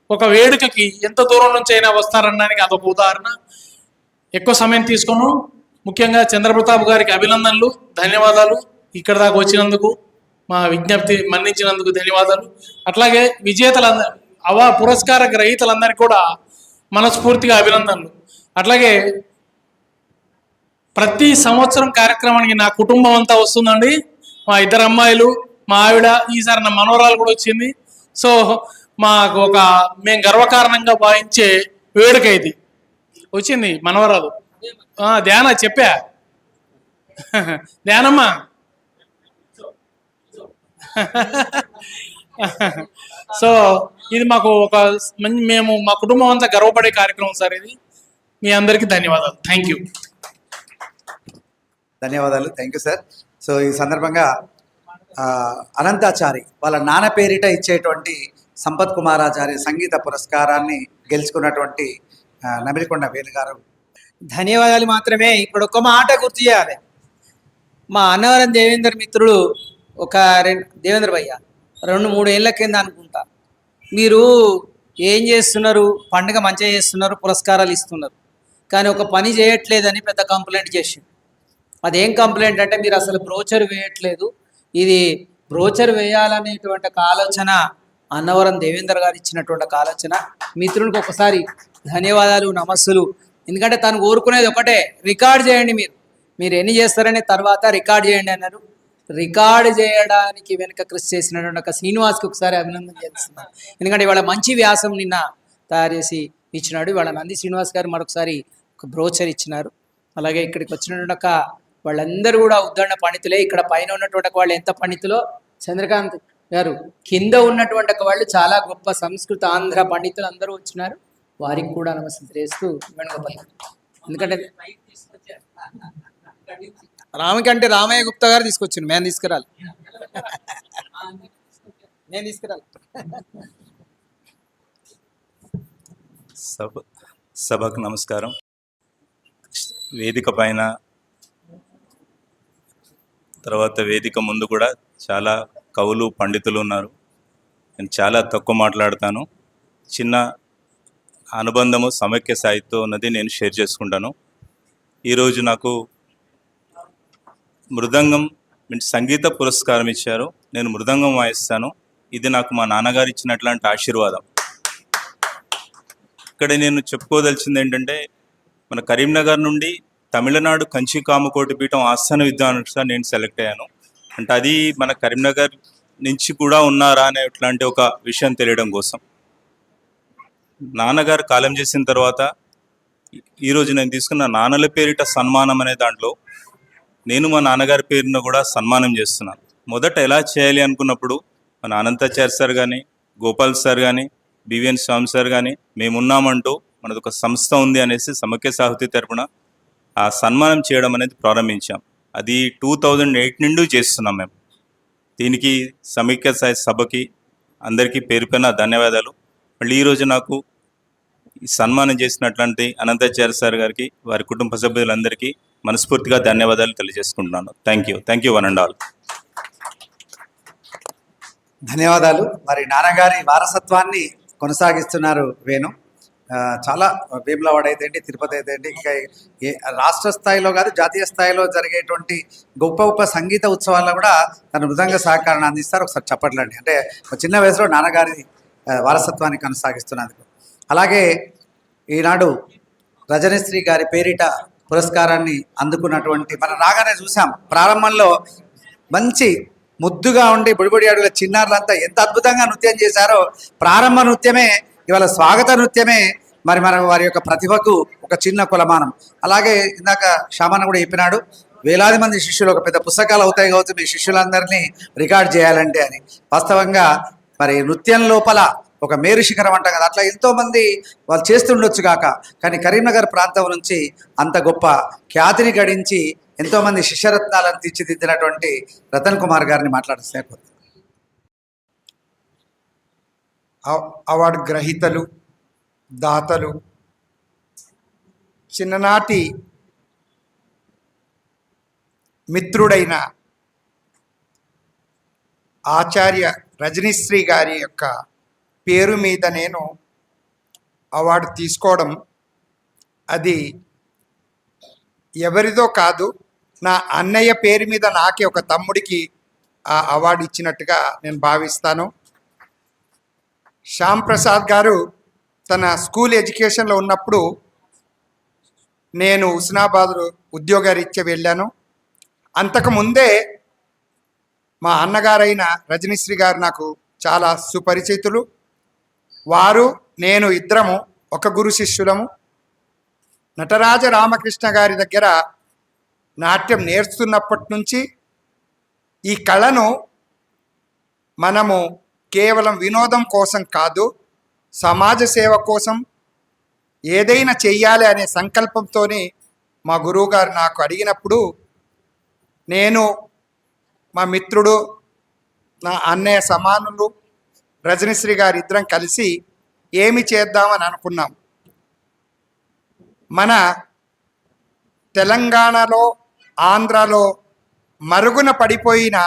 ఒక వేడుకకి ఎంత దూరం నుంచి అయినా వస్తారనడానికి అదొక ఉదాహరణ. ఎక్కువ సమయం తీసుకోను. ముఖ్యంగా చంద్రప్రతాప్ గారికి అభినందనలు, ధన్యవాదాలు. ఇక్కడ దాకా వచ్చినందుకు, మా విజ్ఞప్తి మన్నించినందుకు ధన్యవాదాలు. అట్లాగే విజేతలందరూ, పురస్కార గ్రహీతలందరికీ కూడా మనస్ఫూర్తిగా అభినందనలు. అట్లాగే ప్రతి సంవత్సరం కార్యక్రమానికి నా కుటుంబం అంతా వస్తుందండి. మా 2 అమ్మాయిలు, మా ఆవిడ, ఈసారి నా మనవరాలు కూడా వచ్చింది. సో మాకు మేము గర్వకారణంగా భావించే వేడుక ఇది. వచ్చింది మనవరాలు ధ్యాన, చెప్పా ధ్యానమ్మా. సో ఇది మాకు మేము మా కుటుంబం అంతా గర్వపడే కార్యక్రమం సార్ ఇది. మీ అందరికీ ధన్యవాదాలు. Thank you. ధన్యవాదాలు. Thank you sir. సో ఈ సందర్భంగా అనంతాచారి వాళ్ళ నాన్న పేరిట ఇచ్చేటువంటి సంపత్ కుమారాచారి సంగీత పురస్కారాన్ని గెలుచుకున్నటువంటి నమిలికొండ వేణు గారు. ధన్యవాదాలు మాత్రమే. ఇప్పుడు ఒక మాట గుర్తు చేయాలి. మా అన్నవరం దేవేందర్ మిత్రుడు దేవేంద్ర భయ్య 2-3 ఏళ్ల కింద అనుకుంటా, మీరు ఏం చేస్తున్నారు, పండుగ మంచిగా చేస్తున్నారు, పురస్కారాలు ఇస్తున్నారు, కానీ ఒక పని చేయట్లేదని పెద్ద కంప్లైంట్ చేసిండు. అదేం కంప్లైంట్ అంటే, మీరు అసలు బ్రోచర్ వేయట్లేదు. ఇది బ్రోచర్ వేయాలనేటువంటి ఆలోచన అన్నవరం దేవేందర్ గారు ఇచ్చినటువంటి ఆలోచన. మిత్రునికి ఒకసారి ధన్యవాదాలు, నమస్సులు. ఎందుకంటే తను కోరుకునేది ఒకటే, రికార్డ్ చేయండి, మీరు ఎన్ని చేస్తారనే తర్వాత రికార్డ్ చేయండి అన్నారు. రికార్డ్ చేయడానికి వెనుక కృషి చేసినటువంటి ఒక శ్రీనివాస్కి ఒకసారి అభినందన చేస్తున్నాను. ఎందుకంటే ఇవాళ మంచి వ్యాసం నిన్న తయారు చేసి ఇచ్చినాడు. ఇవాళ నంది శ్రీనివాస్ గారు మరొకసారి ఒక బ్రోచర్ ఇచ్చినారు. అలాగే ఇక్కడికి వచ్చినటువంటి వాళ్ళందరూ కూడా ఉద్దండ పండితులే. ఇక్కడ పైన ఉన్నటువంటి వాళ్ళు ఎంత పండితులో చంద్రకాంత్ గారు, కింద ఉన్నటువంటి వాళ్ళు చాలా గొప్ప సంస్కృత ఆంధ్ర పండితులు అందరూ వచ్చినారు. వారికి కూడా నమస్తే చేస్తూ వేణుగోపాల్. ఎందుకంటే రామకంటే రామయ్య గుప్తా గారు తీసుకొచ్చింది, మేము తీసుకురాలి. సభకు నమస్కారం. వేదిక పైన, తర్వాత వేదిక ముందు కూడా చాలా కవులు, పండితులు ఉన్నారు. నేను చాలా తక్కువ మాట్లాడతాను. చిన్న అనుబంధము సమైక్య సాహిత్యంతో ఉన్నది నేను షేర్ చేసుకుంటాను. ఈరోజు నాకు మృదంగం సంగీత పురస్కారం ఇచ్చారు. నేను మృదంగం వాయిస్తాను. ఇది నాకు మా నాన్నగారు ఇచ్చినట్లాంటి ఆశీర్వాదం. ఇక్కడ నేను చెప్పుకోదలిచింది ఏంటంటే, మన కరీంనగర్ నుండి తమిళనాడు కంచి కామకోటి పీఠం ఆస్థాన విద్వాంసుగా నేను సెలెక్ట్ అయ్యాను. అంటే అది మన కరీంనగర్ నుంచి కూడా ఉన్నారా అనే ఇట్లాంటి ఒక విషయం తెలియడం కోసం. నాన్నగారు కాలం చేసిన తర్వాత ఈరోజు నేను తీసుకున్న నాన్నల పేరిట సన్మానం అనే దాంట్లో నేను మా నాన్నగారి పేరును కూడా సన్మానం చేస్తున్నాను. మొదట ఎలా చేయాలి అనుకున్నప్పుడు మన అనంతాచార్య సార్ కానీ, గోపాల్ సార్ కానీ, బివిఎన్ స్వామి సార్ కానీ మేమున్నామంటూ మనదొక సంస్థ ఉంది అనేసి సమైక్య సాహితీ తరపున ఆ సన్మానం చేయడం అనేది ప్రారంభించాం. అది 2008 నుండి చేస్తున్నాం మేము. దీనికి సమైక్య సభకి అందరికీ పేరు పైన ధన్యవాదాలు. మళ్ళీ ఈరోజు నాకు ఈ సన్మానం చేసినటువంటి అనంతాచార్య సార్ గారికి, వారి కుటుంబ సభ్యులందరికీ మనస్ఫూర్తిగా ధన్యవాదాలు తెలియజేసుకుంటున్నాను. Thank you one and all. ధన్యవాదాలు. మరి నాన్నగారి వారసత్వాన్ని కొనసాగిస్తున్నారు వేణు. చాలా వేములవాడ అయితే ఏంటి, తిరుపతి అయితే ఏంటి, ఇంకా రాష్ట్ర స్థాయిలో కాదు జాతీయ స్థాయిలో జరిగేటువంటి గొప్ప గొప్ప సంగీత ఉత్సవాల్లో కూడా తన మృదంగ సహకారాన్ని అందిస్తారు. ఒకసారి చెప్పట్లండి. అంటే చిన్న వయసులో నాన్నగారి వారసత్వాన్ని కొనసాగిస్తున్నందుకు. అలాగే ఈనాడు రజనీశ్రీ గారి పేరిట పురస్కారాన్ని అందుకున్నటువంటి మనం రాగానే చూసాం. ప్రారంభంలో మంచి ముద్దుగా ఉండి బుడిబుడి అడుగుల చిన్నారులంతా ఎంత అద్భుతంగా నృత్యం చేశారో. ప్రారంభ నృత్యమే ఇవాళ స్వాగత నృత్యమే మరి మన వారి యొక్క ప్రతిభకు ఒక చిన్న కులమానం. అలాగే ఇందాక శ్యామన్న కూడా చెప్పినాడు, వేలాది మంది శిష్యులు ఒక పెద్ద పుస్తకాలు అవుతాయి కావచ్చు మీ శిష్యులందరినీ రికార్డ్ చేయాలంటే అని. వాస్తవంగా మరి నృత్యం లోపల ఒక మేరు శిఖరం అంటాం కదా, అట్లా ఎంతోమంది వాళ్ళు చేస్తుండొచ్చు కాక, కానీ కరీంనగర్ ప్రాంతం నుంచి అంత గొప్ప ఖ్యాతిని గడించి ఎంతోమంది శిష్యరత్నాలను తీర్చిదిద్దినటువంటి రతన్ కుమార్ గారిని మాట్లాడిస్తే అవార్డు గ్రహీతలు, దాతలు, చిన్ననాటి మిత్రుడైన ఆచార్య రజనీశ్రీ గారి యొక్క పేరు మీద నేను అవార్డు తీసుకోవడం అది ఎవరిదో కాదు, నా అన్నయ్య పేరు మీద నాకే ఒక తమ్ముడికి ఆ అవార్డు ఇచ్చినట్టుగా నేను భావిస్తాను. శ్యామ్ ప్రసాద్ గారు తన స్కూల్ ఎడ్యుకేషన్లో ఉన్నప్పుడు నేను హుస్నాబాద్ ఉద్యోగరీత్యా వెళ్ళాను. అంతకుముందే మా అన్నగారైన రజనీశ్రీ గారు నాకు చాలా సుపరిచితులు. వారు నేను ఇద్దరము ఒక గురు శిష్యులము. నటరాజ రామకృష్ణ గారి దగ్గర నాట్యం నేర్చుతున్నప్పటి నుంచి ఈ కళను మనము కేవలం వినోదం కోసం కాదు, సమాజ సేవ కోసం ఏదైనా చెయ్యాలి అనే సంకల్పంతో మా గురువుగారు నాకు అడిగినప్పుడు నేను, మా మిత్రుడు, నా అన్నయ్య సమానులు రజనీశ్రీ గారు ఇద్దరం కలిసి ఏమి చేద్దామని అనుకున్నాం. మన తెలంగాణలో, ఆంధ్రాలో మరుగున పడిపోయిన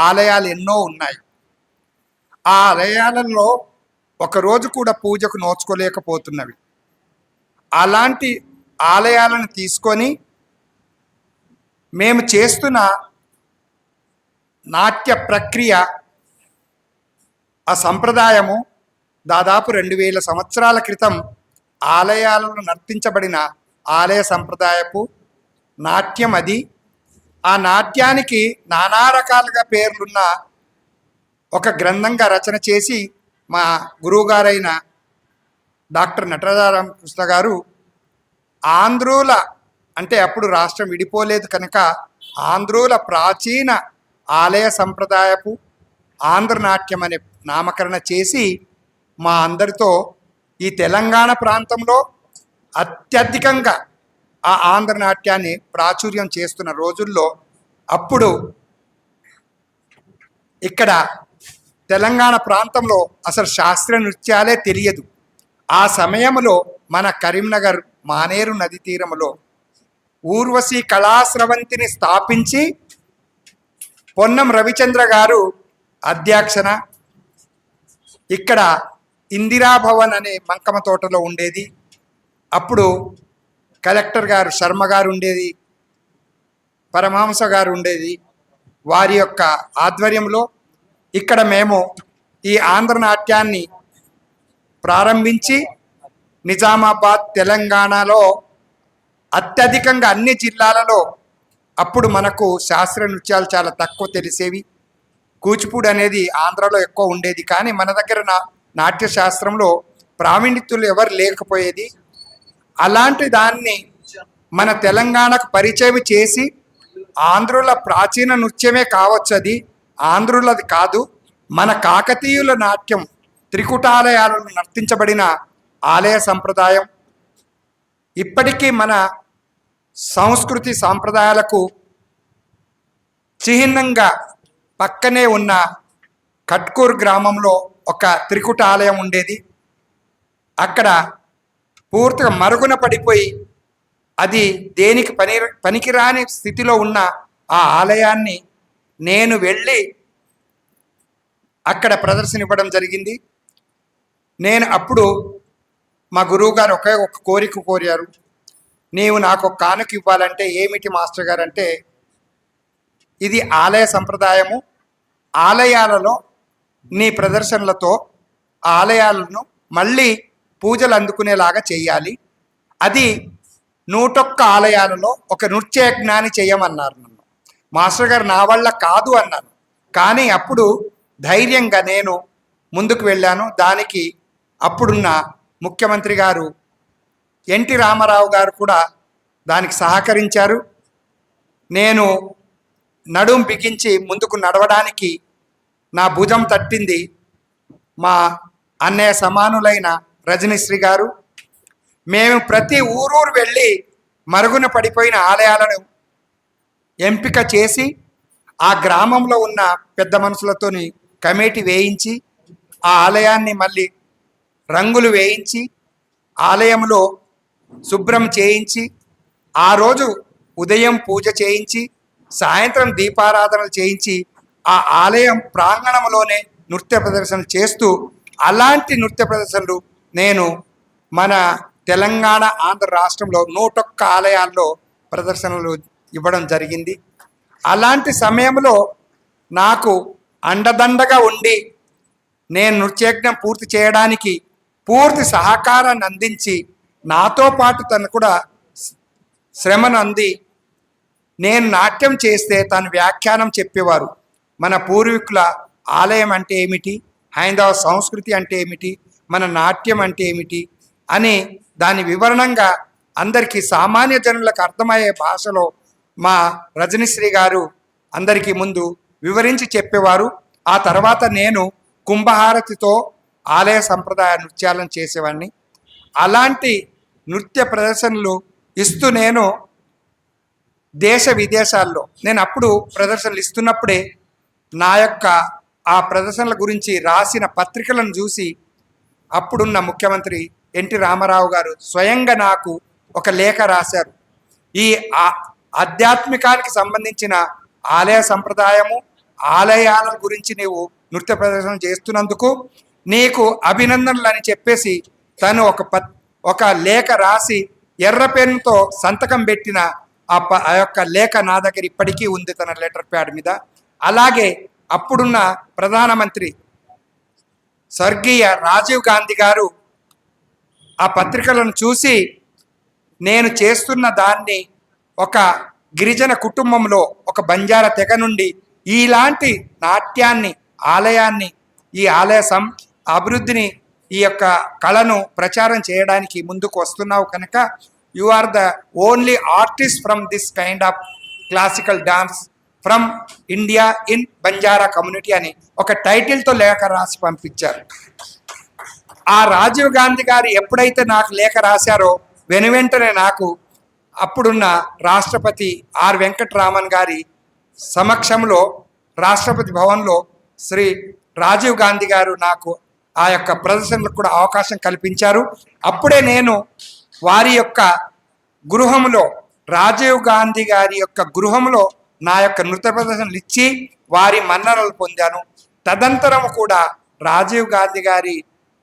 ఆలయాలు ఎన్నో ఉన్నాయి. ఆ ఆలయాలలో ఒకరోజు కూడా పూజకు నోచుకోలేకపోతున్నవి. అలాంటి ఆలయాలను తీసుకొని మేము చేస్తున్న నాట్య ప్రక్రియ, ఆ సంప్రదాయము దాదాపు 2000 సంవత్సరాల క్రితం ఆలయాలలో నర్తించబడిన ఆలయ సంప్రదాయపు నాట్యం అది. ఆ నాట్యానికి నానా రకాలుగా పేర్లున్న ఒక గ్రంథంగా రచన చేసి మా గురువుగారైన డాక్టర్ నటరాజరామకృష్ణ గారు ఆంధ్రుల, అంటే అప్పుడు రాష్ట్రం విడిపోలేదు కనుక ఆంధ్రుల ప్రాచీన ఆలయ సంప్రదాయపు ఆంధ్రనాట్యం అనే నామకరణ చేసి మా అందరితో ఈ తెలంగాణ ప్రాంతంలో అత్యధికంగా ఆ ఆంధ్రనాట్యాన్ని ప్రాచుర్యం చేస్తున్న రోజుల్లో అప్పుడు ఇక్కడ తెలంగాణ ప్రాంతంలో అసలు శాస్త్రీయ నృత్యాలే తెలియదు. ఆ సమయంలో మన కరీంనగర్ మానేరు నది తీరములో ఊర్వశి కళాస్రవంతిని స్థాపించి పొన్నం రవిచంద్ర గారు అధ్యక్షన ఇక్కడ ఇందిరాభవన్ అనే మంకమ తోటలో ఉండేది. అప్పుడు కలెక్టర్ గారు శర్మ గారు ఉండేది, పరమహంస గారు ఉండేది. వారి యొక్క ఆధ్వర్యంలో ఇక్కడ మేము ఈ ఆంధ్రనాట్యాన్ని ప్రారంభించి నిజామాబాద్, తెలంగాణలో అత్యధికంగా అన్ని జిల్లాలలో అప్పుడు మనకు శాస్త్రీయ నృత్యాలు చాలా తక్కువ తెలిసేవి. కూచిపూడి అనేది ఆంధ్రలో ఎక్కువ ఉండేది, కానీ మన దగ్గర నాట్య శాస్త్రంలో ప్రావీణ్యతులు ఎవరు లేకపోయేది. అలాంటి దాన్ని మన తెలంగాణకు పరిచయం చేసి ఆంధ్రుల ప్రాచీన నృత్యమే కావచ్చు, అది ఆంధ్రులది కాదు, మన కాకతీయుల నాట్యం త్రికుటాలయాలను నర్తించబడిన ఆలయ సంప్రదాయం ఇప్పటికీ మన సంస్కృతి సాంప్రదాయాలకు చిహ్నంగా పక్కనే ఉన్న కట్కూర్ గ్రామంలో ఒక త్రికుట ఆలయం ఉండేది. అక్కడ పూర్తిగా మరుగున పడిపోయి అది దేనికి పనికిరాని స్థితిలో ఉన్న ఆ ఆలయాన్ని నేను వెళ్ళి అక్కడ ప్రదర్శన ఇవ్వడం జరిగింది. నేను అప్పుడు మా గురువుగారు ఒకే ఒక కోరిక కోరారు, నీవు నాకు ఒక కానుక ఇవ్వాలంటే. ఏమిటి మాస్టర్ గారు అంటే, ఇది ఆలయ సంప్రదాయము, ఆలయాలలో నీ ప్రదర్శనలతో ఆలయాలను మళ్ళీ పూజలు అందుకునేలాగా చేయాలి. అది 101 ఆలయాలలో ఒక నృత్యయజ్ఞాన్ని చేయమన్నారు నన్ను. మాస్టర్ గారు నా వల్ల కాదు అన్నాను. కానీ అప్పుడు ధైర్యంగా నేను ముందుకు వెళ్ళాను. దానికి అప్పుడున్న ముఖ్యమంత్రి గారు ఎన్టీ రామారావు గారు కూడా దానికి సహకరించారు. నేను నడుం బిగించి ముందుకు నడవడానికి నా భుజం తట్టింది మా అన్నయ్య సమానులైన రజనీశ్రీ గారు. మేము ప్రతి ఊరూరు వెళ్ళి మరుగున పడిపోయిన ఆలయాలను ఎంపిక చేసి ఆ గ్రామంలో ఉన్న పెద్ద మనుషులతోని కమిటీ వేయించి ఆ ఆలయాన్ని మళ్ళీ రంగులు వేయించి ఆలయంలో శుభ్రం చేయించి ఆ రోజు ఉదయం పూజ చేయించి సాయంత్రం దీపారాధనలు చేయించి ఆ ఆలయం ప్రాంగణంలోనే నృత్య ప్రదర్శనలు చేస్తూ, అలాంటి నృత్య ప్రదర్శనలు నేను మన తెలంగాణ ఆంధ్ర రాష్ట్రంలో 101 ఆలయాల్లో ప్రదర్శనలు ఇవ్వడం జరిగింది. అలాంటి సమయంలో నాకు అండదండగా ఉండి నేను నృత్యయజ్ఞం పూర్తి చేయడానికి పూర్తి సహకారాన్ని అందించి నాతో పాటు తను కూడా శ్రమను అంది. నేను నాట్యం చేస్తే తను వ్యాఖ్యానం చెప్పేవారు. మన పూర్వీకుల ఆలయం అంటే ఏమిటి, హైందవ సంస్కృతి అంటే ఏమిటి, మన నాట్యం అంటే ఏమిటి అని దాని వివరణంగా అందరికీ సామాన్య జనులకు అర్థమయ్యే భాషలో మా రజనీశ్రీ గారు అందరికీ ముందు వివరించి చెప్పేవారు. ఆ తర్వాత నేను కుంభహారతితో ఆలయ సంప్రదాయ నృత్యాలను చేసేవాడిని. అలాంటి నృత్య ప్రదర్శనలు ఇస్తూ నేను దేశ విదేశాల్లో నేను అప్పుడు ప్రదర్శనలు ఇస్తున్నప్పుడే నా యొక్క ఆ ప్రదర్శనల గురించి రాసిన పత్రికలను చూసి అప్పుడున్న ముఖ్యమంత్రి ఎన్టీ రామారావు గారు స్వయంగా నాకు ఒక లేఖ రాశారు. ఈ ఆధ్యాత్మికానికి సంబంధించిన ఆలయ సంప్రదాయము, ఆలయాల గురించి నీవు నృత్య ప్రదర్శన చేస్తున్నందుకు నీకు అభినందనలు అని చెప్పేసి తను ఒక లేఖ రాసి ఎర్ర పెన్నుతో సంతకం పెట్టిన ఆ యొక్క లేఖ నా దగ్గర ఇప్పటికీ ఉంది, తన లెటర్ ప్యాడ్ మీద. అలాగే అప్పుడున్న ప్రధానమంత్రి స్వర్గీయ రాజీవ్ గాంధీ గారు ఆ పత్రికలను చూసి నేను చేస్తున్న దాన్ని ఒక గిరిజన కుటుంబంలో ఒక బంజారా తెగ నుండి ఇలాంటి నాట్యాన్ని, ఆలయాన్ని, ఈ ఆలయ అభివృద్ధిని, ఈ యొక్క కళను ప్రచారం చేయడానికి ముందుకు వస్తున్నావు కనుక you are the only artist from this kind of classical dance from India in Banjara community అని ఒక టైటిల్తో లేఖ రాసి పంపించారు. ఆ రాజీవ్ గాంధీ గారు ఎప్పుడైతే నాకు లేఖ రాశారో వెనువెంటనే నాకు అప్పుడున్న రాష్ట్రపతి ఆర్ వెంకటరామన్ గారి సమక్షంలో రాష్ట్రపతి భవన్లో శ్రీ రాజీవ్ గాంధీ గారు నాకు ఆ యొక్క ప్రదర్శనలకు కూడా అవకాశం కల్పించారు. అప్పుడే నేను వారి యొక్క గృహంలో, రాజీవ్ గాంధీ గారి యొక్క గృహంలో నా యొక్క నృత్య ప్రదర్శనలు ఇచ్చి వారి మన్ననలు పొందాను. తదనంతరం కూడా రాజీవ్ గాంధీ గారి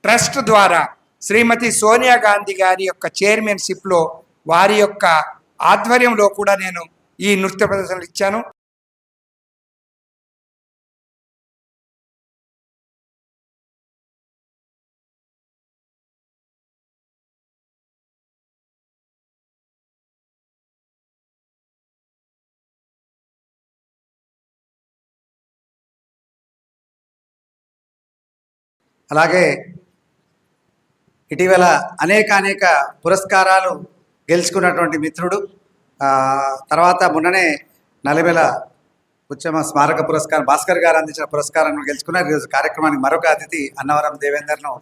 ట్రస్ట్ ద్వారా శ్రీమతి సోనియా గాంధీ గారి యొక్క చైర్మన్షిప్లో వారి యొక్క ఆధ్వర్యంలో కూడా నేను ఈ నృత్య ప్రదర్శనలు ఇచ్చాను. అలాగే ఇటీవల అనేక పురస్కారాలు గెలుచుకున్నటువంటి మిత్రుడు, తర్వాత మొన్ననే నలిబెల ఉద్యమ స్మారక పురస్కారం భాస్కర్ గారు అందించిన పురస్కారాన్ని గెలుచుకున్నారు. ఈరోజు కార్యక్రమానికి మరొక అతిథి అన్నవరం దేవేందర్ను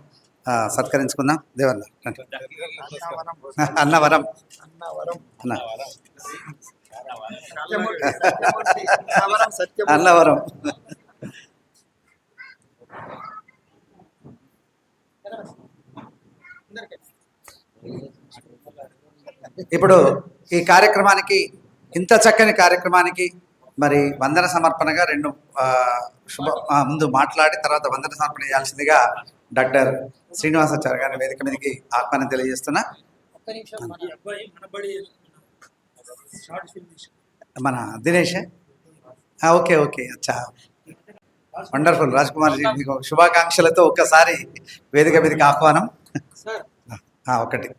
సత్కరించుకుందాం. దేవన్న అన్నవరం అన్న అన్నవరం. ఇప్పుడు ఈ కార్యక్రమానికి, ఇంత చక్కని కార్యక్రమానికి మరి వందన సమర్పణగా రెండు ముందు మాట్లాడి తర్వాత వందన సమర్పణ చేయాల్సిందిగా డాక్టర్ శ్రీనివాసాచార్య గారి వేదిక మీదకి ఆహ్వానం తెలియజేస్తున్నా. మన దినేష్ ఓకే ఓకే అచ్చా వండర్ఫుల్. రాజ్ కుమార్ జీ మీకు శుభాకాంక్షలతో ఒక్కసారి వేదిక మీదకి ఆహ్వానం. ఒకటి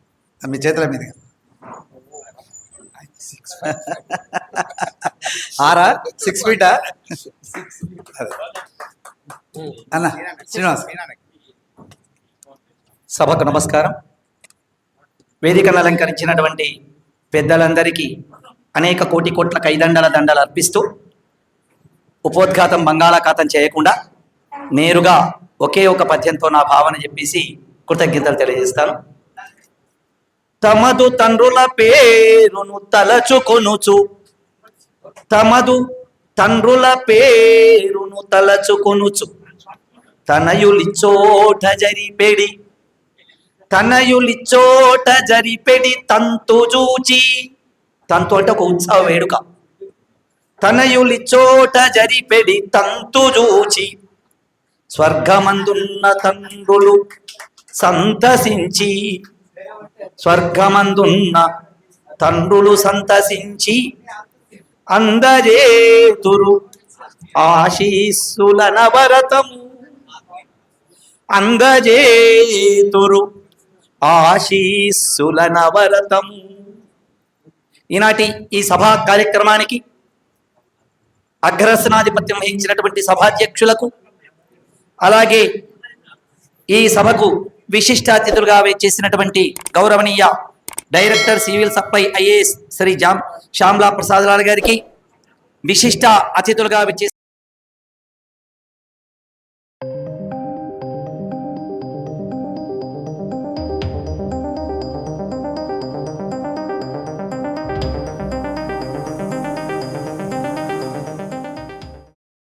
మీ చేతుల మీదుగా. ఆరా 6 ఫీటా అన్న శ్రీనివాస్. సభకు నమస్కారం. వేదికను అలంకరించినటువంటి పెద్దలందరికీ అనేక కోట్ల కైదండల దండలు అర్పిస్తూ ఉపోద్ఘాతం బంగాళాఖాతం చేయకుండా నేరుగా ఒకే ఒక పద్యంతో నా భావన చెప్పేసి కృతజ్ఞతలు తెలియజేస్తాను. తమదు తండ్రుల పేరును తలచుకొనుచు, తమదు తండ్రుల పేరును తలచుకొనుచు, తనయులిచ్చోట జరిపెడి, తనయులిచ్చోట జరిపెడి తంతు జూచి. తంతు అంటే ఒక ఉత్సవ వేడుక. తనయులిచ్చోట జరిపెడి తంతు జూచి, స్వర్గమందున్న తండ్రులు సంతసించి, స్వర్గమందున్న తండ్రులు సంతసించి, అందజేతురు ఆశీస్సుల నవరతము, అందజేతురు ఆశీస్సుల నవరతము. ఈనాటి ఈ సభా కార్యక్రమానికి అగ్రసనాధిపత్యం వహించినటువంటి సభాధ్యక్షులకు, అలాగే ఈ సభకు విశిష్ట అతిథులుగా చేసినటువంటి గౌరవనీయ director civil supply IAS Shri Shyamla Prasad Lal గారికి, విశిష్ట అతిథులుగా